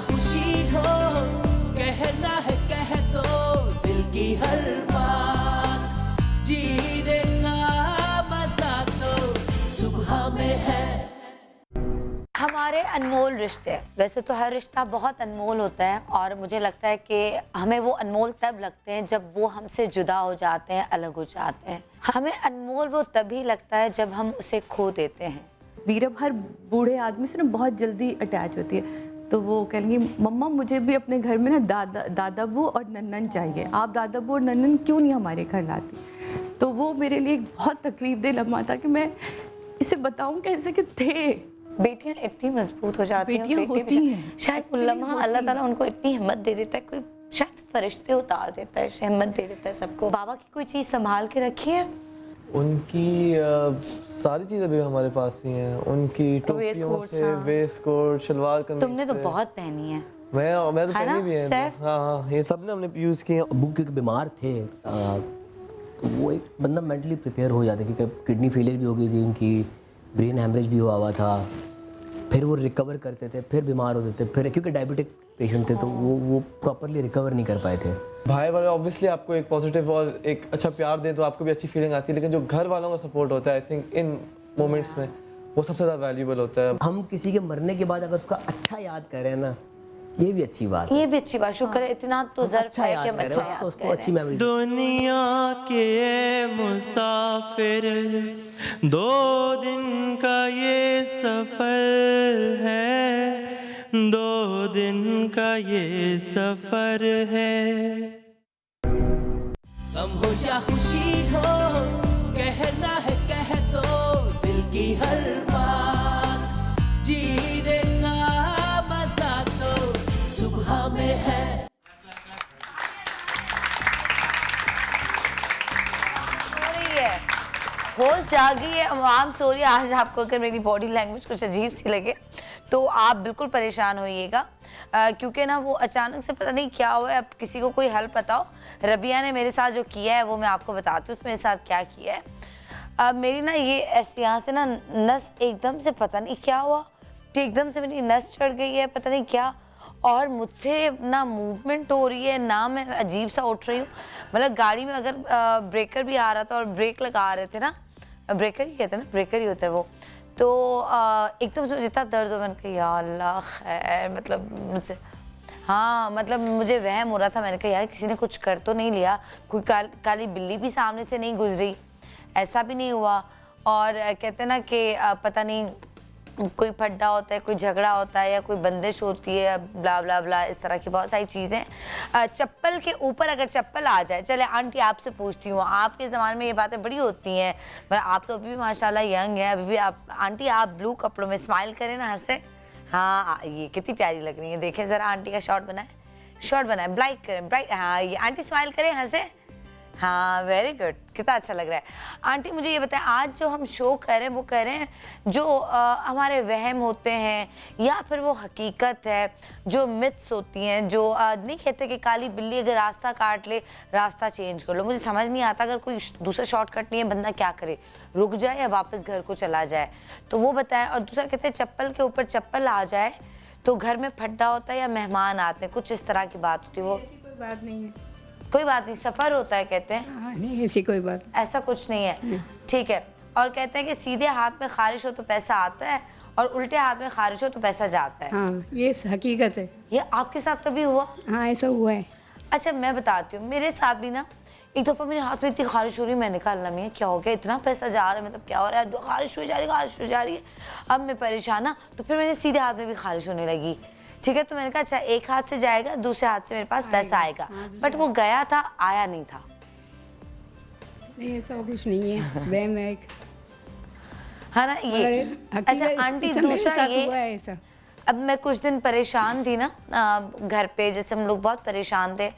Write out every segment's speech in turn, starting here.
या खुशी हो, कहना है कह दो दिल की हर बात, जीने का मजा तो सुबह में है। हमारे अनमोल रिश्ते, वैसे तो हर रिश्ता बहुत अनमोल होता है और मुझे लगता है कि हमें वो अनमोल तब लगते हैं जब वो हमसे जुदा हो जाते हैं, अलग हो जाते हैं। हमें अनमोल वो तभी लगता है जब हम उसे खो देते हैं। वीरब हर बूढ़े आदमी से ना बहुत जल्दी अटैच होती है, तो वो कहेंगी मम्मा मुझे भी अपने घर में ना दादाबू और नन्नन चाहिए, आप दादाबू और नन्नन क्यों नहीं हमारे घर लाती। तो वो मेरे लिए एक बहुत तकलीफ दे लम्हा था कि मैं इसे बताऊं कैसे कि थे। बेटियां इतनी मजबूत हो जाती हैं, बेटियां होती हैं, शायद वो लम्हा अल्लाह ताला उनको इतनी हिम्मत दे देता है, कोई शायद फरिश्ते उतार देता है, हिम्मत दे देता है सबको। बाबा की कोई चीज़ संभाल के रखी है? उनकी सारी चीज़ें भी हमारे पास ही हैं, उनकी टोपियों से वेस्ट कोट, शलवार कमीज। तुमने तो बहुत पहनी है। मैं तो पहनी भी है। सैफ? हाँ, ये सब ने हमने यूज़ किए। अब्बू क्योंकि बीमार थे, तो वो एक बंदा मेंटली प्रिपेयर हो जाता है, क्योंकि किडनी फेलियर भी हो गई थी उनकी, ब्रेन हैमरेज भी हुआ था, फिर वो रिकवर करते थे, फिर बीमार होते थे, फिर क्योंकि डायबिटिक पेशेंट थे तो वो प्रॉपरली रिकवर नहीं कर पाए थे। भाई वाले ऑब्वियसली आपको एक पॉजिटिव और एक अच्छा प्यार दें तो आपको भी अच्छी फीलिंग आती है, लेकिन जो घर वालों का सपोर्ट होता है आई थिंक इन मोमेंट्स में वो सबसे ज़्यादा वैल्यूबल होता है। हम किसी के मरने के बाद अगर उसका अच्छा याद करें ना, ये भी अच्छी बात है। ये भी अच्छी बात, शुक्र है इतना तो ज़रूर है कि हम अच्छा याद उसको अच्छी मेमोरी। दुनिया के मुसाफिर, 2 दिन का ये सफर है, 2 दिन का ये सफर है। गम हो या खुशी हो, कहना है कह दो दिल की हर बात, जीने का मजा तो सुबह में है। हो रही है, होश जागी है, आम सो रही है। आज आपको अगर मेरी बॉडी लैंग्वेज कुछ अजीब सी लगे तो आप बिल्कुल परेशान होइएगा, क्योंकि ना वो अचानक से पता नहीं क्या हुआ है। अब किसी को कोई हल बताओ। रबिया ने मेरे साथ जो किया है वो मैं आपको बताती हूँ उसने मेरे साथ क्या किया है। अब मेरी ना ये ऐसे यहाँ से ना नस एकदम से पता नहीं क्या हुआ कि एकदम से मेरी नस चढ़ गई है, पता नहीं क्या, और मुझसे ना मूवमेंट हो रही है ना, मैं अजीब सा उठ रही हूँ। मतलब गाड़ी में अगर ब्रेकर भी आ रहा था और ब्रेक लगा रहे थे ना, ब्रेकर ही कहते हैं ना, ब्रेकर ही होता है वो, तो एकदम से जितना दर्द हो, मैंने कहा या अल्लाह खैर, मतलब मुझसे हाँ, मतलब मुझे वहम हो रहा था। मैंने कहा यार किसी ने कुछ कर तो नहीं लिया, कोई काली बिल्ली भी सामने से नहीं गुजरी, ऐसा भी नहीं हुआ। और कहते हैं ना कि पता नहीं कोई फड्डा होता है, कोई झगड़ा होता है या कोई बंदिश होती है, ब्ला ब्ला ब्ला, इस तरह की बहुत सारी चीज़ें। चप्पल के ऊपर अगर चप्पल आ जाए, चले आंटी आपसे पूछती हूँ, आपके ज़माने में ये बातें बड़ी होती हैं, मतलब आप तो अभी भी माशाल्लाह यंग है, अभी भी आप आंटी आप ब्लू कपड़ों में स्माइल करें ना, हंसे। हाँ, ये कितनी प्यारी लग रही है, देखें ज़रा आंटी का शॉट बनाए, ब्राइट करें, ब्राइट। हाँ, ये आंटी स्माइल करें, हंसे। हाँ, वेरी गुड, कितना अच्छा लग रहा है। आंटी मुझे ये बताएं, आज जो हम शो कर रहे हैं वो कह रहे हैं जो हमारे वहम होते हैं या फिर वो हकीकत है, जो मिथ्स होती हैं, जो नहीं कहते कि काली बिल्ली अगर रास्ता काट ले रास्ता चेंज कर लो। मुझे समझ नहीं आता अगर कोई दूसरा शॉर्टकट नहीं है, बंदा क्या करे, रुक जाए या वापस घर को चला जाए, तो वो बताएं। और दूसरा कहते हैं चप्पल के ऊपर चप्पल आ जाए तो घर में फड्डा होता है या मेहमान आते हैं, कुछ इस तरह की बात होती है। वो कोई बात नहीं है, कोई बात नहीं, सफ़र होता है कहते हैं। हाँ, नहीं ऐसी कोई बात, ऐसा कुछ नहीं है, ठीक है। और कहते हैं कि सीधे हाथ में खारिश हो तो पैसा आता है और उल्टे हाथ में खारिश हो तो पैसा जाता है। हाँ, ये हकीकत है। ये आपके साथ कभी हुआ? हाँ, ऐसा हुआ है। अच्छा, मैं बताती हूँ, मेरे साथ भी ना एक दफ़ा मेरे हाथ में इतनी खारिश हो रही, मैंने कहा अल्लाह मियां क्या हो गया, इतना पैसा जा रहा है, मतलब क्या हो रहा है, खारिश हो जा रही है। अब मैं परेशान ना, तो फिर मैंने सीधे हाथ में भी खारिश होने लगी, ठीक है। तो मैंने कहा अच्छा एक हाथ से जाएगा, दूसरे हाथ से मेरे पास पैसा आएगा, बट वो गया था, आया नहीं था। नहीं, ऐसा कुछ नहीं है, वहम है है ना ये। अच्छा आंटी, दूसरा ये हुआ है ऐसा। अब मैं कुछ दिन परेशान थी ना, घर पे जैसे हम लोग बहुत परेशान थे,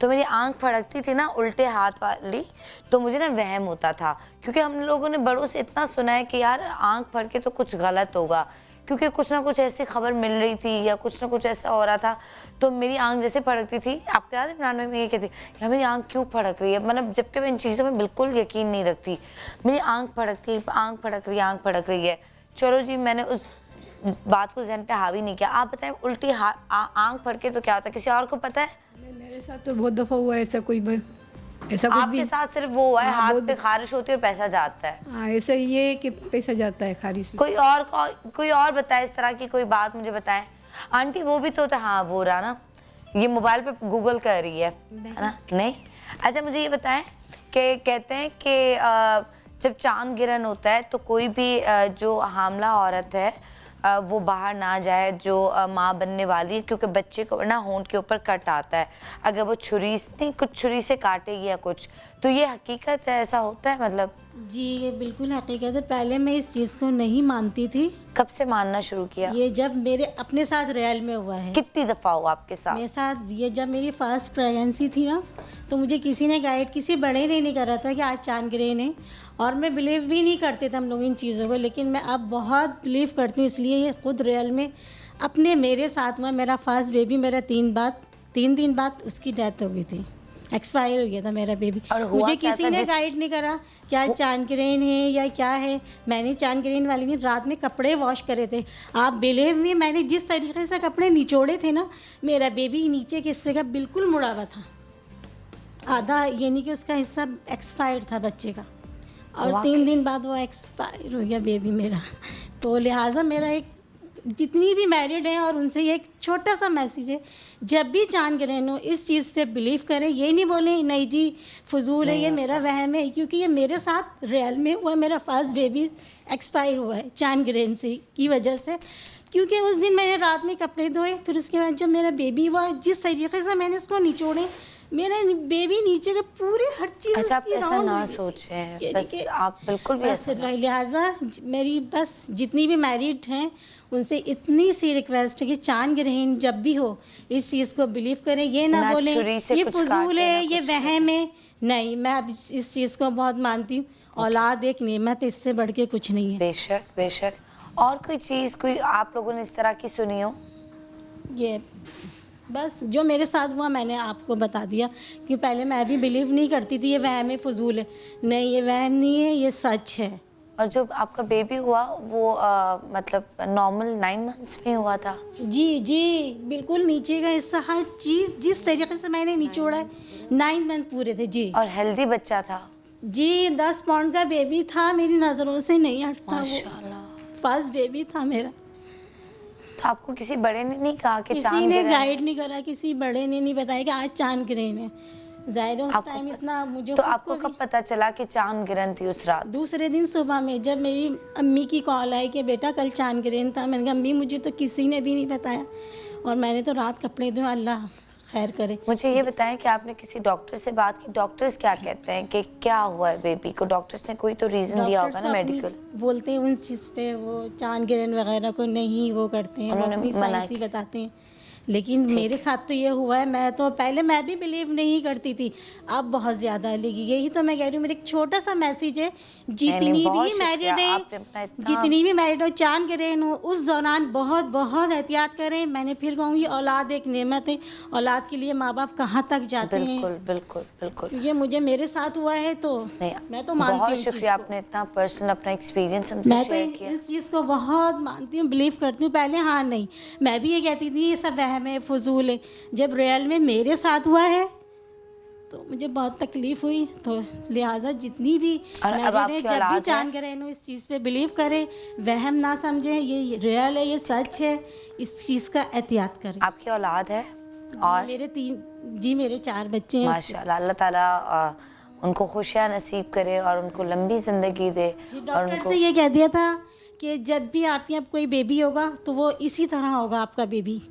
तो मेरी आंख फड़कती थी ना उल्टे हाथ वाली, तो मुझे ना वहम होता था, क्योंकि हम लोगों ने बड़ों से इतना सुना है कि यार आंख फड़के तो कुछ गलत होगा, क्योंकि कुछ ना कुछ ऐसी खबर मिल रही थी या कुछ ना कुछ ऐसा हो रहा था। तो मेरी आंख जैसे फड़कती थी, आपको याद है इमरान भाई में ये कहती कि मेरी आंख क्यों फड़क रही है, मतलब जबकि मैं इन चीज़ों में बिल्कुल यकीन नहीं रखती, मेरी आंख फड़क रही है। चलो जी, मैंने उस बात को जहन पे हावी नहीं किया। आप बताएं, उल्टी आंख फट के तो क्या होता है, किसी और को पता है? मेरे साथ तो बहुत दफ़ा हुआ है ऐसा, ऐसा कुछ भी। आपके साथ सिर्फ वो हुआ है, हाँ, हाथ बहुत- पे खारिश होती है और पैसा जाता है। हाँ, ऐसा ये है कि पैसा जाता है खारिश में। कोई और बताए इस तरह की कोई बात मुझे बताएं। आंटी वो भी तो होता है, हाँ वो रहा ना, ये मोबाइल पे गूगल कर रही है ना? नहीं। अच्छा मुझे ये बताएं कि कहते हैं कि जब चांद गिरहन होता है तो कोई भी जो हामला औरत है वो बाहर ना जाए, जो माँ बनने वाली है, क्योंकि बच्चे को ना होंठ के ऊपर कट आता है, अगर वो छुरी से काटेगी या कुछ, तो ये हकीकत है, ऐसा होता है मतलब? जी ये बिल्कुल हकीकत है। पहले मैं इस चीज़ को नहीं मानती थी। कब से मानना शुरू किया? ये जब मेरे अपने साथ रियल में हुआ है। कितनी दफ़ा हुआ आपके साथ? मेरे साथ ये जब मेरी फर्स्ट प्रेगनेंसी थी ना, तो मुझे किसी ने गाइड, किसी बड़े ने नहीं करा था कि आज चांद ग्रहण है, और मैं बिलीव भी नहीं करते थे हम लोग इन चीज़ों को, लेकिन मैं अब बहुत बिलीव करती हूँ, इसलिए ये खुद रियल में अपने मेरे साथ हुआ। मेरा फर्स्ट बेबी मेरा 3 दिन बाद उसकी डेथ हो गई थी, एक्सपायर हो गया था मेरा बेबी। और हुआ मुझे क्या किसी था ने गाइड नहीं करा क्या चांद ग्रहण है या क्या है। मैंने चांद ग्रहण वाले दिन रात में कपड़े वॉश करे थे, आप बिलीव में, मैंने जिस तरीके से कपड़े निचोड़े थे ना, मेरा बेबी नीचे के हिस्से का बिल्कुल मुड़ा हुआ था, आधा, यानी कि उसका हिस्सा एक्सपायर था बच्चे का, और 3 दिन बाद वो एक्सपायर हो गया बेबी मेरा। तो लिहाजा मेरा एक, जितनी भी मैरिड हैं और उनसे ये एक छोटा सा मैसेज है, जब भी चांद ग्रहण हो इस चीज़ पे बिलीव करें, ये नहीं बोलें नहीं जी फजूल है, ये मेरा वहम है, क्योंकि ये मेरे साथ रियल में हुआ। मेरा फर्स्ट बेबी एक्सपायर हुआ है चांद ग्रहण से की वजह से, क्योंकि उस दिन मैंने रात में कपड़े धोए, फिर उसके बाद जब मेरा बेबी हुआ, जिस तरीके से मैंने उसको निचोड़े, मेरा बेबी नीचे के पूरे हर चीज़ अच्छा आप उसकी ऐसा round ना हो गई। सोचें, बस आप बिल्कुल भी बस ऐसा ना लिहाजा मेरी बस जितनी भी मैरिड हैं उनसे इतनी सी रिक्वेस्ट है कि चांद ग्रहण जब भी हो इस चीज़ को बिलीव करें, ये ना ना बोलें छुरी से ये कुछ फजूल काटे, है, ना ये कुछ वहम है। नहीं, मैं अब इस चीज़ को बहुत मानती हूँ। औलाद एक नेमत है, इससे बढ़ के कुछ नहीं है। बेशक बेशक। और कोई चीज़ कोई आप लोगों ने इस तरह की सुनी हो? ये बस जो मेरे साथ हुआ मैंने आपको बता दिया, कि पहले मैं भी बिलीव नहीं करती थी ये वहम है, फजूल है। नहीं, ये वहम नहीं है, ये सच है। और जो आपका बेबी हुआ वो मतलब नॉर्मल 9 मंथ्स में हुआ था? जी जी बिल्कुल, नीचे का हिस्सा हर चीज़ जिस तरीके से मैंने निचोड़ा है, 9 मंथ पूरे थे जी। और हेल्दी बच्चा था? जी 10 पाउंड का बेबी था, मेरी नज़रों से नहीं हटता, वो माशाल्लाह। फर्स्ट बेबी था मेरा। तो आपको किसी बड़े ने नहीं कहा कि किसी चांद ने ग्रहण? गाइड नहीं करा, किसी बड़े ने नहीं बताया कि आज चांद ग्रहण है। ज़ाहिर है उस आपको टाइम इतना मुझे तो खुद आपको को कब भी- पता चला कि चांद ग्रहण थी उस रात? दूसरे दिन सुबह में जब मेरी अम्मी की कॉल आई कि बेटा कल चांद ग्रहण था, मैंने कहा अम्मी मुझे तो किसी ने भी नहीं बताया, और मैंने तो रात कपड़े धोए, अल्लाह खैर करे। मुझे ये बताएं कि आपने किसी डॉक्टर से बात की, डॉक्टर्स क्या कहते हैं कि क्या हुआ है बेबी को? डॉक्टर्स ने कोई तो रीज़न दिया होगा डॉक्टर्स ना अपनी मेडिकल? बोलते हैं उस चीज़ पे, वो चांद ग्रहण वगैरह को नहीं वो करते हैं, वो उन्होंने अपनी मना साइंस ही किया। बताते हैं। लेकिन मेरे साथ तो ये हुआ है, मैं तो पहले मैं भी बिलीव नहीं करती थी, अब बहुत ज़्यादा लगी। यही तो मैं कह रही हूँ, मेरा एक छोटा सा मैसेज है, जितनी बहुत भी मैरिड शुक्रिया, है, आपने अपना इतना- जितनी भी मैरिड हो, चांद ग्रहण हो, उस दौरान बहुत बहुत एहतियात करें। मैंने फिर कहूँगी औलाद एक नेमत है, औलाद के लिए माँ बाप कहाँ तक जाते हैं। बिल्कुल बिल्कुल बिल्कुल। ये मुझे मेरे साथ हुआ है, तो नहीं, मैं तो मानती हूँ बहुत इस शुक्रिया, चीज़ को। आपने इतना पर्सनल अपना एक्सपीरियंस हमसे मैं तो शेयर किया। इस चीज़ को बहुत मानती हूँ, बिलीव करती हूँ। पहले हाँ नहीं, मैं भी ये कहती थी ये सब वहम है, फजूल है। जब रियल में मेरे साथ हुआ है तो मुझे बहुत तकलीफ हुई, तो लिहाजा जितनी भी और अब मैरिड आपकी हैं, जब भी औलाद है? चांद ग्रहण हो इस चीज़ पे बिलीव करें, वहम ना समझें, ये रियल है, ये सच है, इस चीज़ का एहतियात करें। आपकी औलाद है? और मेरे 4 बच्चे हैं। माशाल्लाह, अल्लाह ताला उनको खुशियाँ नसीब करे और उनको लंबी ज़िंदगी दे। और डॉक्टर उनको से ये कह दिया था कि जब भी आपके अब कोई बेबी होगा तो वो इसी तरह होगा आपका बेबी।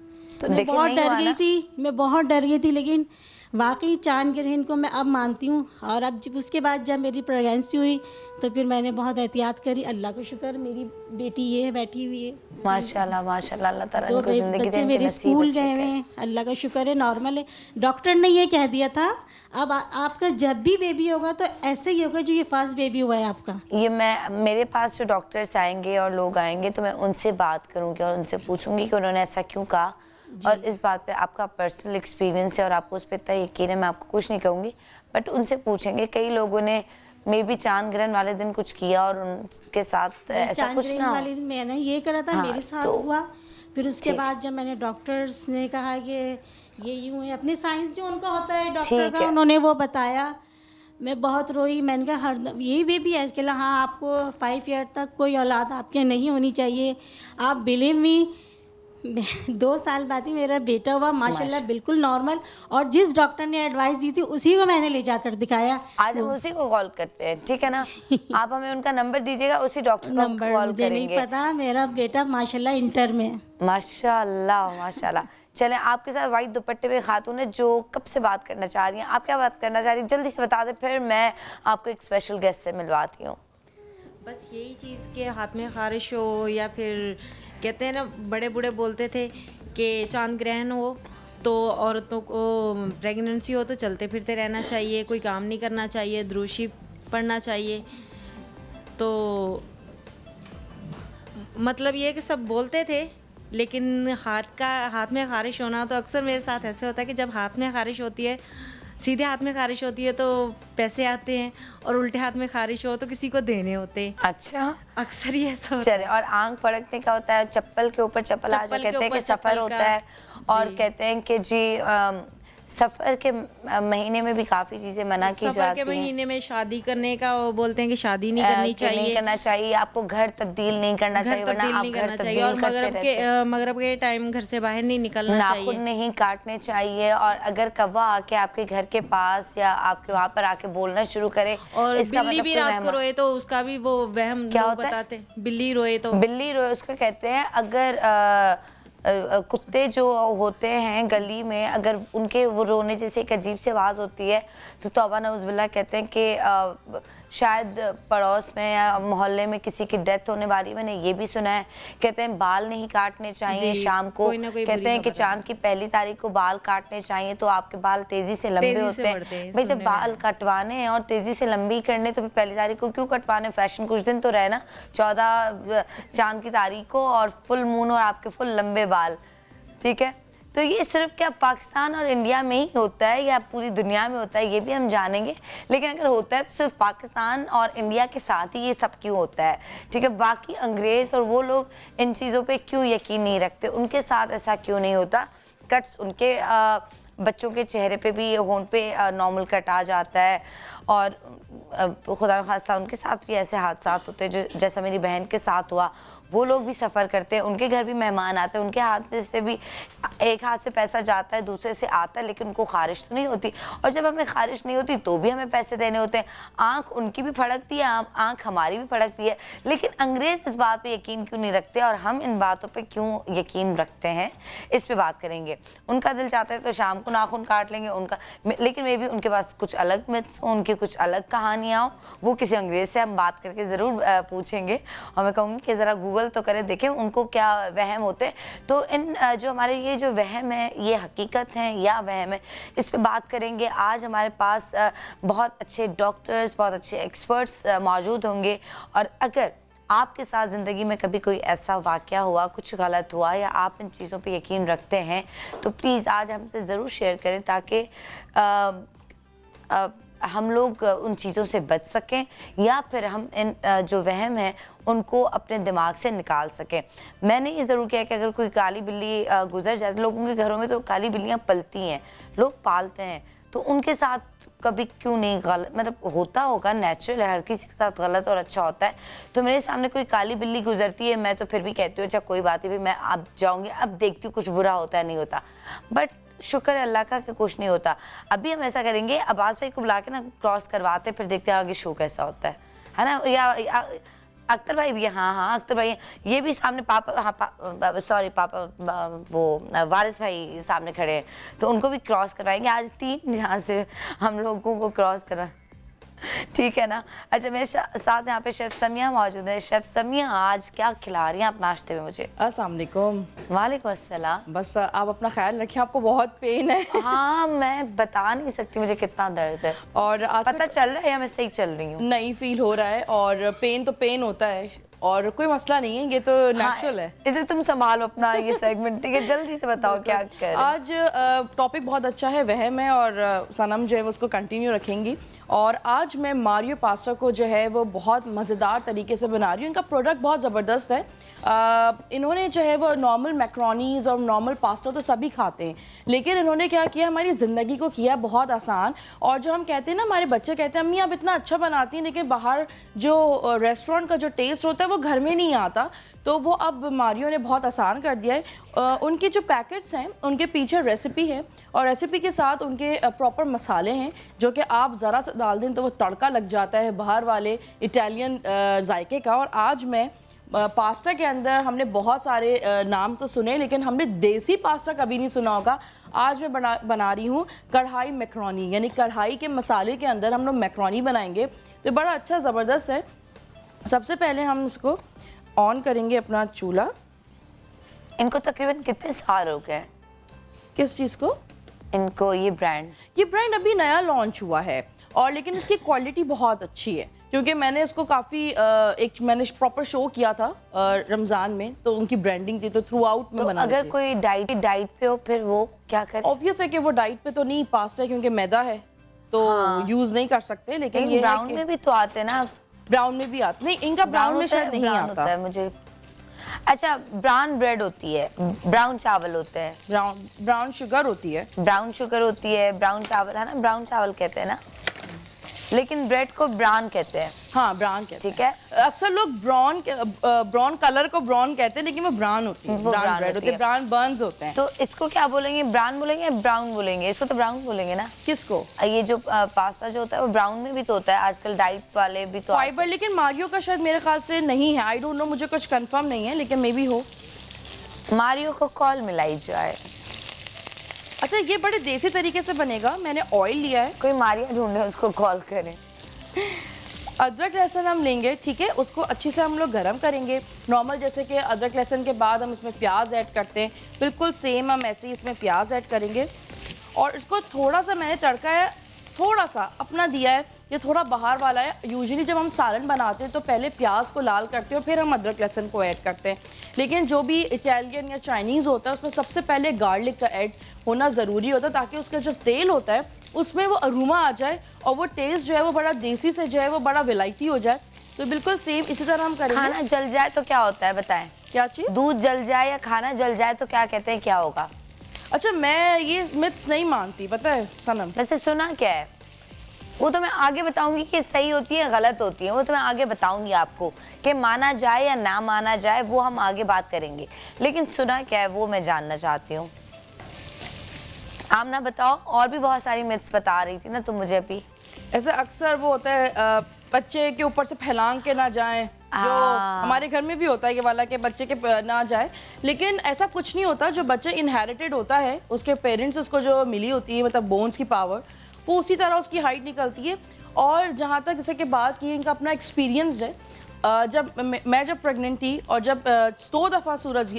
तो मैं लेकिन बहुत नहीं डर हुआ गई ना? थी, मैं बहुत डर गई थी, लेकिन वाकई चांद ग्रहण को मैं अब मानती हूँ। और अब जब उसके बाद जब मेरी प्रेगनेंसी हुई तो फिर मैंने बहुत एहतियात करी। अल्लाह का शुक्र, मेरी बेटी ये है, बैठी हुई है। माशाल्लाह माशाल्लाह, अल्लाह ताला 2 इनको ज़िंदगी दे, बच्चे इनके मेरे नसीब स्कूल अच्छे गए हुए करे। हैं, अल्लाह का शुक्र है, नॉर्मल है। डॉक्टर ने ये कह दिया था अब आपका जब भी बेबी होगा तो ऐसे ही होगा जो ये फर्स्ट बेबी हुआ है आपका। ये मेरे पास जो डॉक्टर्स आएंगे और लोग आएंगे तो मैं उनसे बात करूंगी और उनसे पूछूंगी कि उन्होंने ऐसा क्यों कहा, और इस बात पे आपका पर्सनल एक्सपीरियंस है और आपको उस पर इतना यकीन है, मैं आपको कुछ नहीं कहूँगी, बट उनसे पूछेंगे। कई लोगों ने मे बी चांद ग्रहण वाले दिन कुछ किया और उनके साथ ऐसा चांद कुछ ग्रहण ना हो। वाले दिन मैंने ये करा था, हाँ, मेरे साथ तो- हुआ। फिर उसके ठीक। बाद जब मैंने डॉक्टर्स ने कहा कि ये यूँ है, अपने साइंस जो उनका होता है डॉक्टर ठीक का, है। उन्होंने वो बताया। मैं बहुत रोई। मैंने कहा हर यही बेबी है इसके लिए, हाँ आपको 5 ईयर तक कोई औलाद आपके नहीं होनी चाहिए। आप बिलीव मी, 2 साल बाद ही मेरा बेटा हुआ माशाल्लाह, बिल्कुल नॉर्मल। और जिस डॉक्टर ने एडवाइस दी थी उसी को मैंने ले जाकर दिखाया। आज हम उसी को कॉल करते हैं, ठीक है ना? आप हमें उनका नंबर दीजिएगा, उसी डॉक्टर को हम नंबर कॉल मुझे नहीं करेंगे। पता। मेरा बेटा माशाल्लाह इंटर में है। माशाल्लाह माशाल्लाह। चलें, आपके साथ वाइट दुपट्टे में खातून है जो कब से बात करना चाह रही हैं। आप क्या बात करना चाह रही हैं, जल्दी से बता दें, फिर मैं आपको एक स्पेशल गेस्ट से मिलवाती हूँ। बस यही चीज़ के हाथ में खारिश हो, या फिर कहते हैं ना, बड़े बूढ़े बोलते थे कि चांद ग्रहण हो तो औरतों को प्रेगनेंसी हो तो चलते फिरते रहना चाहिए, कोई काम नहीं करना चाहिए, द्रूशी पढ़ना चाहिए। तो मतलब ये कि सब बोलते थे, लेकिन हाथ में खारिश होना तो अक्सर मेरे साथ ऐसे होता है कि जब हाथ में खारिश होती है, सीधे हाथ में खारिश होती है तो पैसे आते हैं, और उल्टे हाथ में खारिश हो तो किसी को देने होते हैं। अच्छा, अक्सर ही ऐसा होता चले। और आंख फड़कने का होता है, चप्पल के ऊपर चप्पल आ जाए, कहते हैं कि सफ़र होता है। और कहते हैं कि जी सफ़र के महीने में भी काफ़ी चीज़ें मना की सफर जाती के हैं। महीने में शादी करने का वो बोलते हैं कि शादी नहीं करनी कि नहीं चाहिए, करना चाहिए, आपको घर तब्दील नहीं करना चाहिए, घर वरना तब्दील आप नहीं घर करना चाहिए, और तब्दील करते रहते हैं। मगरब के टाइम घर से बाहर नहीं निकलना नाखून चाहिए। नहीं काटने चाहिए, और अगर कौवा आके आपके घर के पास या आपके वहाँ पर आके बोलना शुरू करे, और इसका बिल्ली मतलब भी कोई रात को मेहमान- रोए तो उसका भी वो वहम क्या लोग होता है? बताते हैं। बिल्ली रोए तो बिल्ली रोए उसको कहते हैं, अगर कुत्ते जो होते हैं गली में, अगर उनके वो रोने जैसे एक अजीब सी आवाज़ होती है तो तौबा नऊज़ कहते हैं कि शायद पड़ोस में या मोहल्ले में किसी की डेथ होने वाली। मैंने ये भी सुना है, कहते हैं बाल नहीं काटने चाहिए जी, शाम को, कोई ना कोई कहते बुरी हैं कि खबर चांद की पहली तारीख को बाल काटने चाहिए तो आपके बाल तेज़ी से लंबे तेजी होते से हैं। बढ़ते हैं, भाई जब सुनने में बाल कटवाने हैं और तेज़ी से लंबी करने तो फिर पहली तारीख को क्यों कटवाने? फैशन कुछ दिन तो रहे ना, 14 चांद की तारीख को और फुल मून और आपके फुल लंबे बाल, ठीक है? तो ये सिर्फ क्या पाकिस्तान और इंडिया में ही होता है या पूरी दुनिया में होता है, ये भी हम जानेंगे। लेकिन अगर होता है तो सिर्फ पाकिस्तान और इंडिया के साथ ही ये सब क्यों होता है, ठीक है? बाकी अंग्रेज़ और वो लोग इन चीज़ों पे क्यों यकीन नहीं रखते, उनके साथ ऐसा क्यों नहीं होता? कट्स उनके बच्चों के चेहरे पे भी, होंठ पे नॉर्मल कट आ जाता है, और खुदा न खास्ता उनके साथ भी ऐसे हादसा होते हैं जो जैसा मेरी बहन के साथ हुआ। वो लोग भी सफ़र करते हैं, उनके घर भी मेहमान आते हैं, उनके हाथ में से भी एक हाथ से पैसा जाता है, दूसरे से आता है, लेकिन उनको खारिश तो नहीं होती। और जब हमें खारिश नहीं होती तो भी हमें पैसे देने होते हैं। आँख उनकी भी फड़कती है, आँख हमारी भी फड़कती है, लेकिन अंग्रेज़ इस बात पे यकीन क्यों नहीं रखते और हम इन बातों पे क्यों यकीन रखते हैं, इस पे बात करेंगे। उनका दिल चाहता है तो शाम को नाखून काट लेंगे उनका, लेकिन मे भी उनके पास कुछ अलग मिथ्स हो, उनकी कुछ अलग कहानियाँ हो, वो किसी अंग्रेज़ से हम बात करके ज़रूर पूछेंगे। और मैं कहूँगी कि ज़रा गूगल तो करें, देखें उनको क्या वहम होते हैं। तो इन जो हमारे ये जो वहम है, ये हकीकत हैं या वहम है, इस पे बात करेंगे। आज हमारे पास बहुत अच्छे डॉक्टर्स, बहुत अच्छे एक्सपर्ट्स मौजूद होंगे। और अगर आपके साथ ज़िंदगी में कभी कोई ऐसा वाक़या हुआ, कुछ गलत हुआ, या आप इन चीज़ों पे यकीन रखते हैं, तो प्लीज़ आज हमसे ज़रूर शेयर करें ताकि हम लोग उन चीज़ों से बच सकें, या फिर हम इन जो वहम है उनको अपने दिमाग से निकाल सकें। मैंने ये ज़रूर किया कि अगर कोई काली बिल्ली गुजर जाए, लोगों के घरों में तो काली बिल्लियाँ पलती हैं, लोग पालते हैं, तो उनके साथ कभी क्यों नहीं गलत, मतलब होता होगा, नेचुरल है, हर किसी के साथ गलत और अच्छा होता है। तो मेरे सामने कोई काली बिल्ली गुजरती है, मैं तो फिर भी कहती हूँ अच्छा कोई बात नहीं, मैं अब जाऊँगी, अब देखती हूँ कुछ बुरा होता है नहीं होता। बट शुक्र है अल्लाह का कि कुछ नहीं होता। अभी हम ऐसा करेंगे, अब्बास भाई को बुला के ना क्रॉस करवाते, फिर देखते हैं आगे शो कैसा होता है ना? या अख्तर भाई भी, हाँ अख्तर भाई, ये भी सामने पापा, हाँ सॉरी पापा, वो वारिस भाई सामने खड़े हैं, तो उनको भी क्रॉस करवाएंगे। आज 3 यहाँ से हम लोगों को क्रॉस करवा, ठीक है ना? अच्छा, मेरे साथ यहाँ पे शेफ़ समिया मौजूद है। शेफ़ समिया, आज क्या खिला रही हैं आप नाश्ते में मुझे? अस्सलाम वालेकुम। वालेकुम अस्सलाम। बस आप अपना ख्याल रखें, आपको बहुत पेन है। हाँ, मैं बता नहीं सकती मुझे कितना दर्द है। और आज पता चल रहा है या मैं सही चल रही हूँ? नहीं फील हो रहा है, और पेन तो पेन होता है, और कोई मसला नहीं है, ये तो नेचुरल है। इसे तुम संभालो अपना ये सेगमेंट, ठीक है? जल्दी से बताओ क्या कर रहे हैं। आज टॉपिक बहुत अच्छा है, वहम है, और सनम जो है वो उसको कंटिन्यू रखेंगी। और आज मैं मारियो पास्ता को जो है वो बहुत मज़ेदार तरीके से बना रही हूँ। इनका प्रोडक्ट बहुत ज़बरदस्त है। इन्होंने जो है वो नॉर्मल मैक्रोनीज और नॉर्मल पास्ता तो सभी खाते हैं, लेकिन इन्होंने क्या किया, हमारी ज़िंदगी को किया बहुत आसान। और जो हम कहते हैं ना, हमारे बच्चे कहते हैं अम्मी आप इतना अच्छा बनाती हैं, लेकिन बाहर जो रेस्टोरेंट का जो टेस्ट होता है वो घर में नहीं आता, तो वो अब मारियो ने बहुत आसान कर दिया है। उनके जो पैकेट्स हैं उनके पीछे रेसिपी है, और रेसिपी के साथ उनके प्रॉपर मसाले हैं जो कि आप ज़रा सा डाल दें तो वो तड़का लग जाता है बाहर वाले इटालियन जायके का। और आज मैं पास्ता के अंदर हमने बहुत सारे नाम तो सुने, लेकिन हमने देसी पास्ता कभी नहीं सुना होगा। आज मैं बना रही हूँ कढ़ाई मैक्रोनी, यानी कढ़ाई के मसाले के अंदर हम लोग मैक्रोनी बनाएंगे, तो बड़ा अच्छा ज़बरदस्त है। सबसे पहले हम इसको ऑन करेंगे अपना चूल्हा। इनको तकरीबन कितने साल हो गए? किस चीज़ को? इनको ये ब्रांड अभी नया लॉन्च हुआ है, और लेकिन इसकी क्वालिटी बहुत अच्छी है, क्योंकि मैंने इसको काफ़ी मैंने प्रॉपर शो किया था रमज़ान में, तो उनकी ब्रांडिंग थी, तो थ्रू आउट में बना। अगर कोई डाइट पे हो फिर वो क्या करे? ऑब्वियस है कि वो डाइट पे तो नहीं, पास्ता क्योंकि मैदा है तो यूज़ नहीं कर सकते। लेकिन ये ब्राउन में भी तो आते ना? ब्राउन में भी आते नहीं, इनका ब्राउन में शायद नहीं आता है मुझे। अच्छा, ब्राउन ब्रेड होती है, ब्राउन चावल होते हैं, ब्राउन शुगर होती है, ब्राउन चावल है ना, ब्राउन चावल कहते हैं ना, लेकिन ब्रेड को ब्राउन कहते हैं। हाँ, ब्राउन कहते हैं, ठीक है। अक्सर लोग ब्राउन कलर को ब्राउन कहते हैं, लेकिन वो ब्राउन होती है, ब्राउन ब्रेड होती है, ब्राउन बर्न्स होते हैं। तो इसको क्या बोलेंगे, ब्राउन बोलेंगे या ब्राउन बोलेंगे? इसको तो ब्राउन बोलेंगे ना। किसको? ये जो पास्ता जो होता है वो ब्राउन में भी तो होता है, आजकल डाइट वाले भी तो फाइबर, लेकिन मारियो का शायद मेरे ख्याल से नहीं है, आई डोंट नो, मुझे कुछ कंफर्म नहीं है, लेकिन मे बी हो। मारियो को कॉल मिलाई जाए। अच्छा, ये बड़े देसी तरीके से बनेगा। मैंने ऑयल लिया है, कोई मारिया ढूंढे उसको कॉल करें। अदरक लहसुन हम लेंगे, ठीक है, उसको अच्छे से हम लोग गरम करेंगे। नॉर्मल जैसे कि अदरक लहसुन के बाद हम इसमें प्याज ऐड करते हैं, बिल्कुल सेम हम ऐसे ही इसमें प्याज ऐड करेंगे। और इसको थोड़ा सा मैंने तड़का है, थोड़ा सा अपना दिया है, ये थोड़ा बाहर वाला है। यूजुअली जब हम सालन बनाते हैं तो पहले प्याज को लाल करते हैं और फिर हम अदरक लहसुन को ऐड करते हैं, लेकिन जो भी इटालियन या चाइनीज़ होता है उसमें सबसे पहले गार्लिक का ऐड होना ज़रूरी होता है, ताकि उसका जो तेल होता है उसमें वो अरोमा आ जाए और वो टेस्ट जो है वो बड़ा देसी से जो है वो बड़ा विलायती हो जाए। तो बिल्कुल सेम इसी तरह हम करेंगे। खाना जल जाए तो क्या होता है बताएं? क्या चीज़? दूध जल जाए या खाना जल जाए तो क्या कहते हैं, क्या होगा? अच्छा, मैं ये मिथ्स नहीं मानती, पता है सनम। वैसे सुना क्या है, वो तो मैं आगे बताऊंगी कि सही होती है गलत होती है, वो तो मैं आगे बताऊंगी आपको कि माना जाए या ना माना जाए, वो हम आगे बात करेंगे। लेकिन सुना क्या है वो मैं जानना चाहती हूँ। आमना बताओ, और भी बहुत सारी मिथ्स बता रही थी ना तुम मुझे अभी। ऐसा अक्सर वो होता है बच्चे के ऊपर से फैलांग के ना जाएं, जो हमारे घर में भी होता है कि वाला के बच्चे के ना जाए, लेकिन ऐसा कुछ नहीं होता। जो बच्चे इनहेरिटेड होता है, उसके पेरेंट्स उसको जो मिली होती है, मतलब बोन्स की पावर, वो उसी तरह उसकी हाइट निकलती है। और जहाँ तक इसे के बात की, इनका अपना एक्सपीरियंस है। जब मैं जब प्रेग्नेंट थी और जब 100 दफ़ा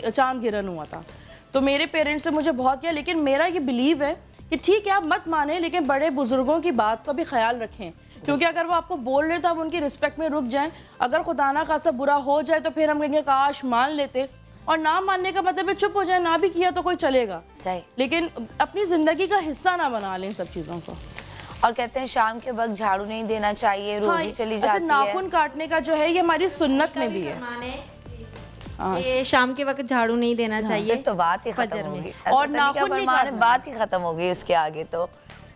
चांद गिरन हुआ था, तो मेरे पेरेंट्स ने मुझे बहुत किया, लेकिन मेरा ये बिलीव है कि ठीक है आप मत माने, लेकिन बड़े बुजुर्गों की बात का भी ख्याल रखें, क्योंकि अगर वो आपको बोल रहे तो आप उनकी रिस्पेक्ट में रुक जाएं। अगर खुदा ना खासा बुरा हो जाए तो फिर हम कहेंगे काश मान लेते, और ना मानने का मतलब है चुप हो जाए, ना भी किया तो कोई चलेगा, सही, लेकिन अपनी ज़िंदगी का हिस्सा ना बना लें सब चीज़ों को। और कहते हैं शाम के वक्त झाड़ू नहीं देना चाहिए, रोजी चली जाती है। नाखून काटने का जो है ये हमारी सुन्नत में भी है, ये शाम के वक्त झाड़ू नहीं देना चाहिए, तो बात ही खत्म होगी। और नाखून नहीं काटना, बात ही खत्म होगी उसके आगे, तो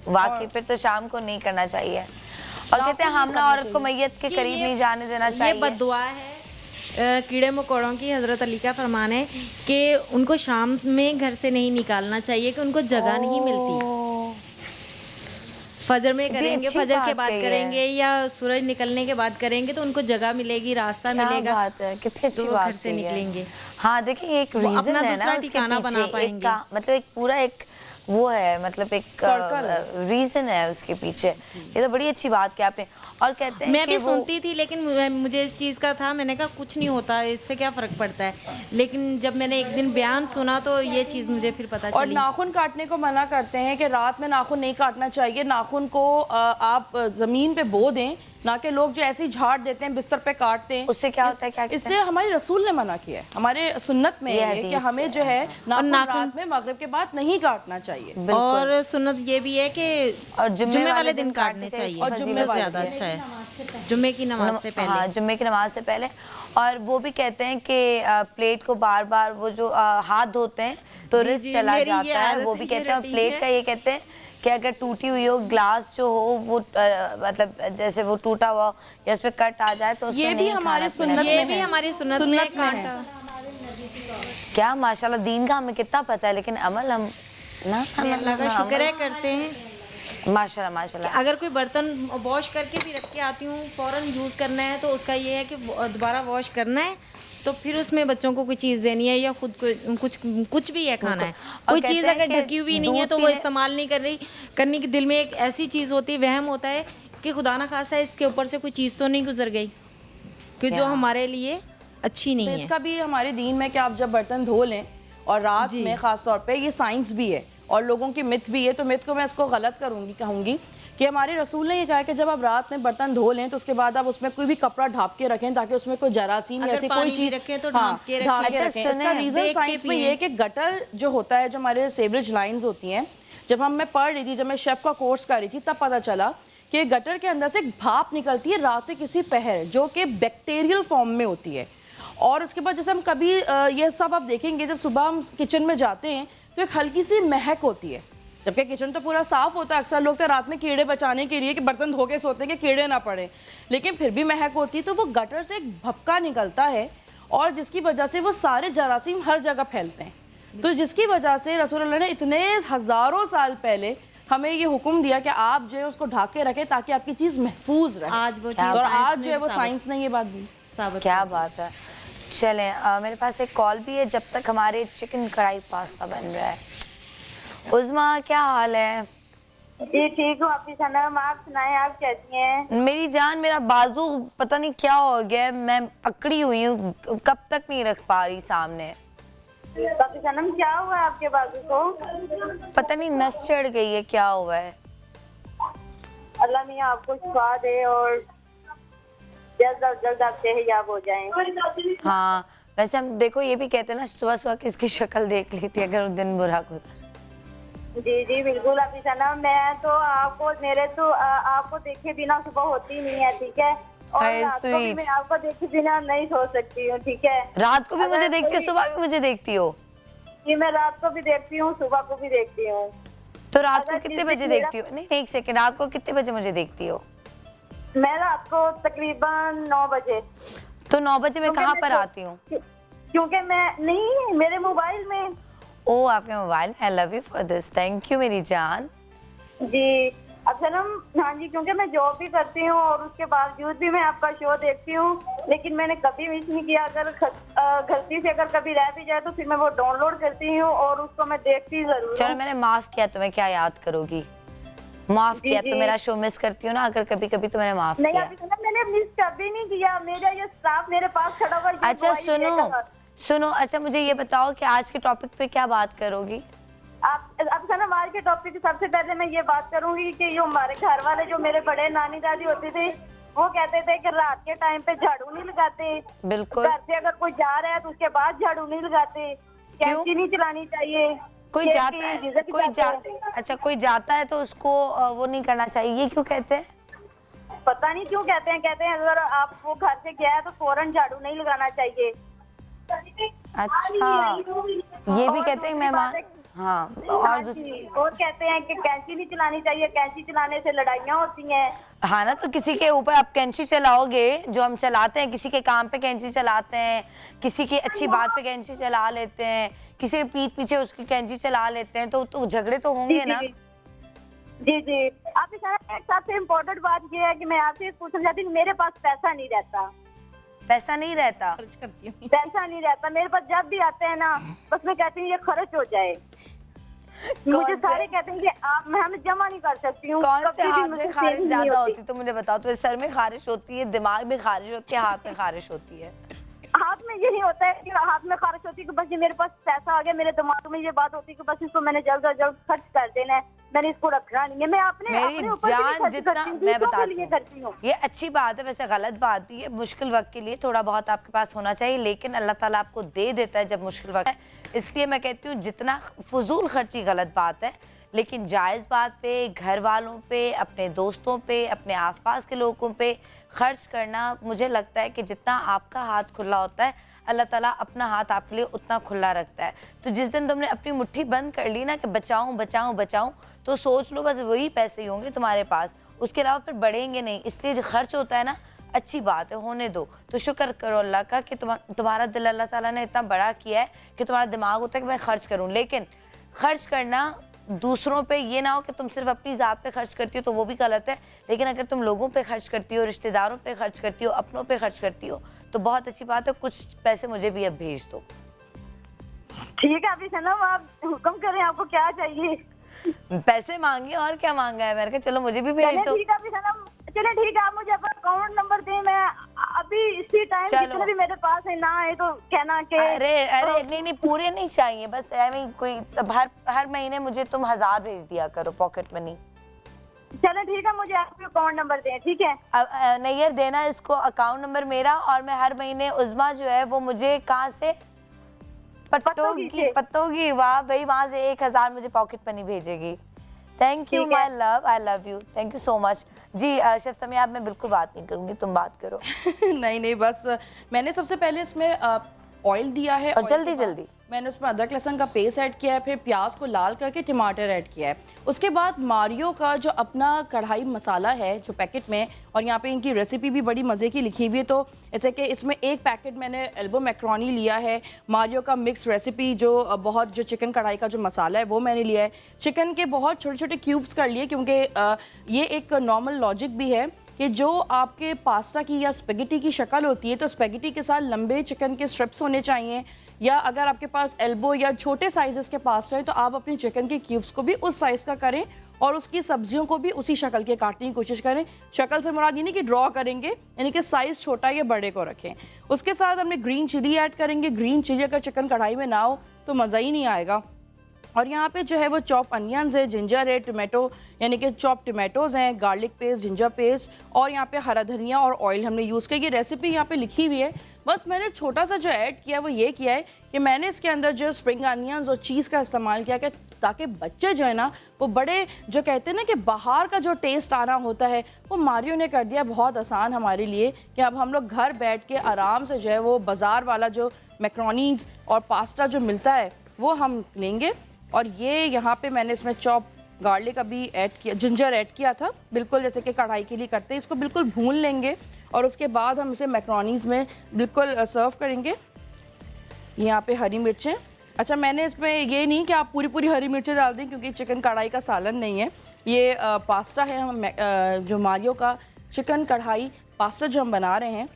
वाकई फिर तो शाम को नहीं करना चाहिए। और कहते हैं हमना औरत को मैयत के करीब नहीं जाने देना चाहिए। ये बद्दुआ है कीड़े मकोड़ों की। हज़रत अली का फरमान है कि उनको शाम में घर से नहीं निकालना चाहिए, कि उनको जगह नहीं मिलती। फजर में करेंगे, फजर के बाद करेंगे या सूरज निकलने के बाद करेंगे तो उनको जगह मिलेगी, रास्ता मिलेगा, बात है, कितनी अच्छी बात घर से निकलेंगे। हाँ देखिए, एक रीजन है ना ठिकाना बना पाएंगे, मतलब एक पूरा एक वो है, मतलब एक रीजन है उसके पीछे। ये तो बड़ी अच्छी बात की आपने। और कहते हैं मैं भी सुनती थी, लेकिन मुझे इस चीज़ का था, मैंने कहा कुछ नहीं होता, इससे क्या फ़र्क पड़ता है, लेकिन जब मैंने एक दिन बयान सुना तो ये चीज़ मुझे फिर पता चली। और नाखून काटने को मना करते हैं कि रात में नाखून नहीं काटना चाहिए, नाखून को आप ज़मीन पे बो दें, ना कि लोग जो ऐसे ही झाड़ देते हैं, बिस्तर पे काटते हैं। उससे क्या होता है, क्या कहते इससे हमारे रसूल ने मना किया है, हमारे सुन्नत में है कि हमें जो है नाखून रात में मगरिब के बाद नहीं काटना चाहिए। और सुन्नत ये भी है कि और जुम्मे वाले दिन काटने चाहिए, और जुम्मे ज़्यादा अच्छा है, जुम्मे की नमाज से पहले। हाँ, जुम्मे की नमाज से पहले। और वो भी कहते हैं कि प्लेट को बार बार वो जो हाथ धोते हैं तो रिस्क चला जाता है, वो भी कहते हैं। और प्लेट का ये कहते हैं कि अगर टूटी हुई हो, ग्लास जो हो वो मतलब जैसे वो टूटा हुआ या उस पे कट आ जाए तो उसमें नहीं खाना पीना। ये भी हमारी सुन्नत में कांटा। क्या माशाल्लाह दीन का हमें कितना पता है, लेकिन अमल हम ना अल्लाह का शुक्र है करते हैं माशाल्लाह माशाल्लाह। अगर कोई बर्तन वॉश करके भी रख के आती हूँ, फ़ौरन यूज़ करना है तो उसका ये है कि दोबारा वॉश करना है, तो फिर उसमें बच्चों को कोई चीज़ देनी है या खुद को कुछ भी है खाना है। कोई चीज़ अगर ढकी हुई नहीं है तो वो इस्तेमाल नहीं करने के दिल में एक ऐसी चीज़ होती है, वहम होता है कि खुदा ना खासा इसके ऊपर से कोई चीज़ तो नहीं गुजर गई कि जो हमारे लिए अच्छी नहीं है। इसका भी हमारे दीन में कि आप जब बर्तन धो लें और रात में ख़ास तौर पे, ये साइंस भी है और लोगों की मिथ भी है, तो मिथ को मैं इसको गलत कहूँगी कि हमारे रसूल ने ये कहा कि जब आप रात में बर्तन धो लें तो उसके बाद आप उसमें कोई भी कपड़ा ढाँप के रखें ताकि उसमें कोई जरासीम या ऐसी कोई चीज़ रखें तो ढाँप के रखें। इसका रीज़न साइंस में ये है कि गटर जो होता है, जो हमारे सीवरेज लाइंस होती हैं, जब मैं पढ़ रही थी, जब मैं शेफ़ का कोर्स कर रही थी, तब पता चला कि गटर के अंदर से एक भाप निकलती है रात के किसी पहर, जो कि बैक्टीरियल फॉर्म में होती है। और उसके बाद जैसे हम कभी ये सब आप देखेंगे, जब सुबह हम किचन में जाते हैं तो एक हल्की सी महक होती है, जबकि किचन तो पूरा साफ होता है। अक्सर लोग तो रात में कीड़े बचाने के लिए कि बर्तन धो के सोते हैं कि कीड़े ना पड़े, लेकिन फिर भी महक होती है। तो वो गटर से एक भपका निकलता है और जिसकी वजह से वो सारे जरासीम हर जगह फैलते हैं। तो जिसकी वजह से रसूलुल्लाह ने इतने हज़ारों साल पहले हमें ये हुक्म दिया कि आप जो है उसको ढक के रखें ताकि आपकी चीज़ महफूज रहे। आज वो चीज़ और आज जो है वो साइंस ने ये बात दी। क्या बात है। चलें, मेरे पास एक कॉल भी है जब तक हमारे चिकन कढ़ाई पास्ता बन रहा है। उज़मा, क्या हाल है? जी ठीक हूँ आपकी सनम, आप सुनाएं, आप कैसी हैं? मेरी जान, मेरा बाजू पता नहीं क्या हो गया, मैं अकड़ी हुई हूँ, कब तक नहीं रख पा रही सामने। आपकी सनम क्या हुआ आपके बाजू को? पता नहीं नस चढ़ गई है, क्या हुआ है? अल्लाह मियां आपको शिफा दे और जल्द अज जल्द आप सेहतयाब हो जाएं। हाँ, वैसे हम देखो ये भी कहते हैं ना, सुबह सुबह किसकी शक्ल देख ली थी अगर दिन बुरा गुजरे। जी जी बिल्कुल आपकी सनम, मैं तो आपको देखे बिना सुबह होती नहीं है, ठीक है? और रात को भी मैं आपको देखे बिना नहीं सो सकती हूँ, ठीक है? रात को भी मुझे देखती हो, सुबह भी मुझे देखती हो? जी मैं रात को भी देखती हूँ, सुबह को भी देखती हूँ। तो रात को कितने बजे देखती हो? नहीं, एक सेकंड, रात को कितने बजे मुझे देखती हो? मैं रात को तकरीबन 9 बजे। तो 9 बजे मैं कहाँ पर आती हूँ? क्योंकि मैं नहीं, मेरे मोबाइल में। ओह, आपके मोबाइल में। आई love you for this, thank you मेरी जान। जी अब सनम, हाँ जी, क्योंकि मैं जॉब भी करती हूँ और उसके बावजूद भी मैं आपका शो देखती हूँ, लेकिन मैंने कभी मिस नहीं किया। अगर गलती से अगर कभी रह भी जाए तो फिर मैं वो डाउनलोड करती हूँ और उसको मैं देखती जरूर। चलो, मैंने माफ किया, तुम्हें क्या याद करोगी, माफ किया। तो मेरा शो मिस करती हो ना अगर कभी कभी, तो मैंने माफ किया। नहीं, मैंने मिस कभी नहीं किया, मेरा ये स्टाफ मेरे पास खड़ा हुआ। अच्छा सुनो, अच्छा मुझे ये बताओ कि आज के टॉपिक पे क्या बात करोगी आप? अब सनम, आज के टॉपिक सबसे पहले मैं ये बात करूंगी कि जो हमारे घर वाले, जो मेरे बड़े नानी दादी होते थे, वो कहते थे कि रात के टाइम पे झाड़ू नहीं लगाते। बिल्कुल। घर से अगर कोई जा रहा है तो उसके बाद झाड़ू नहीं लगाते, कैंची नहीं चलानी चाहिए। कोई जाता है, अच्छा कोई जाता है तो उसको वो नहीं करना चाहिए, ये क्यों कहते हैं? पता नहीं क्यों कहते हैं अगर आप वो घर से गया है तो फौरन झाड़ू नहीं लगाना चाहिए। अच्छा, ये भी कहते हैं मेहमान। हाँ, और कहते हैं कि कैंची नहीं चलानी चाहिए, कैंची चलाने से लड़ाइयाँ होती हैं। हाँ ना, तो किसी के ऊपर आप कैंची चलाओगे, जो हम चलाते हैं, किसी के काम पे कैंची चलाते हैं, किसी की अच्छी बात पे कैंची चला लेते हैं, किसी के पीठ पीछे उसकी कैंची चला लेते हैं, तो झगड़े तो होंगे ना। जी जी, आपके साथ एक सबसे इम्पोर्टेंट बात ये है कि मैं आपसे पूछना चाहती हूँ, मेरे पास पैसा नहीं रहता। पैसा नहीं रहता? पैसा नहीं रहता मेरे पास, जब भी आते हैं ना बस मैं कहती हूँ ये खर्च हो जाए। मुझे सारे कहते हैं कि हम जमा नहीं कर सकती हूँ। कौन से हाथ में खारिश ज्यादा होती है तो मुझे बताओ। तो सर में खारिश होती है, दिमाग में खारिश होती है, हाथ में खारिश होती है? हाथ हाथ में यही होता है कि हाथ में खारिश होती है कि बस ये मेरे पास पैसा आ गया, मेरे दिमाग में ये बात होती है कि बस इसको मैंने जल्द से जल्द खर्च कर देना है, मैंने इसको रखना नहीं है। मैं अपने मेरी ऊपर भी जान खर्च जितना करती हूँ, मैं दूसरों के लिए बताती करती हूँ, हूँ। ये अच्छी बात है, वैसे गलत बात भी है। मुश्किल वक्त के लिए थोड़ा बहुत आपके पास होना चाहिए, लेकिन अल्लाह ताला आपको दे देता है जब मुश्किल वक्त है। इसलिए मैं कहती हूँ जितना फजूल खर्ची गलत बात है, लेकिन जायज़ बात पे, घर वालों पे, अपने दोस्तों पे, अपने आसपास के लोगों पे खर्च करना, मुझे लगता है कि जितना आपका हाथ खुला होता है, अल्लाह ताला अपना हाथ आपके लिए उतना खुला रखता है। तो जिस दिन तुमने अपनी मुट्ठी बंद कर ली ना कि बचाऊं बचाऊं बचाऊं, तो सोच लो बस वही पैसे ही होंगे तुम्हारे पास, उसके अलावा फिर बढ़ेंगे नहीं। इसलिए जो खर्च होता है ना, अच्छी बात है, होने दो। तो शुक्र करो अल्लाह का कि तुम्हारा दिल अल्लाह ताला ने इतना बड़ा किया है कि तुम्हारा दिमाग होता है कि मैं खर्च करूँ। लेकिन खर्च करना दूसरों पे ये ना हो कि तुम सिर्फ अपनी ज़ात पे खर्च करती हो, तो वो भी गलत है। लेकिन अगर तुम लोगों पे खर्च करती हो, रिश्तेदारों पे खर्च करती हो, अपनों पे खर्च करती हो, तो बहुत अच्छी बात है। कुछ पैसे मुझे भी अब भेज दो। ठीक है अभी सनम, आप हुक्म करें, आपको क्या चाहिए? पैसे मांगे और क्या मांगा है, मैंने कहा चलो मुझे भी भेज दो। ठीक है अभी सनम, चले ठीक है, आप मुझे अपना अकाउंट नंबर दें, मैं अभी इसी टाइम जितने भी मेरे पास है ना है तो कहना कि अरे नहीं पूरे नहीं चाहिए, बस ऐਵੇਂ कोई हर महीने मुझे तुम 1000 भेज दिया करो पॉकेट मनी। चलो ठीक है, मुझे आपका अकाउंट नंबर दें, ठीक है? नहीं यार, देना इसको अकाउंट नंबर मेरा, और मैं हर महीने उज़मा जो है वो मुझे कहाँ से, पत्तोगी, वाह भाई, वहाँ से 1000 मुझे पॉकेट मनी भेजेगी। Thank you my love, I love you, thank you so much. जी शेफ समिया, आप मैं बिल्कुल बात नहीं करूंगी, तुम बात करो। नहीं बस मैंने सबसे पहले इसमें ऑयल दिया है, और जल्दी मैंने उसमें अदरक लहसुन का पेस्ट ऐड किया है, फिर प्याज को लाल करके टमाटर ऐड किया है। उसके बाद मारियो का जो अपना कढ़ाई मसाला है जो पैकेट में, और यहाँ पे इनकी रेसिपी भी बड़ी मज़े की लिखी हुई है, तो जैसे कि इसमें एक पैकेट मैंने एल्बो मैक्रोनी लिया है, मारियो का मिक्स रेसिपी जो चिकन कढ़ाई का जो मसाला है वो मैंने लिया है, चिकन के बहुत छोटे छोटे क्यूब्स कर लिए, क्योंकि ये एक नॉर्मल लॉजिक भी है कि जो आपके पास्ता की या स्पेगेटी की शक्ल होती है, तो स्पेगेटी के साथ लंबे चिकन के स्ट्रिप्स होने चाहिए, या अगर आपके पास एल्बो या छोटे साइजेस के पास्ता है तो आप अपने चिकन के क्यूब्स को भी उस साइज़ का करें, और उसकी सब्जियों को भी उसी शक्ल के काटने की कोशिश करें। शक्ल से मुराद ये नहीं कि ड्रॉ करेंगे, यानी कि साइज़ छोटा या बड़े को रखें। उसके साथ हमने ग्रीन चिली ऐड करेंगे। ग्रीन चिली अगर चिकन कढ़ाई में ना हो तो मज़ा ही नहीं आएगा। और यहाँ पे जो है वो चॉप अनियंस है, जिंजर है, टोमेटो यानी कि चॉप टोमेटोज़ हैं, गार्लिक पेस्ट, जिंजर पेस्ट, और यहाँ पे हरा धनिया और ऑयल हमने यूज़ किया। ये रेसिपी यहाँ पे लिखी हुई है, बस मैंने छोटा सा जो ऐड किया वो ये किया है कि मैंने इसके अंदर जो स्प्रिंग अनियंस और चीज़ का इस्तेमाल किया कि ताकि बच्चे जो है ना वो बड़े जो कहते हैं ना कि बाहर का जो टेस्ट आना होता है वो मारियो ने कर दिया बहुत आसान हमारे लिए, कि अब हम लोग घर बैठ के आराम से जो है वो बाज़ार वाला जो मैक्रोनीज और पास्ता जो मिलता है वो हम लेंगे। और ये यहाँ पे मैंने इसमें चॉप गार्लिक अभी ऐड किया, जिंजर ऐड किया था, बिल्कुल जैसे कि कढ़ाई के लिए करते हैं। इसको बिल्कुल भून लेंगे और उसके बाद हम इसे मैक्रोनीज में बिल्कुल सर्व करेंगे। यहाँ पे हरी मिर्चें, अच्छा मैंने इसमें ये नहीं कि आप पूरी पूरी हरी मिर्चें डाल दें, क्योंकि चिकन कढ़ाई का सालन नहीं है, ये पास्ता है। हम जो मारियो का चिकन कढ़ाई पास्ता जो हम बना रहे हैं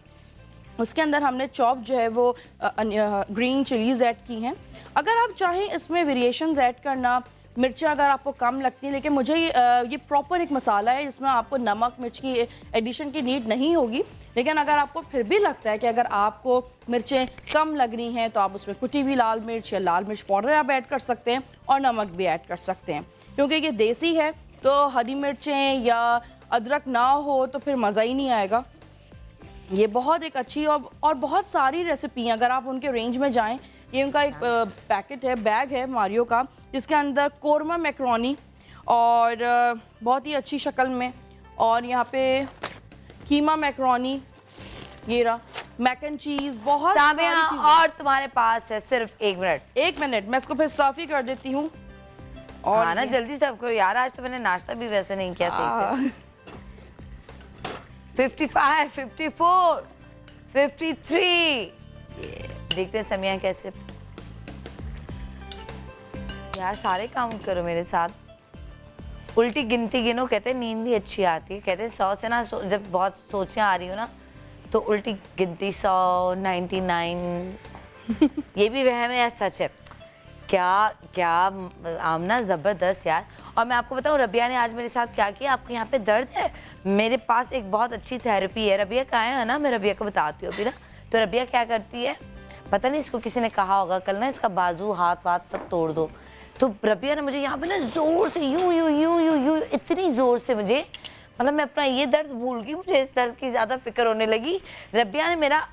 उसके अंदर हमने चॉप जो है वो ग्रीन चिलीज़ ऐड की हैं। अगर आप चाहें इसमें वेरिएशंस ऐड करना, मिर्चें अगर आपको कम लगती हैं, लेकिन मुझे ये प्रॉपर एक मसाला है जिसमें आपको नमक मिर्च की एडिशन की नीड नहीं होगी। लेकिन अगर आपको फिर भी लगता है कि अगर आपको मिर्चें कम लग रही हैं तो आप उसमें कुटी हुई लाल मिर्च या लाल मिर्च पाउडर आप ऐड कर सकते हैं, और नमक भी ऐड कर सकते हैं। क्योंकि ये देसी है तो हरी मिर्चें या अदरक ना हो तो फिर मज़ा ही नहीं आएगा। ये बहुत एक अच्छी और बहुत सारी रेसिपी हैं, अगर आप उनके रेंज में जाएं। ये उनका एक पैकेट है, बैग है मारियो का, जिसके अंदर कोरमा मैक्रोनी और बहुत ही अच्छी शक्ल में, और यहाँ पे कीमा मैक्रोनी, ये रहा मैक एंड चीज़, बहुत सारी चीज़ें। और तुम्हारे पास है सिर्फ 1 मिनट। 1 मिनट, मैं इसको फिर सर्व ही कर देती हूँ। और हाँ ना, जल्दी सर्व करो यार, आज तो मैंने नाश्ता भी वैसे नहीं किया सही से। 55, 54, 53, देखते हैं समिया कैसे। यार सारे काउंट करो मेरे साथ, उल्टी गिनती गिनो। कहते हैं नींद भी अच्छी आती है, कहते हैं 100 से ना जब बहुत सोचें आ रही हो ना तो उल्टी गिनती 100, 99 ये भी वहम है या सच है? क्या आमना ज़बरदस्त यार। और मैं आपको बताऊँ रबिया ने आज मेरे साथ क्या किया। आपको यहाँ पे दर्द है, मेरे पास एक बहुत अच्छी थेरेपी है। रबिया कहाँ है ना, मैं रबिया को बताती हूँ अभी ना। तो रबिया क्या करती है, पता नहीं इसको किसी ने कहा होगा कल ना इसका बाजू हाथ वाथ सब तोड़ दो, तो रबिया ने मुझे यहाँ पे ना जोर से यूं यूं यूं यूं यूं इतनी जोर से मुझे, मतलब मैं अपना ये दर्द भूल गई, मुझे इस दर्द की ज़्यादा फिक्र होने लगी। रबिया ने मेरा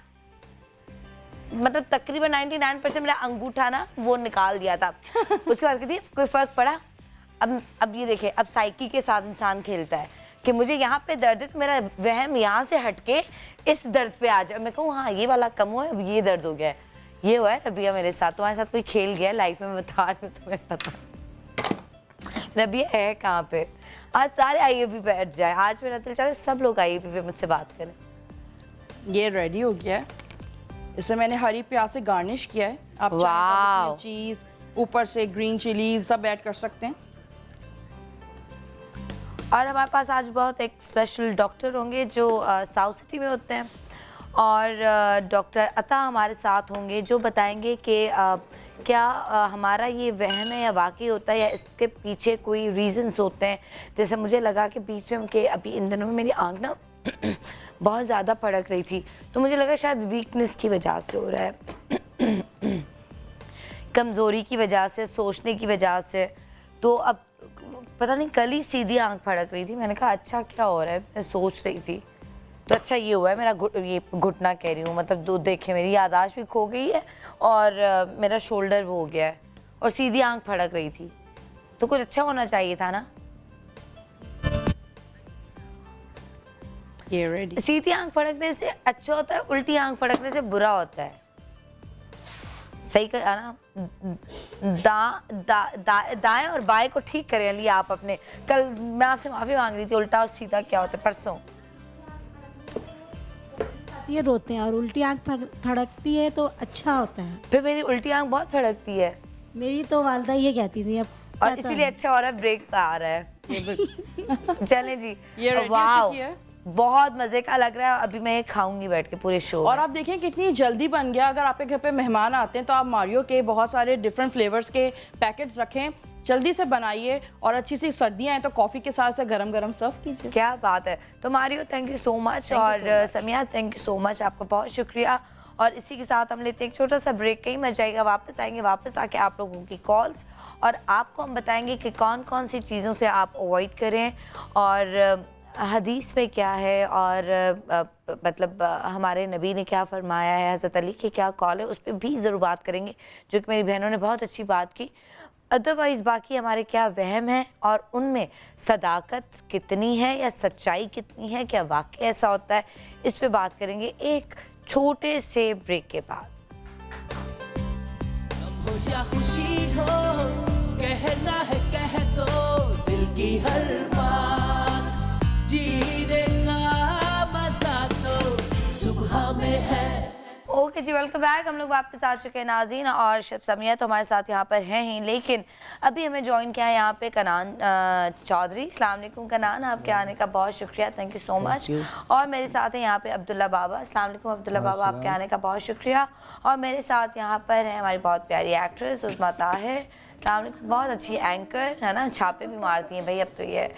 मतलब तकरीबन 99% मेरा अंगूठा ना वो निकाल दिया था। उसके बाद कहती है कोई फ़र्क पड़ा? अब ये देखे, अब साइकी के साथ इंसान खेलता है कि मुझे यहाँ पे दर्द है तो मेरा वहम यहाँ से हटके इस दर्द पे आ जाए। मैं कहूँ हाँ ये वाला कम हुआ है, अब ये दर्द हो गया है। ये हुआ है रबिया मेरे साथ, तुम्हारे साथ कोई खेल गया लाइफ में, बता रही हूँ तुम्हें पता। रबिया है कहाँ पे? आज सारे IUP पे बैठ जाए, आज मेरा दिल चाह रहा है सब लोग IUP पे मुझसे बात करें। ये रेडी हो गया है, इसे मैंने हरी प्याज से गार्निश किया है। आप चाहें तो चीज़ ऊपर से ग्रीन चिली सब ऐड कर सकते हैं। और हमारे पास आज बहुत एक स्पेशल डॉक्टर होंगे जो साउथ सिटी में होते हैं, और डॉक्टर अता हमारे साथ होंगे जो बताएंगे कि क्या हमारा ये वहम है या वाकई होता है या इसके पीछे कोई रीजंस होते हैं। जैसे मुझे लगा कि बीच में कि अभी इन दिनों में मेरी आँख ना बहुत ज़्यादा फड़क रही थी, तो मुझे लगा शायद वीकनेस की वजह से हो रहा है, कमज़ोरी की वजह से, सोचने की वजह से। तो अब पता नहीं, कल ही सीधी आंख फड़क रही थी, मैंने कहा अच्छा क्या हो रहा है, मैं सोच रही थी तो अच्छा ये हुआ है मेरा ये घुटना कह रही हूँ, मतलब दो देखे मेरी याददाश्त भी खो गई है और मेरा शोल्डर वो हो गया है और सीधी आंख फड़क रही थी, तो कुछ अच्छा होना चाहिए था ना। ये रेडी। सीधी आंख फड़कने से अच्छा होता है, उल्टी आंख फड़कने से बुरा होता है। सही कहा ना, दाएं और बाएं को ठीक करें लिए आप अपने। कल मैं आपसे माफ़ी मांग रही थी, उल्टा और सीधा क्या होता है परसों। ये रोते हैं और उल्टी आँख फड़कती है तो अच्छा होता है। फिर मेरी उल्टी आंख बहुत फड़कती है, मेरी तो वालदा ये कहती थी अब, और इसीलिए अच्छा हो रहा है, ब्रेक पे आ रहा है। चलें जी, ये वाह बहुत मजे का लग रहा है। अभी मैं ये खाऊंगी बैठ के पूरे शो। और आप देखिए कितनी जल्दी बन गया। अगर आपके घर पे मेहमान आते हैं तो आप मारियो के बहुत सारे डिफरेंट फ्लेवर्स के पैकेट्स रखें, जल्दी से बनाइए और अच्छी सी सर्दियां हैं तो कॉफ़ी के साथ से गरम गरम सर्व कीजिए। क्या बात है। तो Mario thank you so much, और Samiya thank you so much, आपका बहुत शुक्रिया। और इसी के साथ हम लेते हैं एक छोटा सा ब्रेक, कहीं मच जाएगा, वापस आएंगे, वापस आके आप लोगों की कॉल्स और आपको हम बताएंगे कि कौन कौन सी चीज़ों से आप अवॉइड करें और हदीस में क्या है और मतलब हमारे नबी ने क्या फरमाया है, हज़रत अली की क्या कॉल है, उस पर भी ज़रूर बात करेंगे, जो कि मेरी बहनों ने बहुत अच्छी बात की। अदरवाइज़ बाकी हमारे क्या वहम है और उनमें सदाकत कितनी है या सच्चाई कितनी है, क्या वाकई ऐसा होता है, इस पे बात करेंगे एक छोटे से ब्रेक के बाद। या खुशी हो कहना है कह दो दिल की हर बात, जीने का मजा तो सुबह में है। ओके जी, वेलकम बैक। हम लोग वापस आ चुके हैं नाज़रीन, और शेफ समिया तो हमारे साथ यहाँ पर हैं ही, लेकिन अभी हमें ज्वाइन किया है यहाँ पे कनान चौधरी। अस्सलाम वालेकुम कनान, आपके आने का बहुत शुक्रिया, थैंक यू सो मच। और मेरे साथ हैं यहाँ पे अब्दुल्ला बाबा। अस्सलाम वालेकुम अब्दुल्ला बाबा, आपके आने का बहुत शुक्रिया। और मेरे साथ यहाँ पर है हमारी बहुत प्यारी एक्ट्रेस उस्मा ताहिर। अस्सलाम वालेकुम, बहुत अच्छी एंकर है ना, छापे भी मारती हैं भाई अब तो ये।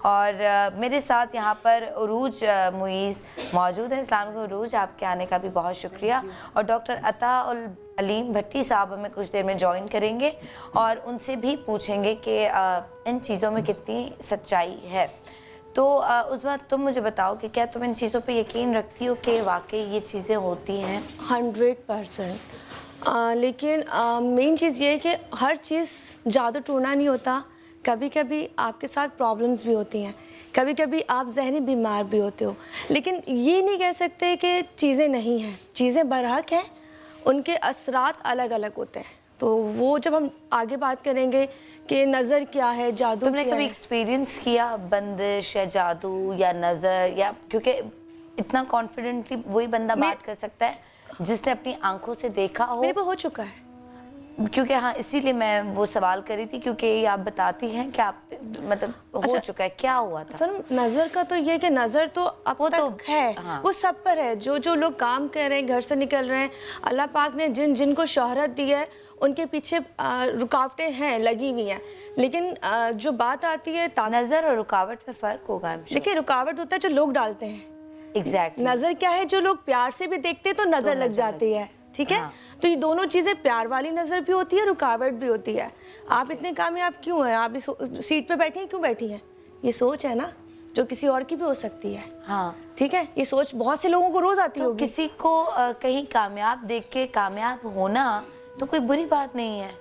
और मेरे साथ यहाँ पर उरूज मुईज़ मौजूद है। अस्सलाम वालेकुम उरूज, आपके आने का भी बहुत शुक्रिया। और डॉक्टर अता उल अलीम भट्टी साहब हमें कुछ देर में ज्वाइन करेंगे और उनसे भी पूछेंगे कि इन चीज़ों में कितनी सच्चाई है। तो उस बात तुम मुझे बताओ कि क्या तुम इन चीज़ों पे यकीन रखती हो कि वाकई ये चीज़ें होती हैं? 100%। लेकिन मेन चीज़ ये है कि हर चीज़ जादू टूना नहीं होता, कभी कभी आपके साथ प्रॉब्लम्स भी होती हैं, कभी कभी आप जहनी बीमार भी होते हो, लेकिन ये नहीं कह सकते कि चीज़ें नहीं हैं, चीज़ें बरहक हैं, उनके असरात अलग अलग होते हैं। तो वो जब हम आगे बात करेंगे कि नज़र क्या है, जादू तुमने क्या कभी है? एक्सपीरियंस किया बंदिश या जादू या नज़र, या क्योंकि इतना कॉन्फिडेंटली वही बंदा बात कर सकता है जिसने अपनी आंखों से देखा हो? मेरे पे हो चुका है, क्योंकि हाँ इसीलिए मैं वो सवाल करी थी, क्योंकि ये आप बताती हैं कि आप मतलब हो चुका है, क्या हुआ था? सर नज़र का तो ये कि नज़र तो अब तक है, हाँ। वो सब पर है। जो जो लोग काम कर रहे हैं, घर से निकल रहे हैं, अल्लाह पाक ने जिन जिनको शोहरत दी है उनके पीछे रुकावटें हैं, लगी हुई हैं, लेकिन जो बात आती है नज़र और रुकावट में फ़र्क होगा। देखिए रुकावट होता है जो लोग डालते हैं, Exactly. नजर क्या है, जो लोग प्यार से भी देखते हैं तो नजर लग जाती है, ठीक है। तो ये दोनों चीजें, प्यार वाली नजर भी होती है, रुकावट भी होती है। आप इतने कामयाब क्यों हैं, आप इस सीट पे बैठी हैं, क्यों बैठी हैं, ये सोच है ना, जो किसी और की भी हो सकती है। हाँ, ठीक है, ये सोच बहुत से लोगों को रोज आती तो होगी। किसी को कहीं कामयाब देख के कामयाब होना तो कोई बुरी बात नहीं है।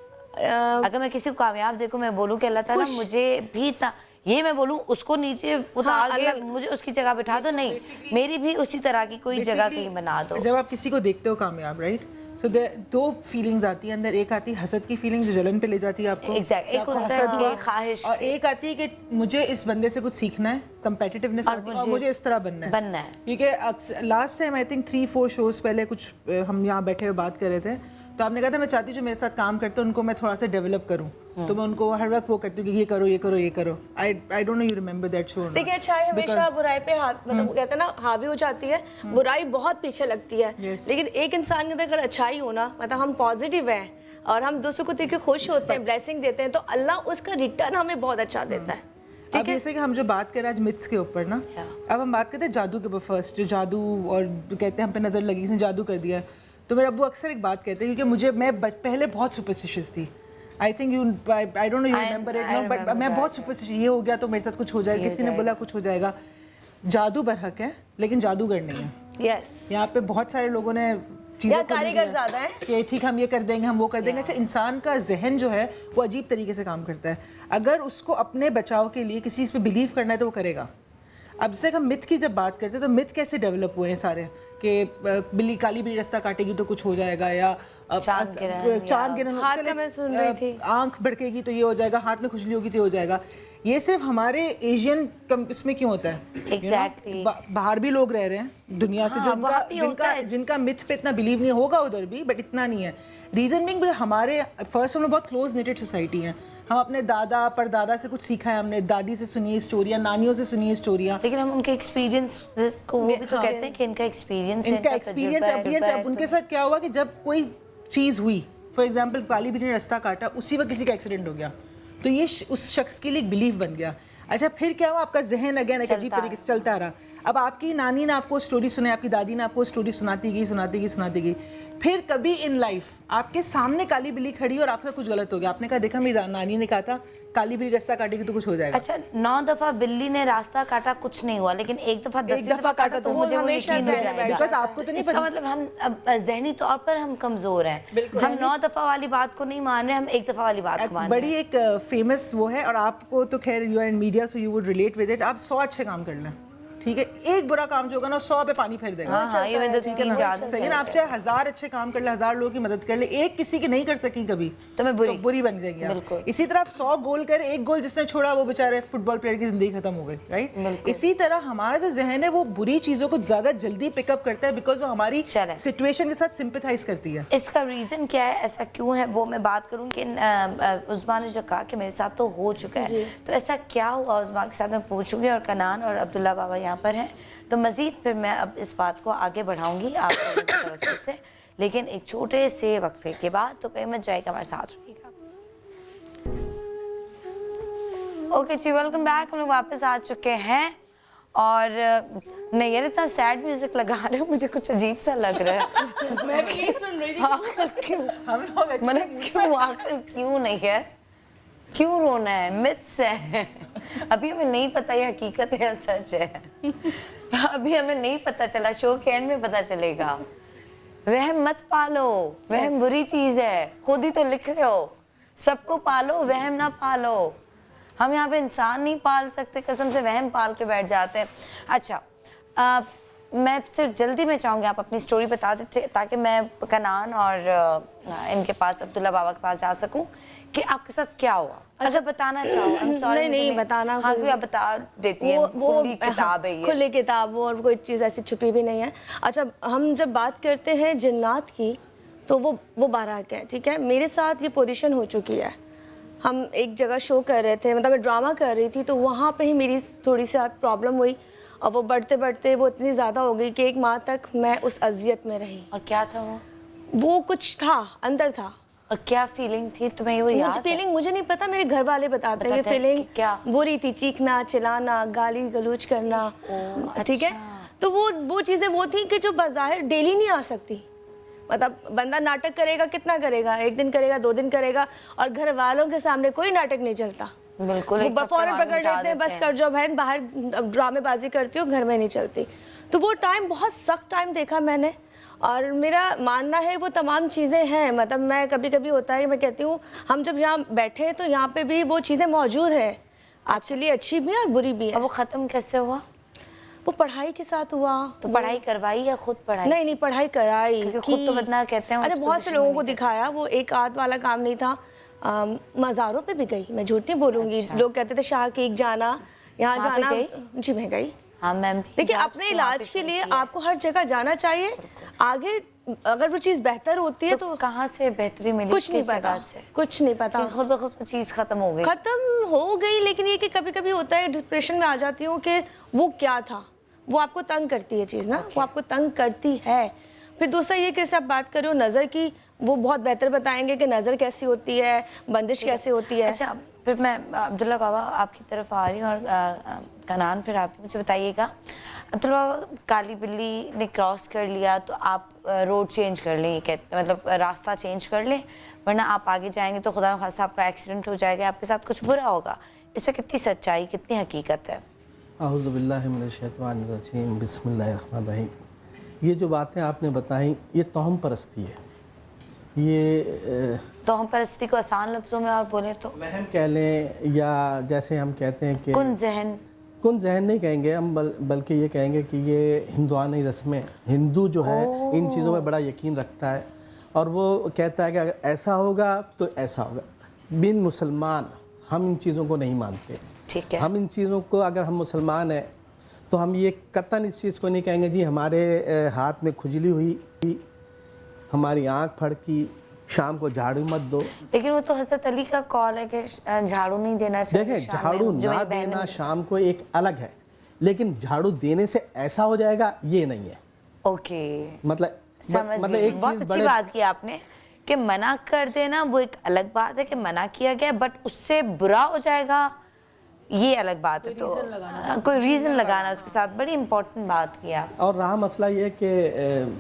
अगर मैं किसी को कामयाब देखूं, मैं बोलूं कि अल्लाह ताला मुझे भी इतना, ये मैं बोलूं उसको नीचे उतार के मुझे उसकी जगह बिठा दो, नहीं, मेरी भी उसी तरह की कोई जगह कहीं बना दो। जब आप किसी को देखते हो कामयाब, राइट, सो दो फीलिंग्स आती है अंदर। एक आती है हसद की फीलिंग जो जलन पे ले जाती है आपको, Exactly. एक होता है ख्वाहिश, और एक आती है कि मुझे इस बंदे से कुछ सीखना है, कंपेटिटिवनेस आती है और मुझे इस तरह बनना है। क्योंकि last time I think 3-4 shows पहले कुछ हम यहाँ बैठे हुए बात कर रहे थे, तो आपने कहा था मैं चाहती हूँ जो मेरे साथ काम करते हैं उनको मैं थोड़ा सा डेवलप करूँ, तो मैं उनको हर वक्त वो करती हूँ कि ये करो ये करो ये करो। आई don't know you remember that show. देखिए, अच्छाई हमेशा बुराई पे मतलब कहते हैं ना, हावी हो जाती है, बुराई बहुत पीछे लगती है। लेकिन एक इंसान के अंदर अगर अच्छाई हो ना, मतलब हम पॉजिटिव हैं और हम दूसरों को देख के खुश होते हैं, ब्लेसिंग देते हैं, तो अल्लाह उसका रिटर्न हमें बहुत अच्छा देता है। अब जैसे कि हम जो बात कर रहे हैं आज मिथ्स के ऊपर ना, अब हम बात करते हैं जादू के ऊपर। फर्स्ट जो जादू और कहते हैं हम पे नजर लगी, इसने जादू कर दिया, तो मेरे अब्बू अक्सर एक बात कहते हैं, क्योंकि मैं पहले बहुत सुपरस्टिशियस थी। I think I don't know you remember it no, but मैं बहुत सुपरस्टिशियस, ये हो गया तो मेरे साथ कुछ हो जाएगा, किसी ने बोला कुछ हो जाएगा। जादू बरहक है लेकिन जादूगर नहीं है। यस, यहाँ पे बहुत सारे लोगों ने चीज़ें कारीगर ज़्यादा है कि ठीक हम ये कर देंगे, हम वो कर देंगे। अच्छा, इंसान का जहन जो है वो अजीब तरीके से काम करता है। अगर उसको अपने बचाव के लिए किसी चीज़ पे बिलीव करना है तो वो करेगा। अब जैसे हम मिथ की जब बात करते हैं तो मिथ कैसे डेवलप हुए हैं सारे, कि बिल्ली काली बिल्ली रास्ता काटेगी तो कुछ हो जाएगा, या चांद गिरन, आंख भड़केगी तो ये हो जाएगा, हाथ में खुजली होगी तो ये हो जाएगा। ये सिर्फ हमारे एशियन इसमें क्यों होता है? Exactly. बाहर भी लोग रह रहे हैं दुनिया से जो जिनका मिथ पे इतना बिलीव नहीं होगा उधर भी, बट इतना नहीं है। रीजन बिंग हमारे फर्स्ट हम लोग बहुत क्लोज नेटेड सोसाइटी हैं। हम अपने दादा परदादा से कुछ सीखा है, हमने दादी से सुनी है स्टोरियाँ, नानियों से सुनी है स्टोरियाँ, लेकिन हम उनके एक्सपीरियंस को, वो भी तो कहते हैं कि इनका एक्सपीरियंस अब उनके साथ क्या हुआ कि जब कोई चीज़ हुई, फॉर एग्जाम्पल काली बिल्ली ने रास्ता काटा, उसी वक्त किसी का एक्सीडेंट हो गया, तो ये उस शख्स के लिए एक बिलीफ बन गया। अच्छा, फिर क्या हुआ, आपका जहन अगेन एक अजीब तरीके से चलता रहा। अब आपकी नानी ने आपको स्टोरी सुनाई, आपकी दादी ने आपको स्टोरी सुनाती गई। फिर कभी इन लाइफ आपके सामने काली बिल्ली खड़ी और आपसे कुछ गलत हो गया, आपने कहा देखा मेरी नानी ने कहा था काली बिल्ली रास्ता काटेगी तो कुछ हो जाएगा। अच्छा, 9 दफा बिल्ली ने रास्ता काटा, कुछ नहीं हुआ, लेकिन एक दफा 10 दफा काटा तो मुझे हमेशा आपको तो नहीं पता। मतलब हम जहनी तौर पर हम कमजोर हैं, हम 9 दफा वाली बात को नहीं मान रहे, हम एक दफा वाली बात को मान रहे हैं। बड़ी एक फेमस वो है, और आपको तो खैर you are in media so you would relate with it. आप 100 अच्छे काम कर लें, ठीक है, एक बुरा काम जो होगा ना 100 पे पानी फेर देगा। ये मैं तो तीन जान सही है ना। आप चाहे 1000 अच्छे काम कर ले, 1000 लोगों की मदद कर ले, एक किसी की नहीं कर सकी कभी तो मैं बुरी बन जाएगी आप। इसी तरह आप 100 गोल कर, एक गोल जिसने छोड़ा वो बेचारे फुटबॉल प्लेयर की जिंदगी खत्म हो गई, राइट। इसी तरह हमारा जो जहन है वो बुरी चीजों को ज्यादा जल्दी पिकअप करता है, बिकॉज वो हमारी सिचुएशन के साथ सिंपैथाइज करती है। इसका रीजन क्या है, ऐसा क्यों है, वो मैं बात करूं कि उस्मान ने जो कहा कि मेरे साथ तो हो चुका है, तो ऐसा क्या हुआ उस्मान के साथ मैं पूछूंगी, और कनान और अब्दुल्ला बाबा यहाँ पर हैं, तो मज़ीद फिर मैं अब इस बात को आगे बढ़ाऊंगी आपके तवज्जो से, लेकिन एक छोटे से वक्फे के बाद, तो कहीं मत जाएगा, हमारे साथ रहिएगा। ओके जी, वेलकम बैक। हम लोग वापस आ चुके हैं, और नहीं यार इतना सैड म्यूजिक लगा रहे हो, मुझे कुछ अजीब सा लग रहा है। मैं भी सुन रही थी। मैंने क्यों आखिर क्यों नहीं है, क्यों रोना है, मिथ्स है, अभी हमें नहीं पता ये हकीकत है या सच है, अभी हमें नहीं पता चला, शो के एंड में पता चलेगा। वहम मत पालो, वहम बुरी चीज है, खुद ही तो लिख रहे हो, सबको पालो वहम ना पालो। हम यहाँ पे इंसान नहीं पाल सकते, कसम से वहम पाल के बैठ जाते हैं। अच्छा, मैं सिर्फ जल्दी में चाहूँगी आप अपनी स्टोरी बता देते ताकि मैं कनान और इनके पास, अब्दुल्ला बाबा के पास जा सकूं कि आपके साथ क्या हुआ। अच्छा, बताना चाहो? I'm sorry, नहीं बताना। हाँ, क्योंकि आप बता देती हैं, खुली किताब है ये। खुली किताब हो, और कोई चीज़ ऐसी छुपी भी नहीं है। अच्छा, हम जब बात करते हैं जिन्नात की, तो वो बाराक है, ठीक है। मेरे साथ ये पोजीशन हो चुकी है। हम एक जगह शो कर रहे थे, मतलब मैं ड्रामा कर रही थी, तो वहाँ पे ही मेरी थोड़ी सी प्रॉब्लम हुई, और वो बढ़ते बढ़ते वो इतनी ज़्यादा हो गई कि 1 माह तक मैं उस अजियत में रही। और क्या था वो कुछ था, अंदर था। और क्या फीलिंग थी तुम्हें? वो याद फीलिंग मुझे नहीं पता, मेरे घर वाले बताते हैं। ये फीलिंग क्या बुरी थी, चीखना, चिल्लाना, गाली गलौज करना, ठीक है। तो वो चीज़ें वो थी कि जो बाज़ाहिर डेली नहीं आ सकती। मतलब बंदा नाटक करेगा, कितना करेगा, 1 दिन करेगा, 2 दिन करेगा, और घर वालों के सामने कोई नाटक नहीं चलता। बिल्कुल, वो फौरन पकड़ लेते हैं, बस कर जो बहन बाहर ड्रामेबाजी करती हो, घर में नहीं चलती। तो वो टाइम बहुत सख्त टाइम देखा मैंने, और मेरा मानना है वो तमाम चीज़ें हैं। मतलब मैं कभी कभी होता है, मैं कहती हूँ हम जब यहाँ बैठे हैं तो यहाँ पे भी वो चीज़ें मौजूद हैं, आपके लिए अच्छी भी है और बुरी भी है। अब वो ख़त्म कैसे हुआ? वो पढ़ाई के साथ हुआ। तो पढ़ाई करवाई या खुद पढ़ाई? नहीं, पढ़ाई कराई, क्योंकि खुद तो बदना कहते हैं। अरे बहुत से लोगों को दिखाया, वो एक आध वाला काम नहीं था। मज़ारों पे भी गई, मैं झूठ नहीं बोलूँगी। अच्छा। लोग कहते थे शाह की जाना, यहाँ जाना। जी मैं गई। हाँ मैम। देखिए अपने इलाज के लिए आपको हर जगह जाना चाहिए। आगे अगर वो चीज़ बेहतर होती है तो कहाँ से बेहतरी मिली? कुछ नहीं पता, कुछ नहीं पता। खुद ब खुद चीज़ खत्म हो गई। खत्म हो गई, लेकिन ये कि कभी कभी होता है डिप्रेशन में आ जाती हूँ कि वो क्या था, वो आपको तंग करती है चीज़ ना, वो आपको तंग करती है। फिर दूसरा ये कि आप बात कर रहे हो नज़र की, वो बहुत बेहतर बताएंगे कि नज़र कैसी होती है, बंदिश कैसे होती है। अच्छा, फिर मैं अब्दुल्ला बाबा आपकी तरफ आ रही हूँ, और कनान फिर आप मुझे बताइएगा। अब्दुल्ला बाबा, काली बिल्ली ने क्रॉस कर लिया तो आप रोड चेंज कर लें, कहते मतलब रास्ता चेंज कर लें, वरना आप आगे जाएंगे तो खुदा न खास्ता आपका एक्सीडेंट हो जाएगा, आपके साथ कुछ बुरा होगा। इसमें कितनी सच्चाई, कितनी हकीकत है? अऊज़ु बिल्लाहि मिनश शैतानिर रजीम, बिस्मिल्लाहिर रहमानिर रहीम। ये जो बातें आपने बताई ये तोहम परस्ती है। ये तोहम परस्ती को आसान लफ्ज़ों में और बोले तो वहम कह लें, या जैसे हम कहते हैं कि कुन जहन नहीं कहेंगे हम, बल्कि ये कहेंगे कि ये हिंदुआनी रस्में, हिंदू जो है इन चीज़ों में बड़ा यकीन रखता है, और वो कहता है कि अगर ऐसा होगा तो ऐसा होगा। बिन मुसलमान हम इन चीज़ों को नहीं मानते। ठीक है। हम इन चीज़ों को, अगर हम मुसलमान हैं तो हम ये कतन इस चीज़ को नहीं कहेंगे जी हमारे हाथ में खुजली हुई, हमारी आँख फड़की, शाम को झाड़ू मत दो। लेकिन वो तो हज़रत अली का कॉल है कि झाड़ू नहीं देना चाहिए। देखें, झाड़ू ना देना शाम को एक अलग है, लेकिन झाड़ू देने से ऐसा हो जाएगा ये नहीं है। ओके, मतलब एक बहुत अच्छी बात की आपने कि मना कर देना वो एक अलग बात है, कि मना किया गया बट उससे बुरा हो जाएगा ये अलग बात है। तो कोई रीज़न लगाना उसके साथ, बड़ी इंपॉर्टेंट बात की आप। और रहा मसला ये कि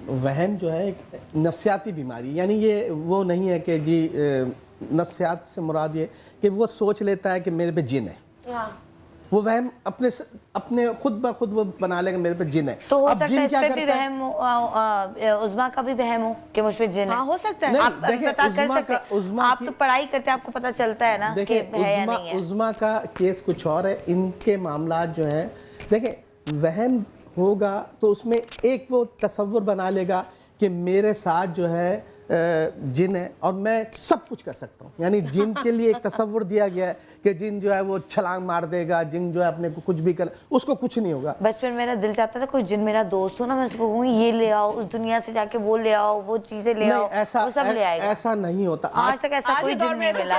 वहम जो है एक नफ्सियाती बीमारी, यानी ये वो नहीं है कि जी नफ्सियात से मुराद ये कि वो सोच लेता है कि मेरे पे जिन है। वो वहम अपने खुद ब खुद वो बना लेगा मेरे पे जिन है। तो हो सकता है इस पे भी वहम हो, उज़मा का भी वहम हो कि मुझ पे जिन है। हाँ, हो सकता है। आप पता कर सकते हैं, आप तो पढ़ाई करते हैं, आपको पता चलता है ना कि है या नहीं है। उज़मा का केस कुछ और है, इनके मामलात जो हैं, देखें वहम होगा तो उसमें एक वो तसव्वुर बना लेगा कि मेरे साथ जो है जिन है और मैं सब कुछ कर सकता हूँ। यानी जिन के लिए एक तसव्वुर दिया गया है कि जिन जो है वो छलांग मार देगा, जिन जो है अपने को कुछ भी कर, उसको कुछ नहीं होगा। बचपन मेरा दिल चाहता था कोई जिन मेरा दोस्त हो ना, मैं उसको कहूँ ये ले आओ, उस दुनिया से जाके वो ले आओ, वो चीजें ले आओ, वो सब ले आएगा। ऐसा नहीं होता। आज तक ऐसा कोई जिन नहीं मिला।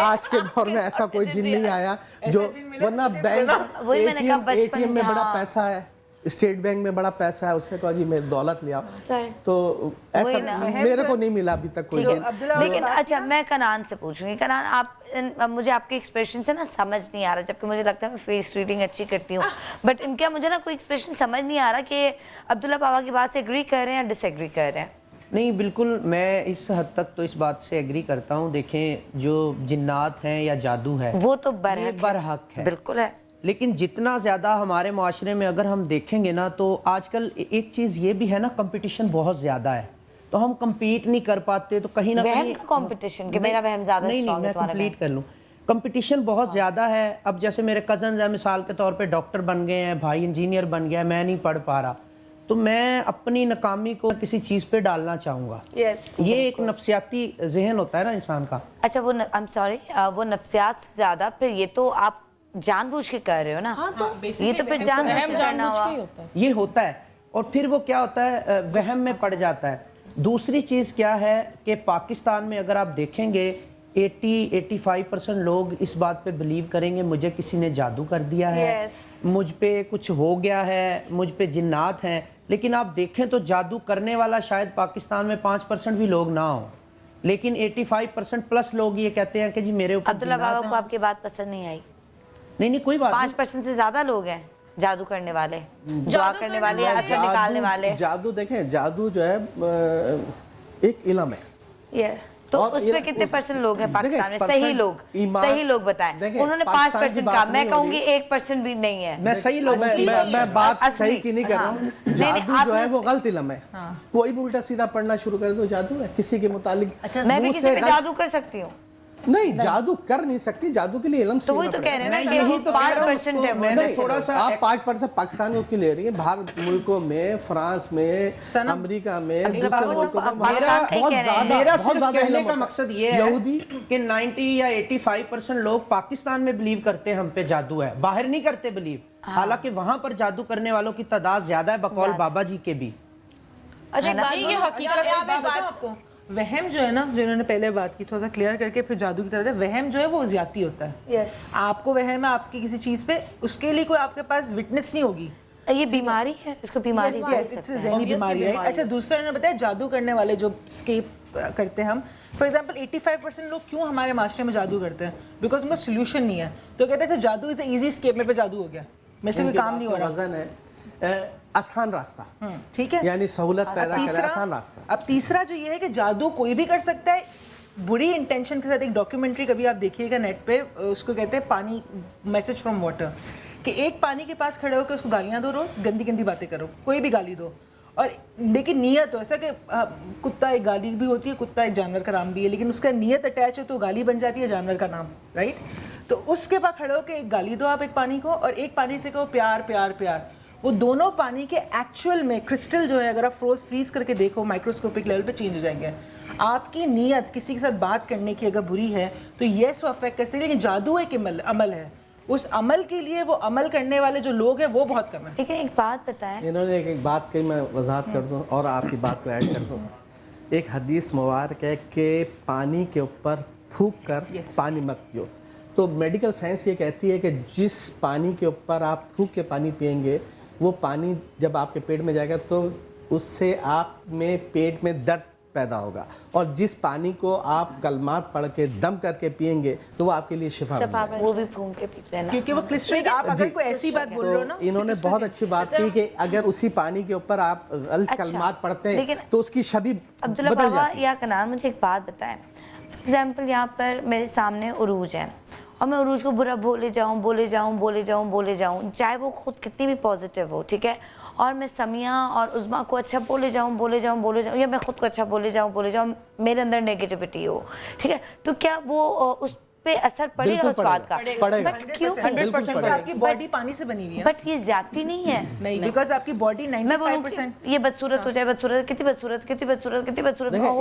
आज के दौर में ऐसा कोई जिन नहीं आया जो, वरना बैंक ATM में बड़ा पैसा है, स्टेट बैंक में बड़ा पैसा है, उससे कहो जी मेरी दौलत ले आओ, तो ऐसा मेरे को नहीं मिला अभी तक कोई। लेकिन अच्छा, मैं कनान से पूछूंगी। कनान, आप मुझे आपके एक्सप्रेशन से ना समझ नहीं आ रहा, जबकि मुझे लगता है मैं फेस रीडिंग अच्छी करती हूँ, बट इनका मुझे ना कोई एक्सप्रेशन समझ नहीं आ रहा कि अब्दुल्ला बाबा की बात से एग्री कर रहे हैं या डिसएग्री कर रहे हैं। नहीं, बिल्कुल मैं इस हद तक तो इस बात से एग्री करता हूँ। देखें, जो जिन्नात हैं या जादू है वो तो बरहक है, बिल्कुल है। लेकिन जितना ज़्यादा हमारे माशरे में अगर हम देखेंगे ना, तो आजकल एक चीज़ ये भी है ना, कंपटीशन बहुत ज़्यादा है, तो हम कम्पीट नहीं कर पाते, तो कहीं ना कहीं कंपटीशन कि मेरा वहम ज़्यादा स्ट्रांग है, मैं कंप्लीट कर लूँ। कंपटीशन बहुत ज़्यादा है। अब जैसे मेरे कज़न्स हैं, मिसाल के तौर पे डॉक्टर बन गए हैं, भाई इंजीनियर बन गया है, मैं नहीं पढ़ पा रहा, तो मैं अपनी नाकामी को किसी चीज़ पे डालना चाहूँगा। ये एक नफ्सियाती जहन होता है ना इंसान का। अच्छा, वो आई एम सॉरी, वो नफ्सियात से ज़्यादा फिर ये तो आप जानबूझ के कर रहे हो ना। हाँ, तो ये तो फिर जानबूझ के करना हुआ। ये होता है, और फिर वो क्या होता है, वहम में पड़ जाता है। दूसरी चीज़ क्या है कि पाकिस्तान में अगर आप देखेंगे 80-85% लोग इस बात पे बिलीव करेंगे मुझे किसी ने जादू कर दिया है, मुझ पे कुछ हो गया है, मुझ पे जिन्नात हैं। लेकिन आप देखें तो जादू करने वाला शायद पाकिस्तान में 5% भी लोग ना हो, लेकिन 85% प्लस लोग ये कहते हैं कि जी मेरे ऊपर। अब्दुल्ला बाबा को आपकी बात पसंद नहीं आई? नहीं, कोई बात 5% से ज्यादा लोग हैं। जादू करने वाले, दुआ करने वाले या असर निकालने वाले? जादू देखें, जादू जो है एक इल्म है। तो उसमें कितने % लोग हैं पाकिस्तान में? सही लोग बताएं। उन्होंने 5% कहा, मैं कहूंगी 1% भी नहीं है। मैं सही लोग मैं बात सही की नहीं कर रहा हूँ। जादू जो है वो गलत इल्म है। कोई भी उल्टा सीधा पढ़ना शुरू कर दो जादू है, किसी के मुतालिक। मैं भी किसी पे जादू कर सकती हूँ? नहीं, जादू कर नहीं सकती, जादू के लिए इल्म तो वही तो कह रहे हैं ना कि यही तो 5% है। मैंने थोड़ा सा आप 5% पाकिस्तान को ले रही है, बाहर मुल्कों में, फ्रांस में, अमेरिका में, दूसरे मुल्कों में बहुत ज्यादा। मेरा सिर्फ कहने का मकसद ये है कि 90 या 85% लोग पाकिस्तान में बिलीव करते हैं हम पे जादू है, बाहर नहीं करते बिलीव। हालांकि वहां पर जादू करने वालों की तादाद ज्यादा है बकौल बाबा जी के भी। अच्छा, आपको वहम जो है ना, जो इन्होंने पहले बात की, थोड़ा सा क्लियर करके फिर जादू की तरफ, वहम जो है वो ज्यादती होता है। आपको वहम है आपकी किसी चीज पे, उसके लिए कोई आपके पास विटनेस नहीं होगी। ये बीमारी है, इसको बीमारी बोल सकते हैं। बीमारी है। अच्छा, दूसरा इन्होंने बताया जादू करने वाले जो स्केप करते हैं हम, फॉर एग्जाम्पल 85% लोग क्यों हमारे माशरे में जादू करते हैं? बिकॉज उनका सोल्यूशन नहीं है। तो कहते हैं जादू इज इजी स्केप, मेरे पे जादू हो गया, मेरे से कोई काम नहीं हो रहा। वजन है आसान रास्ता, ठीक है, यानी सहूलत पैदा करे, आसान रास्ता। अब तीसरा जो ये है कि जादू कोई भी कर सकता है बुरी इंटेंशन के साथ। एक डॉक्यूमेंट्री कभी आप देखिएगा नेट पे, उसको कहते हैं पानी, मैसेज फ्रॉम वाटर, कि एक पानी के पास खड़े होकर उसको गालियां दो, रोज गंदी गंदी बातें करो, कोई भी गाली दो, और लेकिन नियत हो ऐसा कि कुत्ता एक गाली भी होती है, कुत्ता एक जानवर का नाम भी है, लेकिन उसका नियत अटैच हो तो गाली बन जाती है जानवर का नाम, राइट? तो उसके पास खड़े होकर एक गाली दो आप एक पानी को, और एक पानी से कहो प्यार प्यार प्यार। वो दोनों पानी के एक्चुअल में क्रिस्टल जो है, अगर आप फ्रीज करके देखो माइक्रोस्कोपिक लेवल पे चेंज हो जाएंगे। आपकी नीयत किसी के साथ बात करने की अगर बुरी है तो यस वो अफेक्ट कर सकती है, लेकिन जादू एक अमल है, उस अमल के लिए वो अमल करने वाले जो लोग हैं वो बहुत कम है। लेकिन एक बात बताएं, इन्होंने एक बात कही, मैं वजाहत कर दूं और आपकी बात को ऐड कर दूं। एक हदीस मुबारक है कि पानी के ऊपर फूंक कर पानी मत पियो। तो मेडिकल साइंस ये कहती है कि जिस पानी के ऊपर आप फूंक के पानी पिएंगे, वो पानी जब आपके पेट में जाएगा तो उससे आप में पेट में दर्द पैदा होगा, और जिस पानी को आप कलमात पढ़ के दम करके पिएंगे तो वो आपके लिए शिफा बन जाएगा। वो भी फूंक के पीते हैं ना, क्योंकि वो क्रिस्टल। आप अगर कोई ऐसी बात बोल रहे हो ना, इन्होंने बहुत अच्छी बात की कि अगर उसी पानी के ऊपर आप कलमात पढ़ते हैं तो उसकी छवि अब्दुल्ला बाबा या कनान, मुझे एक बात बताएं। फॉर एग्जाम्पल यहाँ पर मेरे सामने उरूज है और मैं उरूज को बुरा बोले जाऊँ, चाहे वो खुद कितनी भी पॉजिटिव हो, ठीक है, और मैं समिया और उज़्मा को अच्छा बोले जाऊँ, या मैं खुद को अच्छा बोले जाऊँ, मेरे अंदर नेगेटिविटी हो, ठीक है, तो क्या वो उस पे असर पड़ेगा उस बात का? बट क्यों? 100% आपकी बॉडी पानी से बनी हुई है। बट ये ज्यादती नहीं है। नहीं, बिकॉज आपकी बॉडी 95% ये बदसूरत हो जाए, कितनी बदसूरत,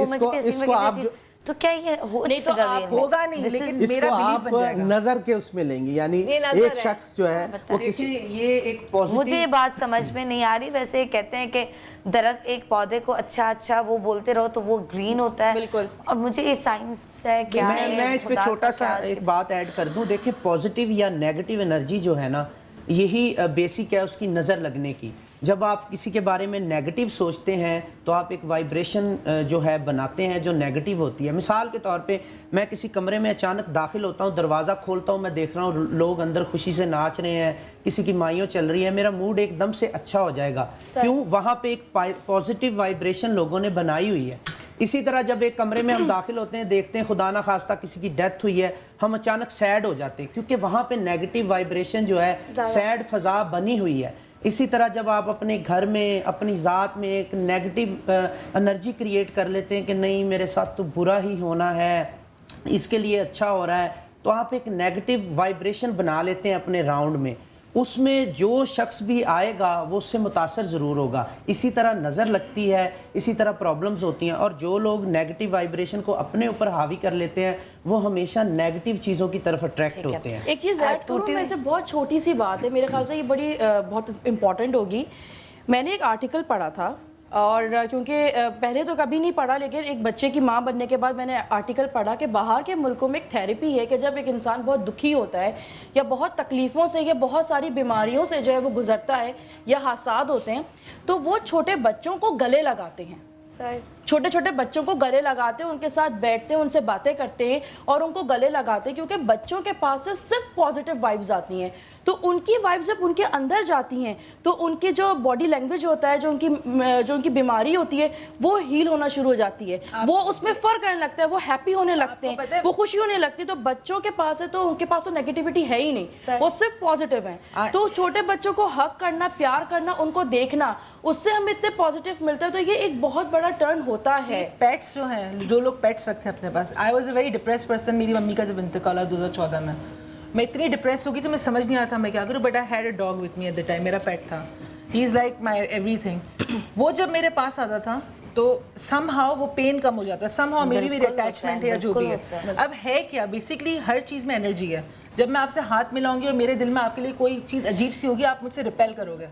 मैं कितनी, तो क्या ये नहीं तो आप होगा नहीं, लेकिन मेरा आप नजर के उसमें लेंगे, यानी एक शख्स जो है वो किसी, ये एक पॉजिटिव, मुझे ये बात समझ में नहीं आ रही। वैसे कहते हैं कि दरख्त एक पौधे को अच्छा वो बोलते रहो तो वो ग्रीन होता है, बिल्कुल, और मुझे ये साइंस है क्या है? मैं इस पे छोटा सा एक बात ऐड कर दूं। देखिए, पॉजिटिव या नेगेटिव एनर्जी जो है ना, यही बेसिक है उसकी नज़र लगने की। जब आप किसी के बारे में नेगेटिव सोचते हैं तो आप एक वाइब्रेशन जो है बनाते हैं जो नेगेटिव होती है। मिसाल के तौर पे मैं किसी कमरे में अचानक दाखिल होता हूँ, दरवाज़ा खोलता हूँ, मैं देख रहा हूँ लोग अंदर खुशी से नाच रहे हैं, किसी की माइयों चल रही है, मेरा मूड एकदम से अच्छा हो जाएगा। क्यों? वहाँ पे एक पॉजिटिव वाइब्रेशन लोगों ने बनाई हुई है। इसी तरह जब एक कमरे में हम दाखिल होते हैं, देखते हैं खुदा ना खास्ता किसी की डेथ हुई है, हम अचानक सैड हो जाते हैं, क्योंकि वहाँ पे नेगेटिव वाइब्रेशन जो है, सैड फजा बनी हुई है। इसी तरह जब आप अपने घर में, अपनी ज़ात में एक नेगेटिव एनर्जी क्रिएट कर लेते हैं कि नहीं मेरे साथ तो बुरा ही होना है, इसके लिए अच्छा हो रहा है, तो आप एक नेगेटिव वाइब्रेशन बना लेते हैं अपने राउंड में। उसमें जो शख्स भी आएगा वो उससे मुतासर ज़रूर होगा। इसी तरह नज़र लगती है, इसी तरह प्रॉब्लम्स होती हैं, और जो लोग नेगेटिव वाइब्रेशन को अपने ऊपर हावी कर लेते हैं वो हमेशा नेगेटिव चीज़ों की तरफ अट्रैक्ट होते हैं। एक चीज़ ऐड करूँ मैं, से बहुत छोटी सी बात है, मेरे ख्याल से ये बड़ी बहुत इम्पॉर्टेंट होगी। मैंने एक आर्टिकल पढ़ा था, और क्योंकि पहले तो कभी नहीं पढ़ा, लेकिन एक बच्चे की माँ बनने के बाद मैंने आर्टिकल पढ़ा कि बाहर के मुल्कों में एक थेरेपी है कि जब एक इंसान बहुत दुखी होता है या बहुत तकलीफ़ों से या बहुत सारी बीमारियों से जो है वो गुजरता है या हादसात होते हैं, तो वो छोटे बच्चों को गले लगाते हैं, छोटे छोटे बच्चों को गले लगाते हैं, उनके साथ बैठते हैं, उनसे बातें करते हैं और उनको गले लगाते हैं, क्योंकि बच्चों के पास से सिर्फ पॉजिटिव वाइब्स आती हैं। तो उनकी वाइब्स जब उनके अंदर जाती हैं तो उनके जो बॉडी लैंग्वेज होता है, जो उनकी बीमारी होती है वो हील होना शुरू हो जाती है, वो उसमें फर्क करने लगता है, वो हैप्पी होने लगते हैं, वो खुशी होने लगती है। तो बच्चों के पास है तो उनके पास तो नेगेटिविटी है ही नहीं, वो सिर्फ पॉजिटिव है। तो छोटे बच्चों को हक करना, प्यार करना, उनको देखना, उससे हमें इतने पॉजिटिव मिलते हैं। तो ये एक बहुत बड़ा टर्न होता है। पेट्स जो हैं, जो लोग पेट्स रखते हैं अपने पास, I was a very depress person. मेरी मम्मी का जब इंतकाल 2014 में, मैं इतनी डिप्रेस हो गई तो मैं समझ नहीं आ रहा था मैं क्या करूँ, but I had a dog with me at the time. मेरा पेट था, he is like my everything. वो जब मेरे पास आता था तो समहाउ वो पेन कम हो जाता है, समहाउ मेरी भी अटैचमेंट है या जो भी है। अब है क्या, बेसिकली हर चीज़ में एनर्जी है। जब मैं आपसे हाथ मिलाऊंगी और मेरे दिल में आपके लिए कोई चीज़ अजीब सी होगी, आप मुझसे रिपेल करोगे।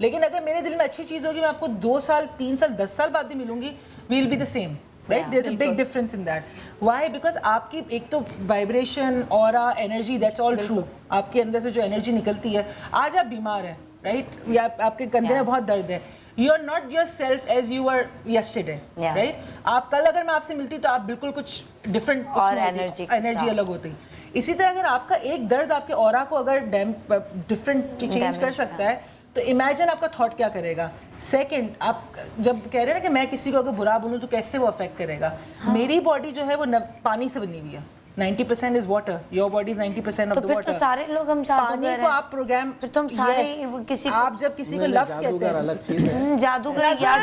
लेकिन अगर मेरे दिल में अच्छी चीज़ होगी, मैं आपको 2 साल 3 साल 10 साल बाद भी मिलूंगी, we will be the same, right? There is a big difference in that. Why? Because आपकी एक तो vibration, aura, energy, that's all true. आपके अंदर से जो एनर्जी निकलती है, आज आप बीमार हैं, राइट? या आपके कंधे में बहुत दर्द है, you are not yourself as you are yesterday, right? आप कल अगर मैं आपसे मिलती तो आप बिल्कुल कुछ डिफरेंट, और एनर्जी अलग होती। इसी तरह अगर आपका एक दर्द आपके ऑरा को अगर डिफरेंट चेंज कर सकता है, तो इमेजिन आपका थॉट क्या करेगा। सेकंड, आप जब कह रहे हैं ना कि मैं किसी को अगर बुरा बोलूं तो कैसे वो अफेक्ट करेगा। हाँ। मेरी बॉडी जो है वो पानी से बनी हुई है, 90% is water, your body is 90% of the water. तो सारे लोग हम पानी को आप प्रोग्राम, फिर तुम सारे किसी आप जब किसी को लफ्ज कहते हैं, अलग चीज है, जादूगर या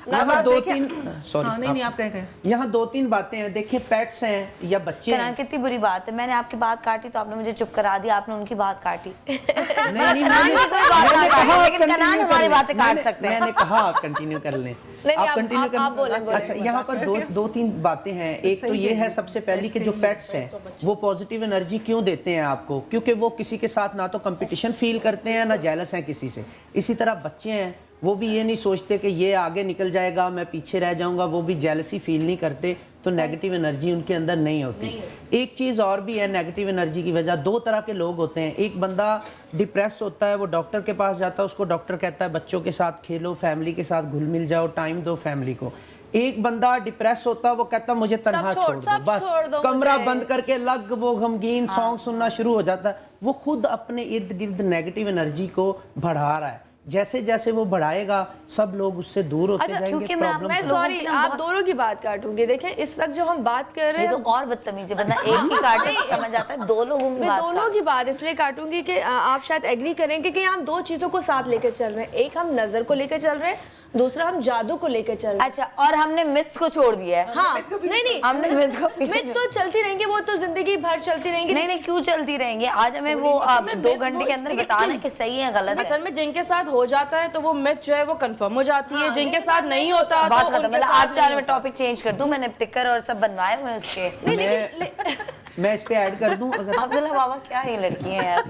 यहाँ 2-3 सॉरी नहीं आप कह यहाँ 2-3 बातें हैं। देखिए पेट्स हैं या बच्चे हैं, कितनी बुरी बात है, मैंने आपकी बात काटी तो आपने मुझे चुप करा दिया, आपने उनकी बात काटी। लेकिन कनान हमारी बातें काट सकते हैं। मैंने कहा आप कंटिन्यू कर लें, आप कंटिन्यू कर। अच्छा, यहाँ पर 2-3 बातें हैं। एक तो ये है सबसे पहली कि जो पेट्स हैं वो पॉजिटिव एनर्जी क्यों देते हैं आपको, क्योंकि वो किसी के साथ ना तो कंपटीशन फील करते हैं ना जेलस हैं किसी से। इसी तरह बच्चे हैं, वो भी ये नहीं सोचते कि ये आगे निकल जाएगा मैं पीछे रह जाऊंगा, वो भी जेलसी फील नहीं करते, तो नेगेटिव एनर्जी उनके अंदर नहीं होती। एक चीज़ और भी है नेगेटिव एनर्जी की वजह, 2 तरह के लोग होते हैं। एक बंदा डिप्रेस होता है, वो डॉक्टर के पास जाता है, उसको डॉक्टर कहता है बच्चों के साथ खेलो, फैमिली के साथ घुल मिल जाओ, टाइम दो फैमिली को। एक बंदा डिप्रेस होता है, वो कहता है मुझे तन्हा छोड़ दो, बस कमरा बंद करके लग वो गमगीन सॉन्ग सुनना शुरू हो जाता है। वो खुद अपने इर्द गिर्द नेगेटिव एनर्जी को बढ़ा रहा है। जैसे जैसे वो बढ़ाएगा सब लोग उससे दूर होते जाएंगे। मैं सॉरी आप दोनों की बात काटूंगी। देखें इस वक्त जो हम बात कर रहे हैं तो और बदतमीजी, बंदा एक ही काटे तो समझ आता है, 2 लोगों की बात। दोनों की बात इसलिए काटूंगी कि आप शायद एग्री करेंगे कि हम 2 चीजों को साथ लेकर चल रहे हैं। एक हम नजर को लेकर चल रहे हैं, दूसरा हम जादू को लेकर चल रहे हैं। अच्छा, और हमने मिथ्स को छोड़ दिया है। हाँ, नहीं हमने मिथ तो चलती रहेंगी, वो तो जिंदगी भर चलती रहेंगी। नहीं, क्यों चलती रहेंगी? आज हमें वो 2 घंटे के अंदर बताना है कि सही है गलत है। असल में जिनके साथ हो जाता है तो वो मिथ जो है वो कंफर्म हो जाती है, जिनके साथ नहीं होता बात खत्म। मतलब आप चाह रहे हैं टॉपिक चेंज कर दूं? मैंने टिकर और सब बनवाए हुए उसके। मैं इस पे ऐड कर दूं अगर। अब्दुल्ला बाबा क्या ही लड़की हैं यार,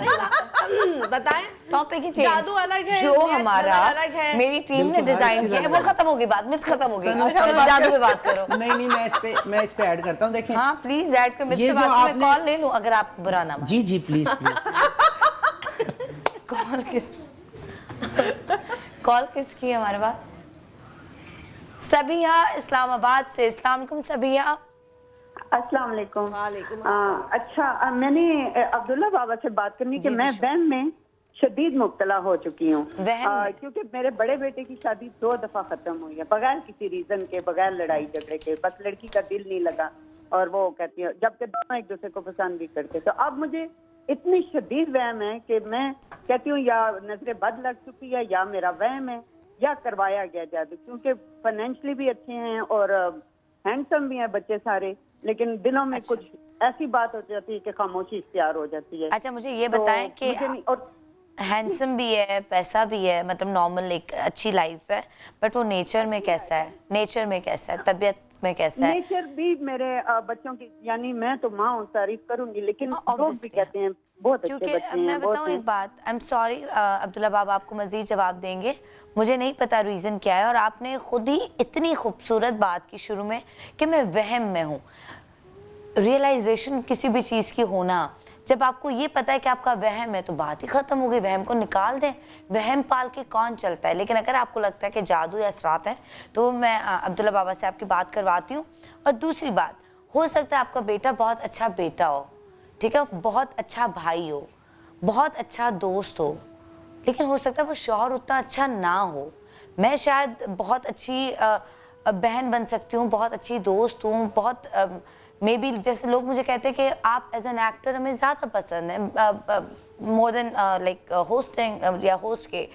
बताएं। टॉपिक ही चेंज, जादू अलग है, शो हमारा अलग है, मेरी टीम ने डिजाइन किया है, वो खत्म होगी बात, मिथ खत्म होगी। चलो जादू पे बात करो। नहीं मैं इस पे ऐड करता हूं। देखें, हाँ प्लीज ऐड कर। मिथ के बाद मैं कॉल ले लूं अगर आप बुरा ना माने। जी प्लीज कॉल किसकी है हमारे पास? सबिया इस्लामाबाद से। अस्सलाम वालेकुम सबिया। अस्सलाम वालेकुम। अच्छा, मैंने अब्दुल्ला बाबा से बात करनी कि मैं वहम में शदीद मुब्तला हो चुकी हूँ, क्योंकि मेरे बड़े बेटे की शादी 2 दफा खत्म हुई है बगैर किसी रीजन के, बगैर लड़ाई झगड़े के। बस लड़की का दिल नहीं लगा और वो कहती है, जबकि दोनों एक दूसरे को पसंद भी करते। तो अब मुझे इतनी शदीद वहम है कि मैं कहती हूँ या नजरें बद लग चुकी है, या मेरा वहम है, या करवाया गया जादू। क्योंकि फाइनेंशियली भी अच्छे हैं और हैंडसम भी हैं बच्चे सारे, लेकिन दिनों में कुछ ऐसी बात हो जाती है कि खामोशी इख्तियार हो जाती है। अच्छा, मुझे ये बताएं कि हैंडसम भी है, पैसा भी है, मतलब नॉर्मल एक अच्छी लाइफ है, बट वो नेचर में कैसा है? नेचर में कैसा है? तबीयत में कैसा है? नेचर भी मेरे बच्चों की, यानी मैं तो माँ हूँ, तारीफ करूंगी, लेकिन लोग भी कहते हैं बहुत अच्छे बच्चे हैं। मैं बताऊँ एक बात, आई एम सॉरी अब्दुल्ला बाबा, आपको मजीद जवाब देंगे, मुझे नहीं पता रीज़न क्या है। और आपने खुद ही इतनी खूबसूरत बात की शुरू में कि मैं वहम में हूँ। रियलाइजेशन किसी भी चीज़ की होना, जब आपको ये पता है कि आपका वहम है तो बात ही खत्म हो गई, वहम को निकाल दें। वहम पाल के कौन चलता है? लेकिन अगर आपको लगता है कि जादू या असरात है तो मैं अब्दुल्ला बाबा से आपकी बात करवाती हूँ। और दूसरी बात, हो सकता है आपका बेटा बहुत अच्छा बेटा हो, ठीक है, बहुत अच्छा भाई हो, बहुत अच्छा दोस्त हो, लेकिन हो सकता है वो शौहर उतना अच्छा ना हो। मैं शायद बहुत अच्छी बहन बन सकती हूँ, बहुत अच्छी दोस्त हूँ, बहुत मे बी जैसे लोग मुझे कहते हैं कि आप एज एन एक्टर हमें ज़्यादा पसंद है मोर देन लाइक होस्टिंग या होस्ट के।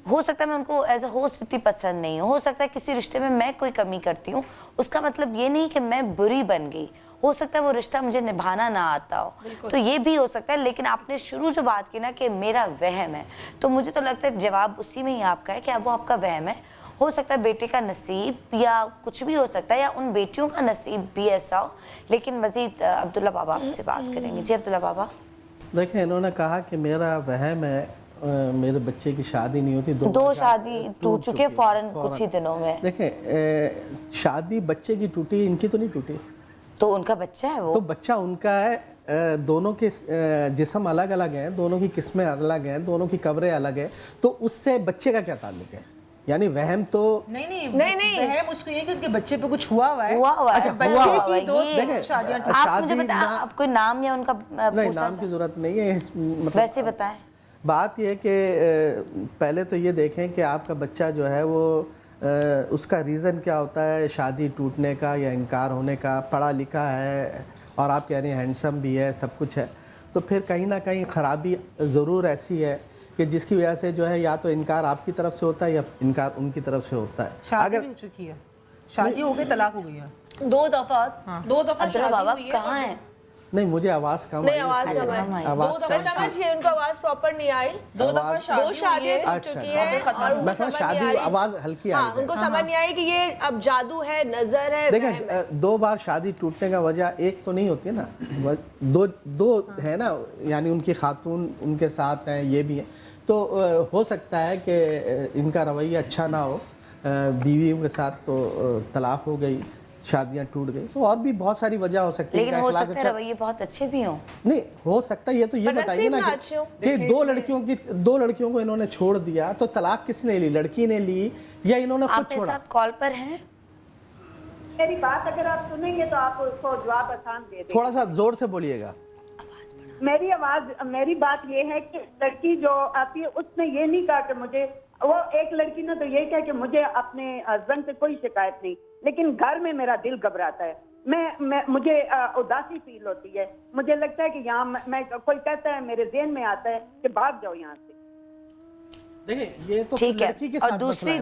हो सकता है मैं उनको एज अ होस्ट इतनी पसंद नहीं हो सकता है किसी रिश्ते में मैं कोई कमी करती हूँ, उसका मतलब ये नहीं कि मैं बुरी बन गई। हो सकता है वो रिश्ता मुझे निभाना ना आता हो, तो ये भी हो सकता है। लेकिन आपने शुरू जो बात की ना कि मेरा वहम है, तो मुझे तो लगता है जवाब उसी में ही आपका है कि अब वो आपका वहम है। हो सकता है बेटे का नसीब या कुछ भी हो सकता है, या उन बेटियों का नसीब भी ऐसा हो। लेकिन मजीद अब्दुल्ला बाबा आपसे बात करेंगे। जी अब्दुल्ला बाबा। देखिए, इन्होंने कहा कि मेरा वहम है मेरे बच्चे की शादी नहीं होती, दो शादी टूट चुके फौरन कुछ ही दिनों में। देखिए, शादी बच्चे की टूटी, इनकी तो नहीं टूटी। तो उनका बच्चा है वो, तो बच्चा उनका है। दोनों के जिस्म अलग अलग हैं, दोनों की किस्में अलग हैं, दोनों की कब्रें अलग हैं, तो उससे बच्चे का क्या ताल्लुक है? यानी वहम तो नहीं वहम उसको ये कि उनके बच्चे पे कुछ हुआ है। अच्छा, बच्चे की दो शादियां। आप मुझे बताएं, आप कोई नाम या उनका नहीं, नाम की जरूरत नहीं है, मतलब वैसे बताएं। बात यह कि पहले तो ये देखें कि आपका बच्चा जो है वो उसका रीज़न क्या होता है शादी टूटने का या इनकार होने का। पढ़ा लिखा है और आप कह रहे हैं हैंडसम भी है, सब कुछ है, तो फिर कहीं ना कहीं ख़राबी ज़रूर ऐसी है कि जिसकी वजह से जो है या तो इनकार आपकी तरफ से होता है या इनकार उनकी तरफ से होता है। शादी हो चुकी है, शादी हो गई, तलाक हो गई है 2 दफ़ा शादी बाबा हुई है। कहाँ है? नहीं, मुझे आवाज़ कम नहीं, आवाज़ कम आई। आवाज़ मैं समझिए उनको आवाज़ प्रॉपर नहीं आई। 2 शादियां टूट चुकी हैं और उनको समझ नहीं आ रही। आवाज़ हल्की आ रही है। उनको समझ नहीं आई कि ये अब जादू है, नजर है। देखें, 2 बार शादी टूटने का वजह एक तो नहीं होती ना, दो है ना, यानी उनकी खातून उनके साथ हैं, ये भी है। तो हो सकता है कि इनका रवैया अच्छा ना हो, बीवियों के साथ तो तलाक हो गई, शादियां टूट गई, तो और भी बहुत सारी वजह हो सकती है। लेकिन हो सकता है रवैये बहुत अच्छे भी हों। नहीं हो सकता, ये तो ये बताइए ना कि 2 लड़कियों को इन्होंने छोड़ दिया, तो तलाक किसने ली? लड़की ने ली या इन्होंने खुद छोड़ा? आप कॉल पर हैं? मेरी बात अगर आप सुनेंगे तो आप उसको जवाब आसान दे देंगे। थोड़ा सा जोर से बोलिएगा। मेरी बात ये है कि लड़की जो आती है उसने ये नहीं कहा कि मुझे, वो एक लड़की ने तो ये कहा कि मुझे अपने हस्बैंड से कोई शिकायत नहीं, लेकिन घर में मेरा दिल घबराता है, मुझे उदासी फील होती है, मुझे लगता है कि यहाँ मैं कोई कहता है, मेरे जेहन में आता है कि भाग जाओ यहाँ से। देखिए, ये तो ठीक है। और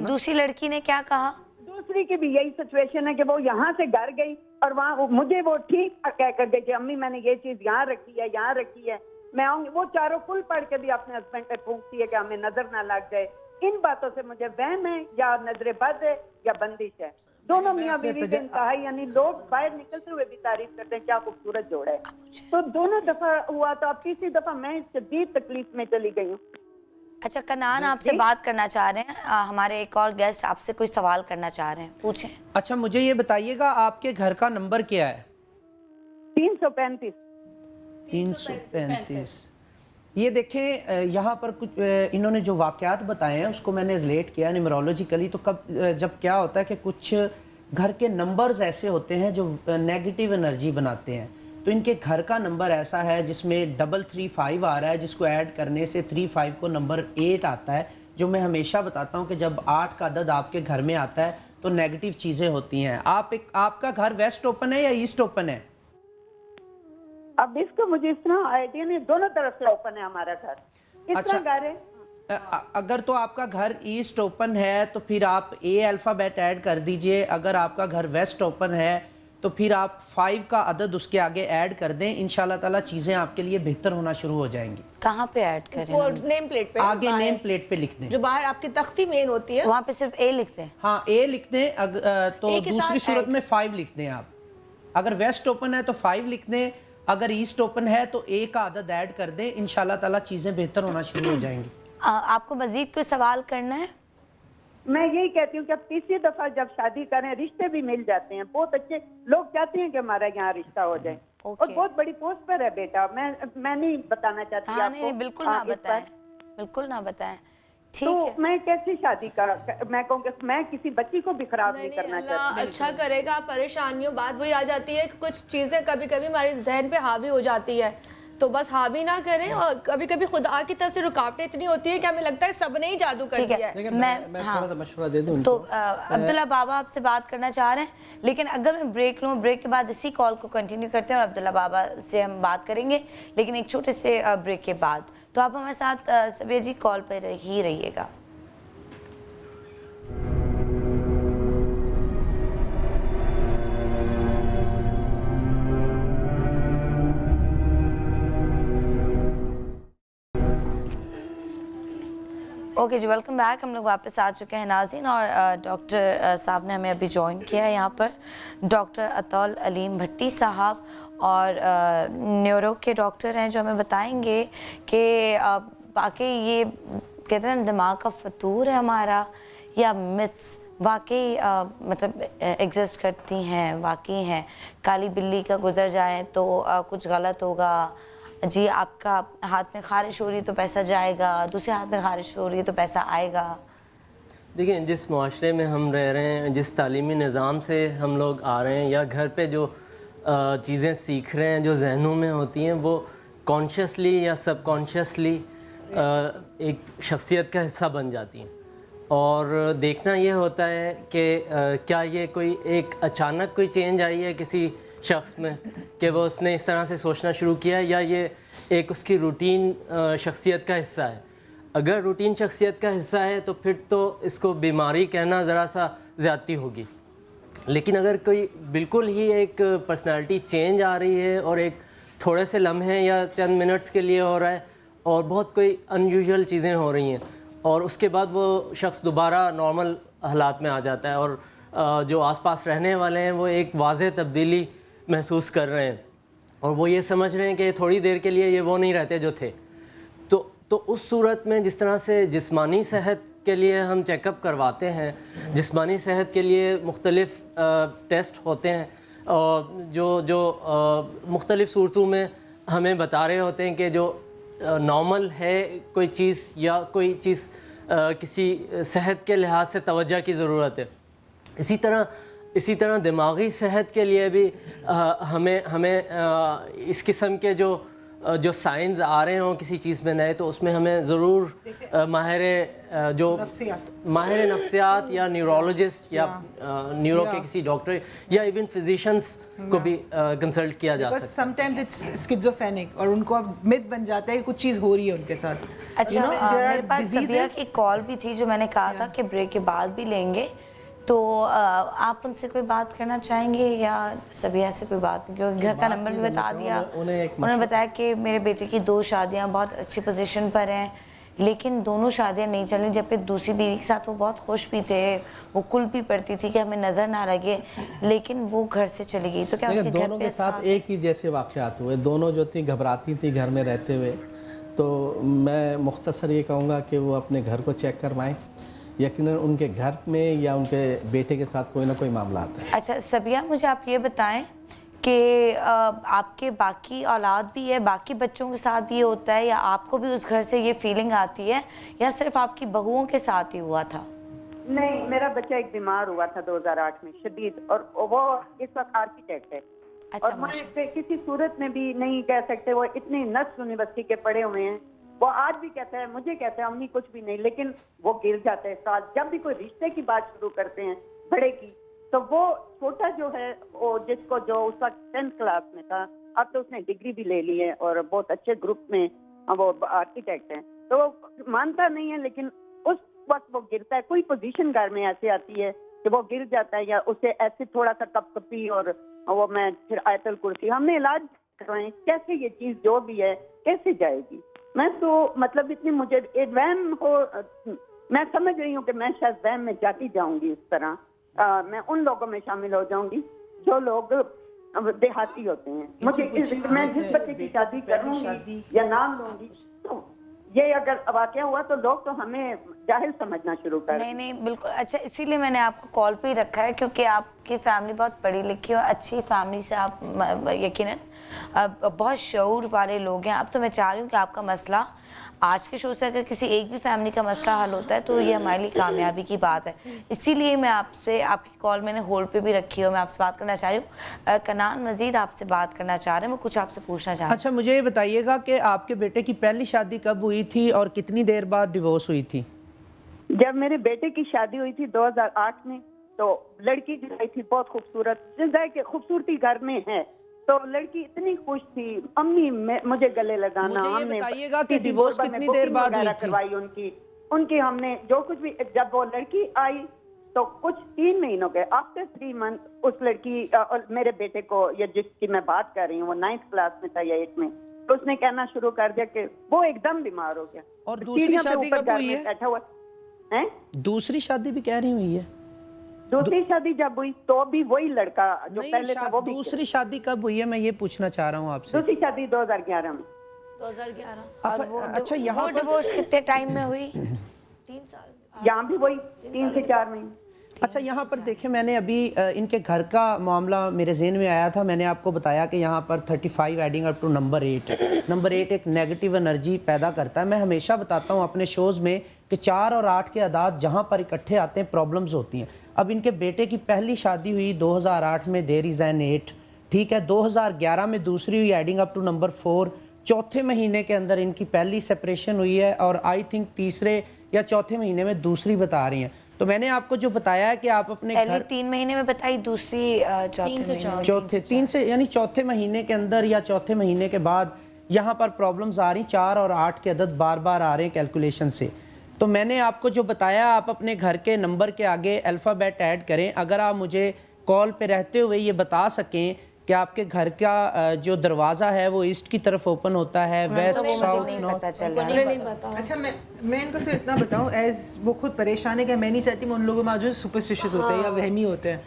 दूसरी लड़की ने क्या कहा? दूसरी की भी यही सिचुएशन है कि वो यहाँ से घर गई और वहाँ मुझे वो ठीक कह कर गई कि अम्मी मैंने ये चीज यहाँ रखी है, यहाँ रखी है, मैं आऊंगी। वो चारों कुल पढ़ के भी अपने हस्बैंड पे फूंकती है कि हमें नजर ना लग जाए। इन बातों से मुझे वहम है या नजरेबद है या बंदिश है। दोनों मियाँ बीवी के इंतहा, यानी लोग बाहर निकलते हुए भी तारीफ करते हैं क्या खूबसूरत जोड़ा है। तो दोनों दफा हुआ, तो अब तीसरी दफा मैं शदीद तकलीफ में चली गई हूँ। अच्छा, कनान आपसे बात करना चाह रहे हैं, हमारे एक और गेस्ट आपसे कोई सवाल करना चाह रहे हैं, पूछें। अच्छा, मुझे ये बताइएगा आपके घर का नंबर क्या है? 335। 335। ये देखें, यहाँ पर कुछ इन्होंने जो वाक़यात बताए हैं उसको मैंने रिलेट किया न्यूमरोलॉजिकली। तो जब क्या होता है कि कुछ घर के नंबर्स ऐसे होते हैं जो नेगेटिव एनर्जी बनाते हैं, तो इनके घर का नंबर ऐसा है जिसमें 335 आ रहा है, जिसको ऐड करने से 35 को नंबर 8 आता है। जो मैं हमेशा बताता हूँ कि जब 8 का अदद आपके घर में आता है तो नेगेटिव चीज़ें होती हैं। आपका घर वेस्ट ओपन है या ईस्ट ओपन है? अब इसको मुझे इस तरह आइडिया नहीं, दोनों तरफ से ओपन है हमारा घर। अच्छा, घर है। अगर तो आपका घर ईस्ट ओपन है तो फिर आप ए अल्फ़ाबेट ऐड कर दीजिए। अगर आपका घर वेस्ट ओपन है तो फिर आप 5 का अदद उसके आगे ऐड कर दें। इंशाल्लाह ताला चीज़ें आपके लिए बेहतर होना शुरू हो जाएंगी। कहाँ पे ऐड करें? नेम प्लेट पे, आगे नेम प्लेट पे लिख दें, जो बाहर आपकी तख्ती मेन होती है, वहाँ पे सिर्फ ए लिख दें। हाँ, ए लिख दें। तो दूसरी सूरत में 5 लिख दें आप। अगर वेस्ट ओपन है तो 5 लिख दें, अगर ईस्ट ओपन है तो ए का अदद ऐड कर दें। इंशाल्लाह ताला चीज़ें बेहतर होना शुरू हो जाएंगी। आपको मजीद कोई सवाल करना है? मैं यही कहती हूँ कि अब तीसरी दफा जब शादी करें रिश्ते भी मिल जाते हैं, बहुत अच्छे लोग चाहते हैं कि हमारा यहाँ रिश्ता हो जाए। और बहुत बड़ी पोस्ट पर है बेटा। मैं नहीं बताना चाहती आपको। नहीं, बिल्कुल ना बताएं, बिल्कुल ना बताएं। ठीक है, मैं कैसे शादी मैं कहूँगी, मैं किसी बच्ची को भी खराब नहीं करना चाहती। अच्छा करेगा। परेशानियों बात वही आ जाती है कि कुछ चीजें कभी कभी हमारे जहन पे हावी हो जाती है, तो बस हाँ भी ना करें, और कभी कभी खुदा की तरफ से रुकावटें इतनी होती है कि हमें लगता है सबने ही जादू कर दिया है। मैं थोड़ा सा मशवरा दे दूं तो अब्दुल्ला बाबा आपसे बात करना चाह रहे हैं, लेकिन अगर मैं ब्रेक लूँ, ब्रेक के बाद इसी कॉल को कंटिन्यू करते हैं और अब्दुल्ला बाबा से हम बात करेंगे, लेकिन एक छोटे से ब्रेक के बाद। तो आप हमारे साथ सबिया जी कॉल पर ही रहिएगा। ओके जी, वेलकम बैक। हम लोग वापस आ चुके हैं नाज़रीन, और डॉक्टर साहब ने हमें अभी ज्वाइन किया है यहाँ पर, डॉक्टर अतौल अलीम भट्टी साहब, और न्यूरो के डॉक्टर हैं, जो हमें बताएंगे कि वाकई ये कहते हैं ना दिमाग का फतूर है हमारा, या मिथ्स वाकई मतलब एग्जिस्ट करती हैं, वाकई हैं। काली बिल्ली का गुजर जाए तो कुछ गलत होगा जी, आपका हाथ में खारिश हो रही है तो पैसा जाएगा, दूसरे हाथ में खारिश हो रही है तो पैसा आएगा। देखिए, जिस माशरे में हम रह रहे हैं, जिस तालीमी निज़ाम से हम लोग आ रहे हैं, या घर पे जो चीज़ें सीख रहे हैं जो जहनों में होती हैं, वो कॉन्शियसली या सबकॉन्शियसली एक शख्सियत का हिस्सा बन जाती हैं। और देखना ये होता है कि क्या ये कोई एक अचानक कोई चेंज आई है किसी शख्स में कि वो उसने इस तरह से सोचना शुरू किया है, या ये एक उसकी रूटीन शख्सियत का हिस्सा है। अगर रूटीन शख्सियत का हिस्सा है तो फिर तो इसको बीमारी कहना ज़रा सा ज़्यादती होगी। लेकिन अगर कोई बिल्कुल ही एक पर्सनालिटी चेंज आ रही है और एक थोड़े से लम्हे या चंद मिनट्स के लिए हो रहा है और बहुत कोई अनयूजुअल चीज़ें हो रही हैं, और उसके बाद वो शख्स दोबारा नॉर्मल हालात में आ जाता है, और जो आसपास रहने वाले हैं वो एक वाज़ेह तब्दीली महसूस कर रहे हैं, और वो ये समझ रहे हैं कि थोड़ी देर के लिए ये वो नहीं रहते जो थे। तो उस सूरत में जिस तरह से जिस्मानी सेहत के लिए हम चेकअप करवाते हैं, जिस्मानी सेहत के लिए मुख्तलिफ़ टेस्ट होते हैं, और जो मुख्तलिफ़ सूरतों में हमें बता रहे होते हैं कि जो नॉर्मल है कोई चीज़, या कोई चीज़ किसी सेहत के लिहाज से तवज्जो की ज़रूरत है। इसी तरह दिमागी सेहत के लिए भी हमें इस किस्म के जो साइंस आ रहे हों किसी चीज़ में नए, तो उसमें हमें ज़रूर माहिर नफ्सियात या न्यूरोलॉजिस्ट या न्यूरो के किसी डॉक्टर या इवन फिजिशियंस को भी कंसल्ट किया जा सकता है। समटाइम्स इट्स स्किज़ोफ्रेनिक, और उनको अब मिथ बन जाता है कि कुछ चीज़ हो रही है उनके साथ। अच्छा, मेरे पास सबिया की कॉल भी थी जो मैंने कहा था कि ब्रेक के बाद भी लेंगे, तो आप उनसे कोई बात करना चाहेंगे या सबिया से कोई बात नहीं? क्योंकि घर का नंबर भी बता दिया, उन्होंने बताया कि मेरे बेटे की 2 शादियां बहुत अच्छी पोजीशन पर हैं, लेकिन दोनों शादियां नहीं चली, जबकि दूसरी बीवी के साथ वो बहुत खुश भी थे, वो कुल भी पड़ती थी कि हमें नज़र ना लगे, लेकिन वो घर से चली गई। तो क्या उनके घर दोनों के साथ एक ही जैसे वाक़यात हुए? दोनों जो थी घबराती थी घर में रहते हुए। तो मैं मुख्तसर ये कहूँगा कि वो अपने घर को चेक करवाएँ, यकीनन उनके घर में या उनके बेटे के साथ कोई ना कोई मामला आता है। अच्छा सबिया, मुझे आप ये बताएं कि आपके बाकी औलाद भी है, बाकी बच्चों के साथ भी ये होता है, या आपको भी उस घर से ये फीलिंग आती है, या सिर्फ आपकी बहुओं के साथ ही हुआ था? नहीं, मेरा बच्चा एक बीमार हुआ था 2008 में शदीद, और वो इस वक्त आर्किटेक्ट है। अच्छा, और मैं किसी सूरत में भी नहीं कह सकते, वो इतनी नस्ल यूनिवर्सिटी के पढ़े हुए हैं। वो आज भी कहता है, मुझे कहता है अम्मी कुछ भी नहीं, लेकिन वो गिर जाता है साथ। जब भी कोई रिश्ते की बात शुरू करते हैं बड़े की, तो वो छोटा जो है वो जिसको जो उस वक्त 10th क्लास में था, अब तो उसने डिग्री भी ले ली है और बहुत अच्छे ग्रुप में वो आर्किटेक्ट हैं, तो वो मानता नहीं है, लेकिन उस वक्त वो गिरता है। कोई पोजीशन घर में ऐसे आती है कि वो गिर जाता है, या उसे ऐसे थोड़ा सा कपकपी, और वो मैं फिर आयतल कुर्सी, हमने इलाज करवाए, कैसे ये चीज़ जो भी है कैसे जाएगी। मैं तो मतलब इतनी मुझे वहम हो, मैं समझ रही हूँ कि मैं शायद वहम में जाती जाऊंगी इस तरह। मैं उन लोगों में शामिल हो जाऊंगी जो लोग देहाती होते हैं। मुझे मैं जिस बच्चे की शादी करूंगी या नाम लूंगी, तो ये अगर वाकया हुआ तो लोग तो हमें जाहिल समझना शुरू कर। नहीं बिल्कुल। अच्छा, इसीलिए मैंने आपको कॉल पे ही रखा है, क्योंकि आप आपकी फैमिली बहुत पढ़ी लिखी और अच्छी फैमिली से आप यकीनन बहुत शऊर वाले लोग हैं। अब तो मैं चाह रही हूँ कि आपका मसला आज के शो से अगर किसी एक भी फैमिली का मसला हल होता है तो ये हमारे लिए कामयाबी की बात है। इसीलिए मैं आपसे, आपकी कॉल मैंने होल्ड पे भी रखी है और मैं आपसे बात करना चाह रही हूँ। कनान मजीद आपसे बात करना चाह रहे हैं, वो कुछ आपसे पूछना चाह रहे हैं। अच्छा, मुझे ये बताइएगा कि आपके बेटे की पहली शादी कब हुई थी और कितनी देर बाद डिवोर्स हुई थी? जब मेरे बेटे की शादी हुई थी 2008 में, तो लड़की जो आई थी बहुत खूबसूरत, जिस खूबसूरती घर में है, तो लड़की इतनी खुश थी। अम्मी मुझे गले लगाना, हमने बताइएगा कि डिवोर्स कितनी देर बाद हुई थी? करवाई उनकी हमने जो कुछ भी। जब वो लड़की आई तो कुछ 3 महीनों के आफ्टर 3 मंथ उस लड़की और मेरे बेटे को, या जिसकी मैं बात कर रही हूँ, वो 9th क्लास में था या 8 में, तो उसने कहना शुरू कर दिया कि वो एकदम बीमार हो गया। और दूसरी शादी कब हुई है? बैठा हुआ है। दूसरी शादी भी कह रही हुई है? दूसरी शादी जब हुई तो भी वही लड़का जो पहले था वो भी। दूसरी शादी कब हुई है, मैं ये पूछना चाह रहा हूँ आपसे। दूसरी शादी 2011 में। 2011। और वो अच्छा, यहाँ डिवोर्स कितने टाइम में हुई? 3 साल। यहाँ भी वही 3 से 4 महीने। अच्छा, यहाँ पर देखें, मैंने अभी इनके घर का मामला मेरे ज़हन में आया था। मैंने आपको बताया कि यहाँ पर 35 adding up to number 8। Number 8 एक नेगेटिव एनर्जी पैदा करता है। मैं हमेशा बताता हूँ अपने शोज़ में कि 4 और 8 के अदाद जहाँ पर इकट्ठे आते हैं प्रॉब्लम्स होती हैं। अब इनके बेटे की पहली शादी हुई 2008 में, देयर इज़ एन 8, ठीक है। 2011 में दूसरी हुई एडिंग अप टू नंबर 4। चौथे महीने के अंदर इनकी पहली सेपरेशन हुई है और आई थिंक तीसरे या चौथे महीने में दूसरी बता रही हैं। तो मैंने आपको जो बताया है कि आप अपने घर 3 महीने में बताई, दूसरी चौथे 3 से यानी चौथे महीने के अंदर या चौथे महीने के बाद यहाँ पर प्रॉब्लम्स आ रही। 4 और 8 के अदद बार बार आ रहे हैं कैलकुलेशन से। तो मैंने आपको जो बताया, आप अपने घर के नंबर के आगे अल्फ़ाबेट ऐड करें। अगर आप मुझे कॉल पे रहते हुए ये बता सकें कि आपके घर का जो दरवाज़ा है वो ईस्ट की तरफ ओपन होता है, वेस्ट, साउथ, नॉर्थ? अच्छा, मैं इनको सिर्फ इतना बताऊं, एज वो खुद परेशान है कि मैं नहीं चाहती मैं उन लोगों में जो सुपरस्टिशियस होते हैं या वहमी होते हैं।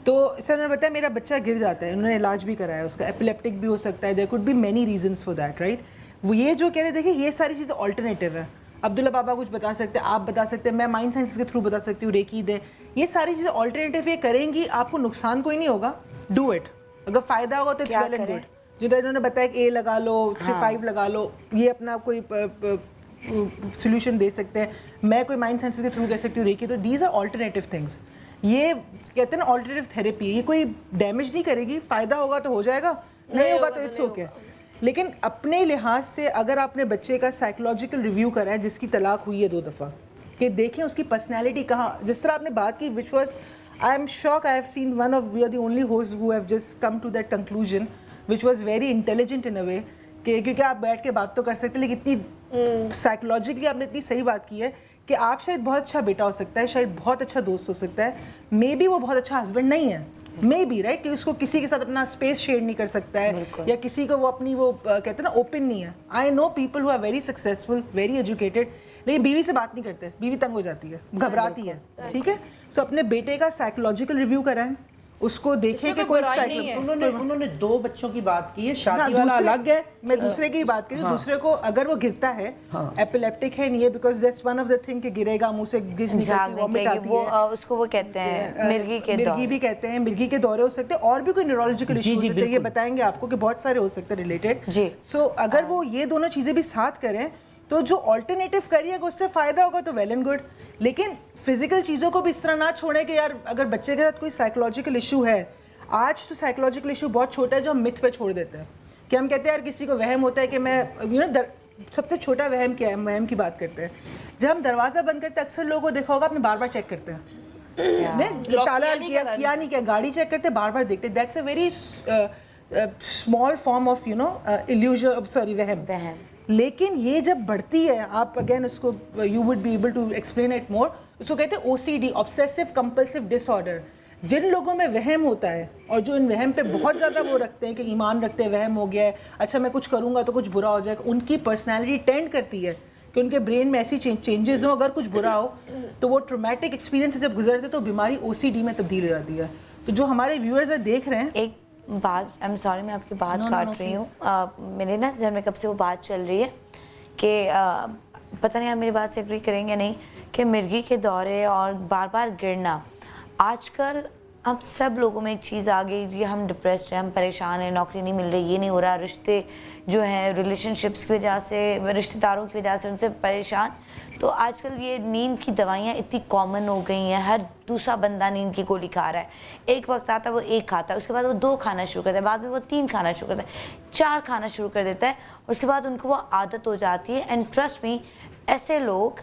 तो सर उन्होंने बताया मेरा बच्चा गिर जाता है, उन्होंने इलाज भी कराया उसका, एपिलेप्टिक भी हो सकता है, there could be many reasons for that, right. वो ये जो कह रहे, देखिए ये सारी चीज़ें ऑल्टरनेटिव है। अब्दुल्ला बाबा कुछ बता सकते हैं, आप बता सकते हैं, मैं माइंड साइंस के थ्रू बता सकती हूँ, रेकी दे, ये सारी चीज़ें ऑल्टरनेटिव ये करेंगी, आपको नुकसान कोई नहीं होगा। डू इट, अगर फ़ायदा होगा तो इट्स वेल एंड गुड। जो इन्होंने बताया कि ए लगा लो, 3-5 लगा लो, ये अपना कोई सोल्यूशन दे सकते हैं। मैं कोई माइंड साइंस के थ्रू कह सकती हूँ रेकी। तो दीज आर ऑल्टरनेटिव थिंग्स। ये कहते हैं ना ऑल्टरनेटिव थेरेपी, ये कोई डैमेज नहीं करेगी। फ़ायदा होगा तो हो जाएगा, नहीं होगा तो इट्स ओके। लेकिन अपने लिहाज से अगर आपने बच्चे का साइकोलॉजिकल रिव्यू करा है, जिसकी तलाक हुई है 2 दफ़ा, कि देखें उसकी पर्सनैलिटी कहाँ, जिस तरह आपने बात की, which was I am shocked. I have seen one of, we are the only hosts who have just come to that conclusion, which was very intelligent in a way, कि क्योंकि आप बैठ के बात तो कर सकते हैं, लेकिन इतनी साइकोलॉजिकली आपने इतनी सही बात की है कि आप शायद बहुत अच्छा बेटा हो सकता है, शायद बहुत अच्छा दोस्त हो सकता है, मे बी वो बहुत अच्छा हस्बैंड नहीं है, मे बी, राइट, कि उसको किसी के साथ अपना स्पेस शेयर नहीं कर सकता है, या किसी को वो अपनी वो कहते हैं ना ओपन नहीं है। I know people who are very successful, very educated, लेकिन बीवी से बात नहीं करते, बीवी तंग हो जाती है, घबराती है, ठीक है। सो अपने बेटे का साइकोलॉजिकल रिव्यू कराएं, उसको देखें कि कोई उन्होंने 2 बच्चों की बात की है, शादी वाला अलग है, मैं दूसरे की बात करी। दूसरे को अगर वो गिरता है, एपिलेप्टिक है नहीं है, because that's one of the thing कि गिरेगा, मुंह से गिज निकलती, वॉमिट आती है, उसको वो कहते हैं मिर्गी भी कहते हैं, मिर्गी के दौरे हो सकते हैं, और भी कोई न्यूरोलॉजिकल इशू हो सकते हैं, ये बताएंगे आपको कि बहुत सारे हो सकते हैं रिलेटेड। सो अगर वो ये दोनों चीजें भी साथ करें तो जो ऑल्टरनेटिव करिएगा उससे फायदा होगा तो वेल एंड गुड। लेकिन फिजिकल चीज़ों को भी इस तरह ना छोड़ें कि यार अगर बच्चे के साथ कोई साइकोलॉजिकल इशू है, आज तो साइकोलॉजिकल इशू बहुत छोटा है जो हम मिथ पे छोड़ देते हैं, कि हम कहते हैं यार किसी को वहम होता है कि मैं सबसे छोटा वहम क्या है, वहम की बात करते हैं। जब हम दरवाज़ा बंद करते हैं, अक्सर लोगों को देखा होगा आपने बार बार चेक करते हैं, नहीं ताला किया नहीं किया, गाड़ी चेक करते, बार बार देखते, that's a very small form of illusion, sorry वहम। लेकिन ये जब बढ़ती है, आप अगेन उसको you would be able to explain it more, उसको कहते हैं OCD, ऑब्सेसिव कंपल्सिव डिसऑर्डर। जिन लोगों में वहम होता है और जो इन वहम पे बहुत ज़्यादा वो रखते हैं कि ईमान रखते हैं, वहम हो गया है, अच्छा मैं कुछ करूँगा तो कुछ बुरा हो जाएगा, उनकी पर्सनैलिटी टेंड करती है कि उनके ब्रेन में ऐसी चेंजेस हो, अगर कुछ बुरा हो तो वो ट्रोमेटिक एक्सपीरियंस से जब गुजरते तो बीमारी OCD में तब्दील हो जाती है। तो जो हमारे व्यूअर्स है देख रहे हैं, एक बात, आई एम सॉरी मैं आपकी बात काट रही हूँ, मेरे ना जहन में कब से वो बात चल रही है कि पता नहीं आप मेरी बात से एग्री करेंगे नहीं, कि मिर्गी के दौरे और बार बार गिरना आजकल अब सब लोगों में एक चीज़ आ गई जी, हम डिप्रेस्ड हैं, हम परेशान हैं, नौकरी नहीं मिल रही, ये नहीं हो रहा, रिश्ते जो हैं रिलेशनशिप्स की वजह से, रिश्तेदारों की वजह से उनसे परेशान। तो आजकल ये नींद की दवाइयाँ इतनी कॉमन हो गई हैं, हर दूसरा बंदा नींद की गोली खा रहा है। एक वक्त आता है वो 1 खाता है, उसके बाद वो 2 खाना शुरू करता है, बाद में वो 3 खाना शुरू करता है, 4 खाना शुरू कर देता है, और उसके बाद उनको वो आदत हो जाती है। एंड ट्रस्ट मी, ऐसे लोग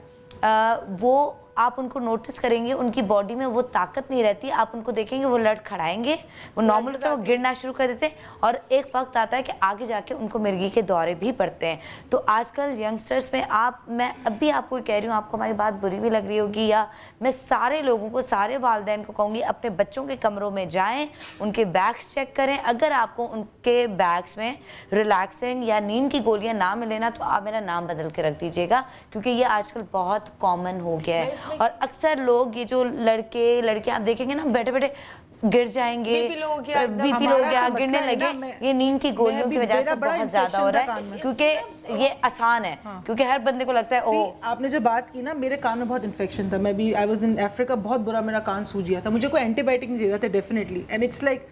वो आप उनको नोटिस करेंगे, उनकी बॉडी में वो ताकत नहीं रहती, आप उनको देखेंगे वो लड़खड़ाएंगे, वो नॉर्मल होता है, वो गिरना शुरू कर देते हैं, और एक वक्त आता है कि आगे जाके उनको मिर्गी के दौरे भी पड़ते हैं। तो आजकल यंगस्टर्स में मैं अभी आपको कह रही हूँ, आपको हमारी बात बुरी भी लग रही होगी, या मैं सारे लोगों को, सारे वालिदैन को कहूँगी, अपने बच्चों के कमरों में जाएँ, उनके बैग्स चेक करें। अगर आपको उनके बैग्स में रिलैक्सिंग या नींद की गोलियाँ ना मिले ना, तो आप मेरा नाम बदल के रख दीजिएगा, क्योंकि ये आजकल बहुत कॉमन हो गया है। और अक्सर लोग, ये जो लड़के आप देखेंगे ना, बैठे बैठे गिर जाएंगे, बीपी लो गया, गिरने लगे, ये नींद की गोलियों की वजह से बहुत ज्यादा हो रहा है, क्योंकि ये आसान है। क्योंकि हर बंदे को लगता है ओह, आपने जो बात की ना, मेरे कान में बहुत इन्फेक्शन था, मैं भी आई वाज इन अफ्रीका, बहुत बुरा मेरा कान सूज गया था, मुझे कोई एंटीबायोटिक नहीं दे रहा था डेफिनेटली, एंड इट्स लाइक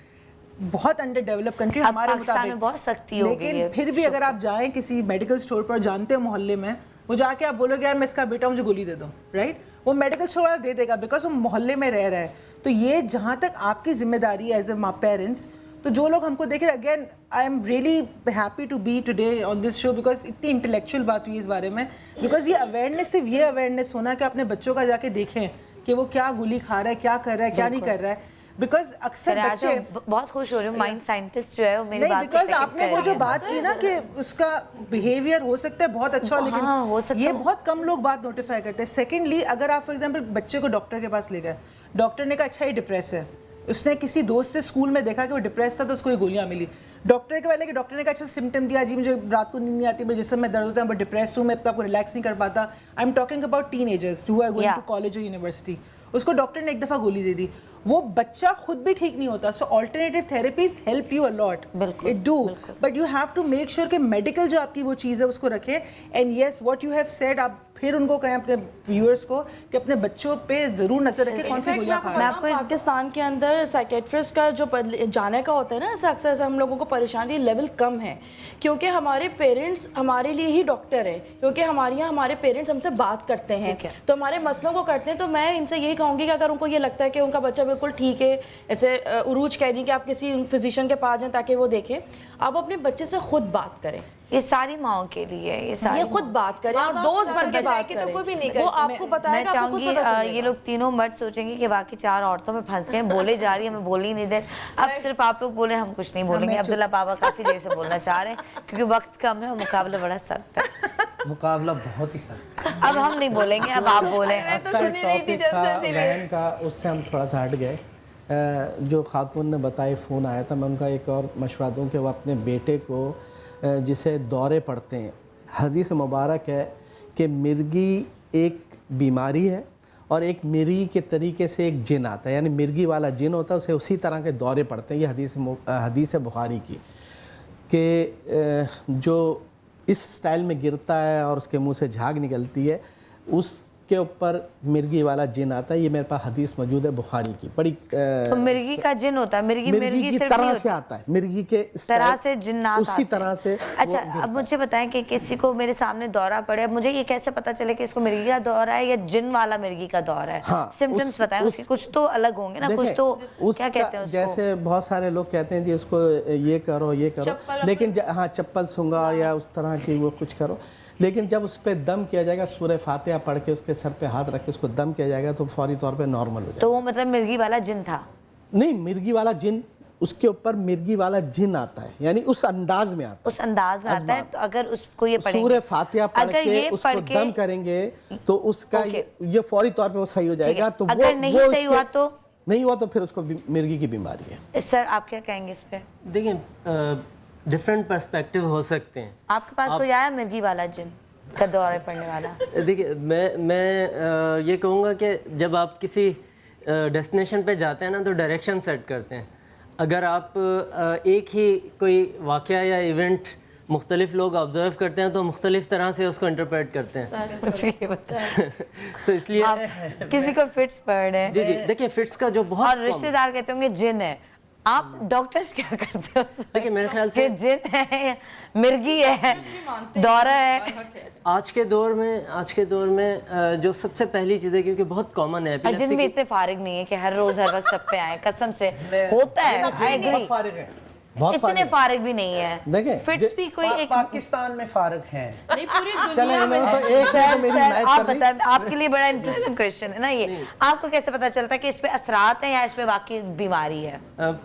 बहुत अंडर डेवलप्ड कंट्री हमारे मुताबिक, बहुत सख्ती हो गई है। लेकिन फिर भी अगर आप जाएं किसी मेडिकल स्टोर पर, जानते हो मोहल्ले में, वो जाके आप बोलोगे यार मैं इसका बेटा, मुझे गोली दे दो, राइट, वो मेडिकल स्टोर वाला दे देगा, बिकॉज वो मोहल्ले में रह रहा है। तो ये जहाँ तक आपकी जिम्मेदारी है एज ए पेरेंट्स, तो जो लोग हमको देख रहे हैं, again I am really happy to be today on this show, because इतनी इंटेलेक्चुअल बात हुई इस बारे में, बिकॉज ये अवेयरनेस, सिर्फ ये अवेयरनेस होना कि अपने बच्चों का जाके देखें कि वो क्या गोली खा रहा है, क्या कर रहा है, क्या नहीं कर रहा है, बिकॉज अक्सर बच्चे, बहुत खुश हो रही हूँ, माइंड साइंटिस्ट जो है वो मेरी बात बिकॉज आपने वो जो बात की ना कि उसका बिहेवियर हो सकता है बहुत अच्छा, लेकिन हो सकता ये बहुत कम लोग बात नोटिफाई करते हैं। सेकेंडली, अगर आप फॉर एग्जाम्पल बच्चे को डॉक्टर के पास ले गए, डॉक्टर ने कहा अच्छा ये डिप्रेस है, उसने किसी दोस्त से स्कूल में देखा कि वो डिप्रेस था, तो उसको ये गोलियां मिली, डॉक्टर के वाले कि डॉक्टर ने कहा अच्छा सिम्टम दिया, जी मुझे रात को नींद नहीं आती, मेरे जिस्म में दर्द होता है, मैं डिप्रेस हूँ, मैं अब आपको रिलैक्स नहीं कर पाता। I am talking about teenagers who are going to college और यूनिवर्सिटी। उसको डॉक्टर ने एक दफ़ा गोली दे दी, वो बच्चा खुद भी ठीक नहीं होता। So alternative therapies help you a lot, it do, but you have to make sure कि मेडिकल जो आपकी वो चीज़ है उसको रखें। And yes, what you have said, आप फिर उनको कहें अपने व्यूअर्स को कि अपने बच्चों पे ज़रूर नजर रखें कौन सी गोलियां खा रहे हैं। मैं आपको पाकिस्तान के अंदर साइकेट्रिस्ट का जो जाने का होता है ना, ऐसा अक्सर हम लोगों को परेशानी लेवल कम है, क्योंकि हमारे पेरेंट्स हमारे लिए ही डॉक्टर है, क्योंकि हमारे यहाँ हमारे पेरेंट्स हमसे बात करते हैं, तो हमारे मसलों को करते हैं। तो मैं इनसे यही कहूँगी कि अगर उनको ये लगता है कि उनका बच्चा बिल्कुल ठीक है, ऐसे उरूज कह रही कि आप किसी फिजिशियन के पास जाएं ताकि वो देखें, आप अपने बच्चे से खुद बात करें। ये सारी माओं के लिए, ये खुद बात करें और दोस्त बन के बात करें, तो कोई भी नहीं वो आपको बताएगा। मैं चाहूंगी ये लोग तीनों मर्द सोचेंगे कि बाकी 4 औरतों में फंस गए, बोले जा रही है, हमें बोल ही नहीं दे। अब सिर्फ आप लोग बोले, हम कुछ नहीं बोलेंगे। अब्दुल्ला बाबा काफी देर से बोलना चाह रहे हैं, क्योंकि वक्त कम है और मुकाबला बड़ा सख्त है। मुकाबला बहुत ही सख्त। अब हम नहीं बोलेंगे, अब आप बोले। बहन का, उससे हम थोड़ा सा हट गए। जो खातून ने बताया, फ़ोन आया था, मैं उनका एक और मशवरा दूँ कि वो अपने बेटे को, जिसे दौरे पड़ते हैं, हदीस मुबारक है कि मिर्गी एक बीमारी है और एक मिर्गी के तरीके से एक जिन आता है, यानी मिर्गी वाला जिन होता है, उसे उसी तरह के दौरे पड़ते हैं। ये हदीस है बुखारी की, कि जो इस स्टाइल में गिरता है और उसके मुंह से झाग निकलती है, उसके ऊपर मिर्गी वाला जिन आता है। ये मेरे पास हदीस मौजूद है बुखारी की, बड़ी तो मिर्गी का जिन होता है, मिर्गी की तरह से आता है, मिर्गी के तरह से जिन्नात उसी तरह से। अच्छा, अब मुझे बताएं कि किसी को मेरे सामने दौरा पड़े, अब मुझे ये कैसे पता चले कि इसको मिर्गी का दौरा है या जिन वाला मिर्गी का दौरा है? हाँ, सिम्टम्स बताएं, उसके कुछ तो अलग होंगे ना, कुछ तो क्या कहते हैं उसको? जैसे बहुत सारे लोग कहते हैं जी इसको ये करो, ये करो, लेकिन हाँ चप्पल सूंघा या उस तरह की वो कुछ करो, लेकिन जब उस पर दम किया जाएगा, सूरह फातिहा पढ़ के उसके सर पे हाथ रख के उसको दम किया जाएगा, तो फौरी तौर पे नॉर्मल हो जाएगा। तो वो मतलब मिर्गी वाला जिन था? नहीं, मिर्गी वाला जिन, उसके ऊपर मिर्गी वाला जिन आता है, यानी उस अंदाज में आता है, उस अंदाज में आता है। तो अगर उसको ये पढ़ेंगे, सूरह फातिहा पढ़ के उसको दम करेंगे, तो उसका ये फौरी तौर पे वो सही हो जाएगा। तो अगर नहीं सही हुआ तो नहीं हुआ तो फिर उसको मिर्गी की बीमारी है। सर आप क्या कहेंगे इस पे? देखिए, डिफरेंट पर्सपेक्टिव हो सकते हैं। आपके पास कोई आया मिर्गी वाला जिन का दौरे पड़ने वाला? देखिए, मैं ये कहूँगा कि जब आप किसी डेस्टिनेशन पे जाते हैं ना, तो डायरेक्शन सेट करते हैं। अगर आप एक ही कोई वाक़या या इवेंट मुख्तलिफ लोग ऑब्जर्व करते हैं तो मुख्तलिफ तरह से उसको इंटरप्रेट करते हैं तो इसलिए किसी को फिट्स पड़ रहे हैं। जी देखिए फिट्स का जो बहुत और रिश्तेदार कहते होंगे जिन है, आप डॉक्टर्स क्या करते हो? देखिए मेरे ख्याल से जिन है, मिर्गी है, दौरा है। आज के दौर में जो सबसे पहली चीज़ है, क्योंकि बहुत कॉमन है जिन भी इतने फारिग नहीं है कि हर रोज हर वक्त सब पे आए, कसम से होता है, आई एग्री, इतने फारिग भी नहीं है। देखिए फिट्स भी कोई एक पाकिस्तान में फारिग हैं, नहीं पूरी चलो दुनिया में इन्होंने तो एक सर, मेरी सर, मैच आप कर दी। बताएं, आपके लिए बड़ा इंटरेस्टिंग क्वेश्चन है ना ये। आपको कैसे पता चलता है कि इस पे असरात हैं या इस पे वाकई बीमारी है?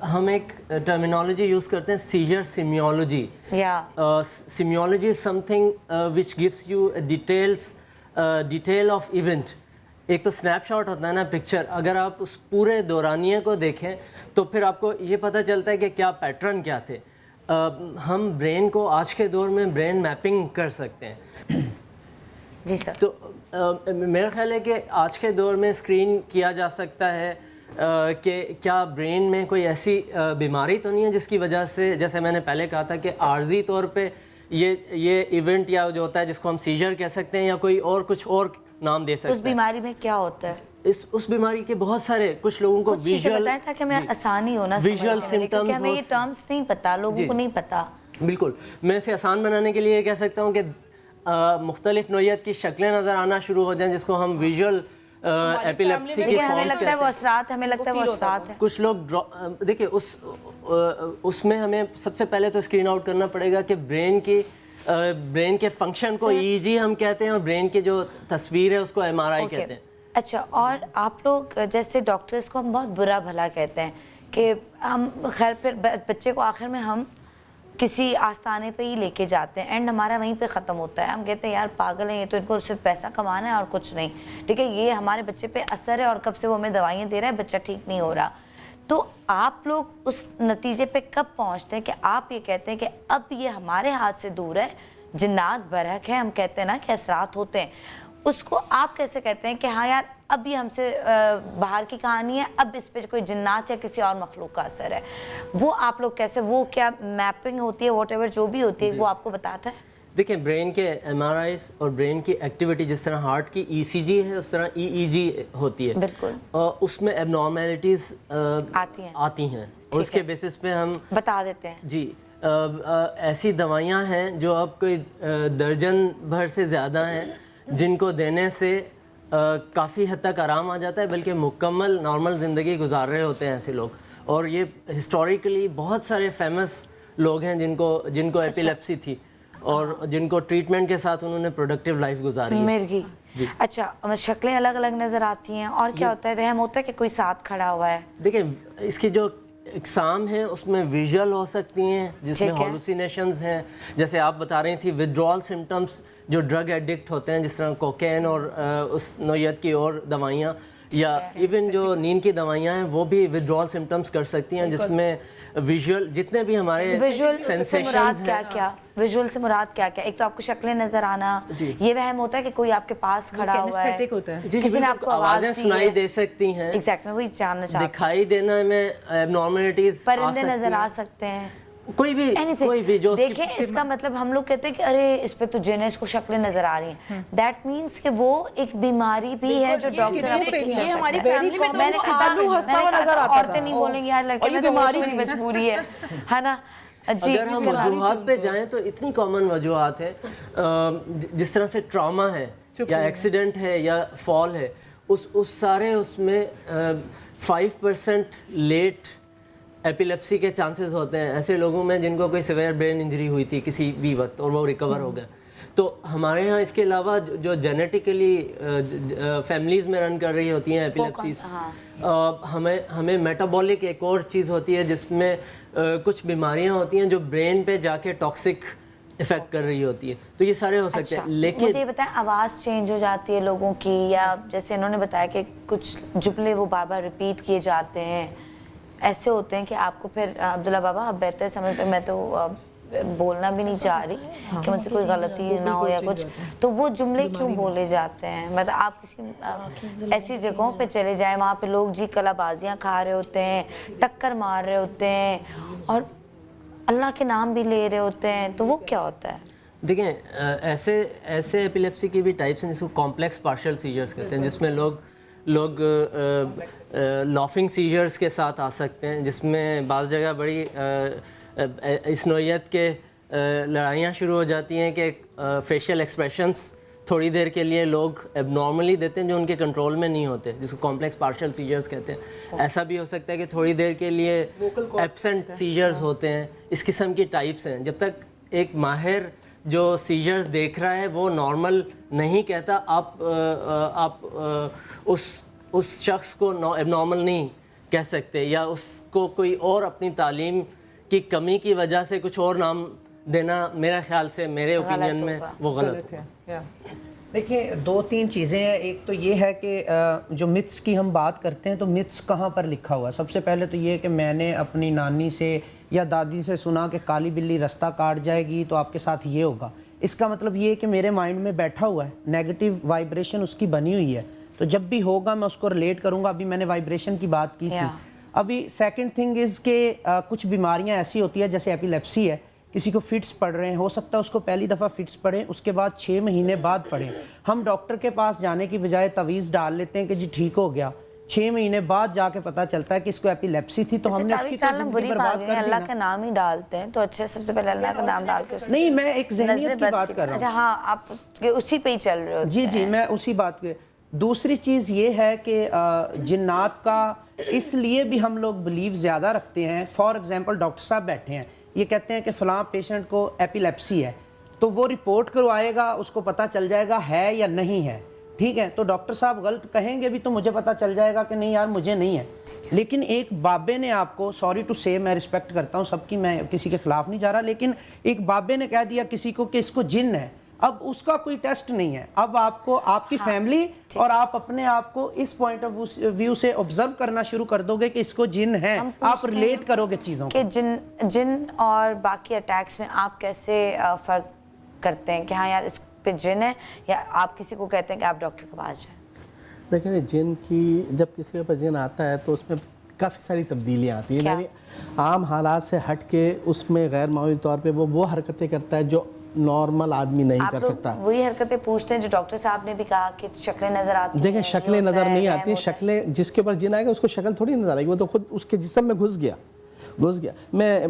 हम एक टर्मिनोलॉजी यूज़ करते हैं, seizure semiology. Semiology is something which gives you detail of event. एक तो स्नैपशॉट होता है ना, पिक्चर, अगर आप उस पूरे दौरानिए को देखें तो फिर आपको ये पता चलता है कि क्या पैटर्न क्या थे। हम ब्रेन को आज के दौर में ब्रेन मैपिंग कर सकते हैं। जी सर। तो मेरा ख्याल है कि आज के दौर में स्क्रीन किया जा सकता है कि क्या ब्रेन में कोई ऐसी बीमारी तो नहीं है जिसकी वजह से, जैसे मैंने पहले कहा था कि आर्जी तौर पे ये इवेंट या जो होता है जिसको हम सीजर कह सकते हैं या कोई और कुछ और नाम दे सकते हैं। उस बीमारी में क्या होता है? उस बीमारी के बहुत सारे, कुछ लोगों को विजुअल बताएं ताकि हमें आसानी हो ना विजुअल सिम्टम्स, क्योंकि हमें ये टर्म्स नहीं पता, लोगों को नहीं पता। बिल्कुल, मैं इसे आसान बनाने के लिए कह सकता हूँ कि मुख्तलिफ नौइयत की शक्लें नज़र आना शुरू हो जाएं जिसको हम विजुअल एपिलेप्सी के हमें लगता है वो असरात, हमें लगता है वो असरात है। कुछ लोग देखिए उसमें हमें सबसे पहले तो स्क्रीन आउट करना पड़ेगा कि ब्रेन के फंक्शन को ईजी हम कहते हैं और ब्रेन की जो तस्वीर है उसको MRI कहते हैं। अच्छा, और आप लोग जैसे डॉक्टर्स को हम बहुत बुरा भला कहते हैं कि हम खैर फिर बच्चे को आखिर में हम किसी आस्थाने पे ही लेके जाते हैं, एंड हमारा वहीं पे ख़त्म होता है। हम कहते हैं यार पागल हैं ये, तो इनको सिर्फ पैसा कमाना है और कुछ नहीं, ठीक है, ये हमारे बच्चे पे असर है और कब से वो हमें दवाइयाँ दे रहा है, बच्चा ठीक नहीं हो रहा। तो आप लोग उस नतीजे पे कब पहुँचते हैं कि आप ये कहते हैं कि अब ये हमारे हाथ से दूर है, जिन्नात बरहक है, हम कहते हैं ना कि असरात होते हैं, उसको आप कैसे कहते हैं कि हाँ यार अब ये हमसे बाहर की कहानी है, अब इस पे कोई जिन्नात या किसी और मखलूक का असर है? वो आप लोग कैसे, वो क्या मैपिंग होती है, वॉट जो भी होती है, वो आपको बताता है? देखिए ब्रेन के MRIs और ब्रेन की एक्टिविटी, जिस तरह हार्ट की ECG है उस तरह EEG होती है, बिल्कुल, उसमें एबनॉर्मेलिटीज़ आती हैं और उसके बेसिस पे हम बता देते हैं। जी, ऐसी दवाइयाँ हैं जो अब कोई दर्जन भर से ज़्यादा हैं जिनको देने से काफ़ी हद तक आराम आ जाता है, बल्कि मुकम्मल नॉर्मल ज़िंदगी गुजार रहे होते हैं ऐसे लोग। और ये हिस्टोरिकली बहुत सारे फेमस लोग हैं जिनको एपिलेप्सी थी और जिनको ट्रीटमेंट के साथ उन्होंने प्रोडक्टिव लाइफ गुजारी है। मिर्गी। अच्छा, शक्लें अलग अलग नज़र आती हैं और क्या होता है, वहम होता है कि कोई साथ खड़ा हुआ है? देखिए इसकी जो एग्जाम है उसमें विजुअल हो सकती हैं जिसमें हॉलुसिनेशंस हैं, जैसे आप बता रही थी विड्रॉल सिम्टम्स जो ड्रग एडिक्ट होते हैं, जिस तरह कोकेन और उस नौइयत की और दवाइयाँ, या इवन जो नींद की दवाइयाँ हैं वो भी विड्रॉल सिम्टम्स कर सकती हैं, जिसमें विजुअल जितने भी हमारे सेंसेशंस हैं। विजुअल से मुराद क्या क्या? एक तो आपको शक्लें नजर आना, ये वहम होता है कि कोई आपके पास खड़ा हुआ है, किसी ने आपको आवाजें सुनाई दे सकती हैं, एग्जैक्ट मैं वही जानना चाहती हूं, दिखाई देना में एबनॉर्मलिटीज, परिंदे नजर आ सकते हैं, कोई भी जो देखें, इसका मतलब हम लोग कहते हैं कि अरे इस पे तो जिन है, इसको शक्लें नजर आ रही हैं, दैट मींस कि वो एक बीमारी भी है जो डॉक्टर हमारी फैमिली में मैंने कहा औरतें नहीं बोलेंगे यार लड़के में तो बीमारी मजबूरी है ना। अगर हम वजूहात पे जाएं तो इतनी कॉमन वजूहात है, जिस तरह से ट्रॉमा है या एक्सीडेंट है या फॉल है, उस सारे उसमें 5% लेट एपिलेप्सी के चांसेस होते हैं ऐसे लोगों में जिनको कोई सिवियर ब्रेन इंजरी हुई थी किसी भी वक्त और वो रिकवर हो गए। तो हमारे यहाँ इसके अलावा जो जेनेटिकली फैमिलीज़ में रन कर रही होती हैं एपिलेप्सीज, हमें मेटाबॉलिक एक और चीज़ होती है जिसमें कुछ बीमारियाँ होती हैं जो ब्रेन पे जाके टॉक्सिक इफेक्ट कर रही होती है, तो ये सारे हो सकते हैं। लेकिन मुझे ये बताएं, आवाज़ चेंज हो जाती है लोगों की, या जैसे इन्होंने बताया कि कुछ जुमले वो बार बार रिपीट किए जाते हैं, ऐसे होते हैं कि आपको फिर अब्दुल्ला बाबा आप बेहतर समझ सकते, मैं तो बोलना भी नहीं चाह रही कि मुझसे कोई गलती ना हो या कुछ, तो वो जुमले क्यों बोले जाते हैं? मतलब आप किसी ऐसी जगहों पे चले जाएं वहाँ पे लोग जी कलाबाजियाँ खा रहे होते हैं, टक्कर मार रहे होते हैं, और अल्लाह के नाम भी ले रहे होते हैं, तो वो क्या होता है? देखें, ऐसे एपिलेप्सी की भी टाइप्स हैं जिसको कॉम्प्लेक्स पार्शियल सीजर्स कहते हैं, जिसमें लोग लॉफिंग सीजर्स के साथ आ सकते हैं, जिसमें बाज़ जगह बड़ी इस नौइयत के लड़ाइयाँ शुरू हो जाती हैं कि फेशियल एक्सप्रेशंस थोड़ी देर के लिए लोग एबनॉर्मली देते हैं जो उनके कंट्रोल में नहीं होते, जिसको कॉम्प्लेक्स पार्शियल सीजर्स कहते हैं। ऐसा भी हो सकता है कि थोड़ी देर के लिए एब्सेंट सीजर्स होते हैं। इस किस्म की टाइप्स हैं। जब तक एक माहिर जो सीजर्स देख रहा है वो नॉर्मल नहीं कहता, आप उस शख्स को एबनॉर्मल नहीं कह सकते, या उसको कोई और अपनी तालीम की कमी की वजह से कुछ और नाम देना मेरा ख्याल से, मेरे ओपिनियन में वो गलत है। देखिए, 2-3 चीज़ें हैं। एक तो ये है कि जो मिथ्स की हम बात करते हैं तो मिथ्स कहाँ पर लिखा हुआ है। सबसे पहले तो ये कि मैंने अपनी नानी से या दादी से सुना कि काली बिल्ली रास्ता काट जाएगी तो आपके साथ ये होगा। इसका मतलब ये है कि मेरे माइंड में बैठा हुआ है, नेगेटिव वाइब्रेशन उसकी बनी हुई है, तो जब भी होगा मैं उसको रिलेट करूँगा। अभी मैंने वाइब्रेशन की बात की थी। अभी सेकेंड थिंग इज़ के कुछ बीमारियाँ ऐसी होती है, जैसे एपिलेप्सी है, किसी को फिट्स पड़ रहे हैं, हो सकता है उसको पहली दफ़ा फिट्स पड़े, उसके बाद 6 महीने बाद पड़े। हम डॉक्टर के पास जाने की बजाय तवीज़ डाल लेते हैं कि जी ठीक हो गया, 6 महीने बाद जाके पता चलता है कि इसको एपिलेप्सी थी, तो हमने उसकी बुरी बात है। अल्लाह का नाम ही डालते हैं तो अच्छे, सबसे पहले अल्लाह का नाम डाल के। नहीं, मैं एक ज़हनियत की बात कर रहा हूँ। अच्छा हाँ, आप उसी पे ही चल रहे हो? जी, मैं उसी बात पे। दूसरी चीज़ ये है कि जिन्नात का इसलिए भी हम लोग बिलीव ज़्यादा रखते हैं। फॉर एग्जांपल, डॉक्टर साहब बैठे हैं, ये कहते हैं कि फ़लाँ पेशेंट को एपिलेप्सी है, तो वो रिपोर्ट करवाएगा, उसको पता चल जाएगा है या नहीं है, ठीक है। तो डॉक्टर साहब गलत कहेंगे भी तो मुझे पता चल जाएगा कि नहीं यार मुझे नहीं है। लेकिन एक बाबे ने आपको, सॉरी टू से, मैं रिस्पेक्ट करता हूँ सबकी, मैं किसी के ख़िलाफ़ नहीं जा रहा, लेकिन एक बाबे ने कह दिया किसी को कि इसको जिन्न है, अब उसका कोई टेस्ट नहीं है। अब आपको आपकी फैमिली और आप अपने आप को इस पॉइंट ऑफ व्यू से ऑब्जर्व करना शुरू कर दोगे कि इसको जिन है, आप रिलेट करोगे चीज़ों को। जिन और बाकी अटैक्स में आप कैसे फ़र्क करते हैं कि हाँ यार इस पे जिन है, या आप किसी को कहते हैं कि आप डॉक्टर के पास जाएं? देखिए, जिन की जब किसी के ऊपर जिन आता है तो उसमें काफ़ी सारी तब्दीलियाँ आती हैं। यानी आम हालात से हट के उसमें गैर मामूली तौर पे वो हरकतें करता है जो नॉर्मल आदमी नहीं कर सकता। वही हरकतें पूछते हैं जो डॉक्टर साहब ने भी कहा कि शक्लें नजर आती हैं। देखिए, शक्लें नज़र नहीं आती, शक्लें जिसके ऊपर जिन आएगा उसको शक्ल थोड़ी नजर आएगी, वो तो खुद उसके जिस्म में घुस गया। मैं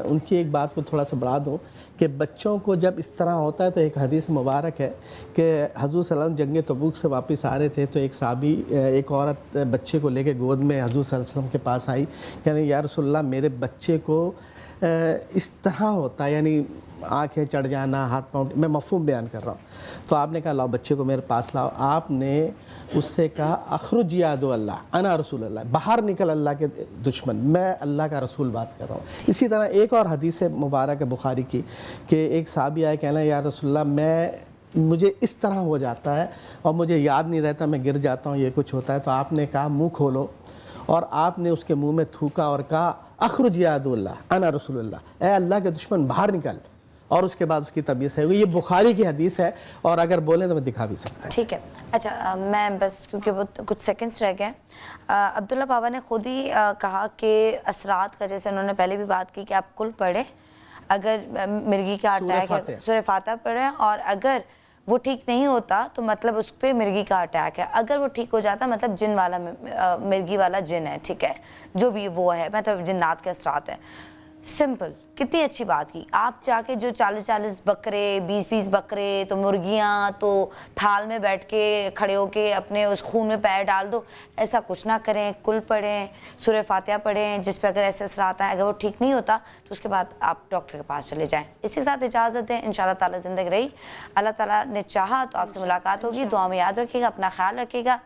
उनकी एक बात को थोड़ा सा बढ़ा दूँ कि बच्चों को जब इस तरह होता है तो एक हदीस मुबारक है कि हजूर सल्लल्लाहु अलैहि वसल्लम जंग तबूक से वापस आ रहे थे, तो एक साहबी, एक औरत बच्चे को लेके गोद में हजूर सल्लल्लाहु अलैहि वसल्लम के पास आई, कहने या रसूलल्लाह मेरे बच्चे को इस तरह होता है, यानी आंखें चढ़ जाना, हाथ पाँव, मैं मफ़हूम बयान कर रहा हूँ। तो आपने कहा लाओ बच्चे को मेरे पास लाओ। आपने उससे कहा अखरुज या दो अल्लाह अना रसूल अल्लाह, बाहर निकल अल्लाह के दुश्मन, मैं अल्लाह का रसूल बात कर रहा हूँ। इसी तरह एक और हदीस मुबारक है बुखारी की कि एक साहबी आए, कहना या रसूलल्लाह मुझे इस तरह हो जाता है और मुझे याद नहीं रहता, मैं गिर जाता हूँ, ये कुछ होता है। तो आपने कहा मुँह खोलो, और आपने उसके मुँह में थूका और कहा अखरुज या दो अल्लाह अना रसूलुल्लाह, ए अल्लाह के दुश्मन बाहर निकल, और उसके बाद उसकी तबीयत सही हुई। ये बुखारी की हदीस है, और अगर बोलें तो मैं दिखा भी सकता हूँ। ठीक है। अच्छा, मैं बस क्योंकि वो कुछ सेकंड्स रह गए, अब्दुल्ला बाबा ने खुद ही कहा कि असरात का, जैसे उन्होंने पहले भी बात की कि आप कुल पढ़े, अगर मिर्गी का अटैक है सूरह फातिहा पढ़े, और अगर वो ठीक नहीं होता तो मतलब उस पर मिर्गी का अटैक है, अगर वो ठीक हो जाता मतलब जिन वाला मिर्गी वाला जिन है, ठीक है, जो भी वो है, मतलब जिन्नात के असरात है। सिंपल, कितनी अच्छी बात की। आप जाके जो 40-40 बकरे, 20-20 बकरे, तो मुर्गियाँ, तो थाल में बैठ के खड़े होके अपने उस खून में पैर डाल दो, ऐसा कुछ ना करें। कुल पढ़ें, सूरह फातिहा पढ़ें, जिस पे अगर ऐसे असर आता है, अगर वो ठीक नहीं होता तो उसके बाद आप डॉक्टर के पास चले जाएं। इसके साथ इजाज़त दें, इंशाल्लाह ताला ज़िंदगी रही, अल्लाह ताला ने चाहा तो आपसे मुलाकात होगी। दुआ में याद रखिएगा, अपना ख्याल रखिएगा।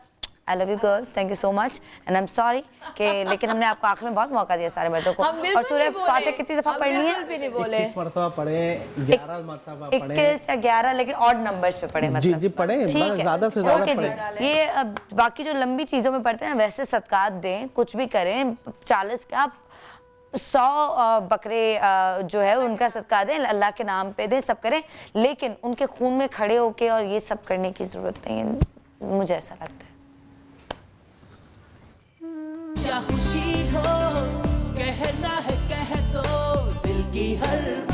I love you girls, thank you so much, and I'm sorry कि लेकिन हमने आपको आखिर में बहुत मौका दिया सारे मर्दों को। और सूरह फातिहा कितनी दफ़ा पढ़नी है? 21 मरतबा पढ़े, 11 मरतबा पढ़े, 21 या 11, लेकिन ऑड नंबर्स पे पढ़े, मतलब जी पढ़े, ज़्यादा से ज़्यादा पढ़े। ये बाकी जो लंबी चीज़ों में पढ़ते हैं वैसे सदकात दें, कुछ भी करें, 40 का 100 बकरे जो है उनका सदका दें, अल्लाह के नाम पे दें, सब करें, लेकिन उनके खून में खड़े होके और ये सब करने की ज़रूरत नहीं है, मुझे ऐसा लगता है। क्या खुशी हो कहना है कह दो दिल की की हर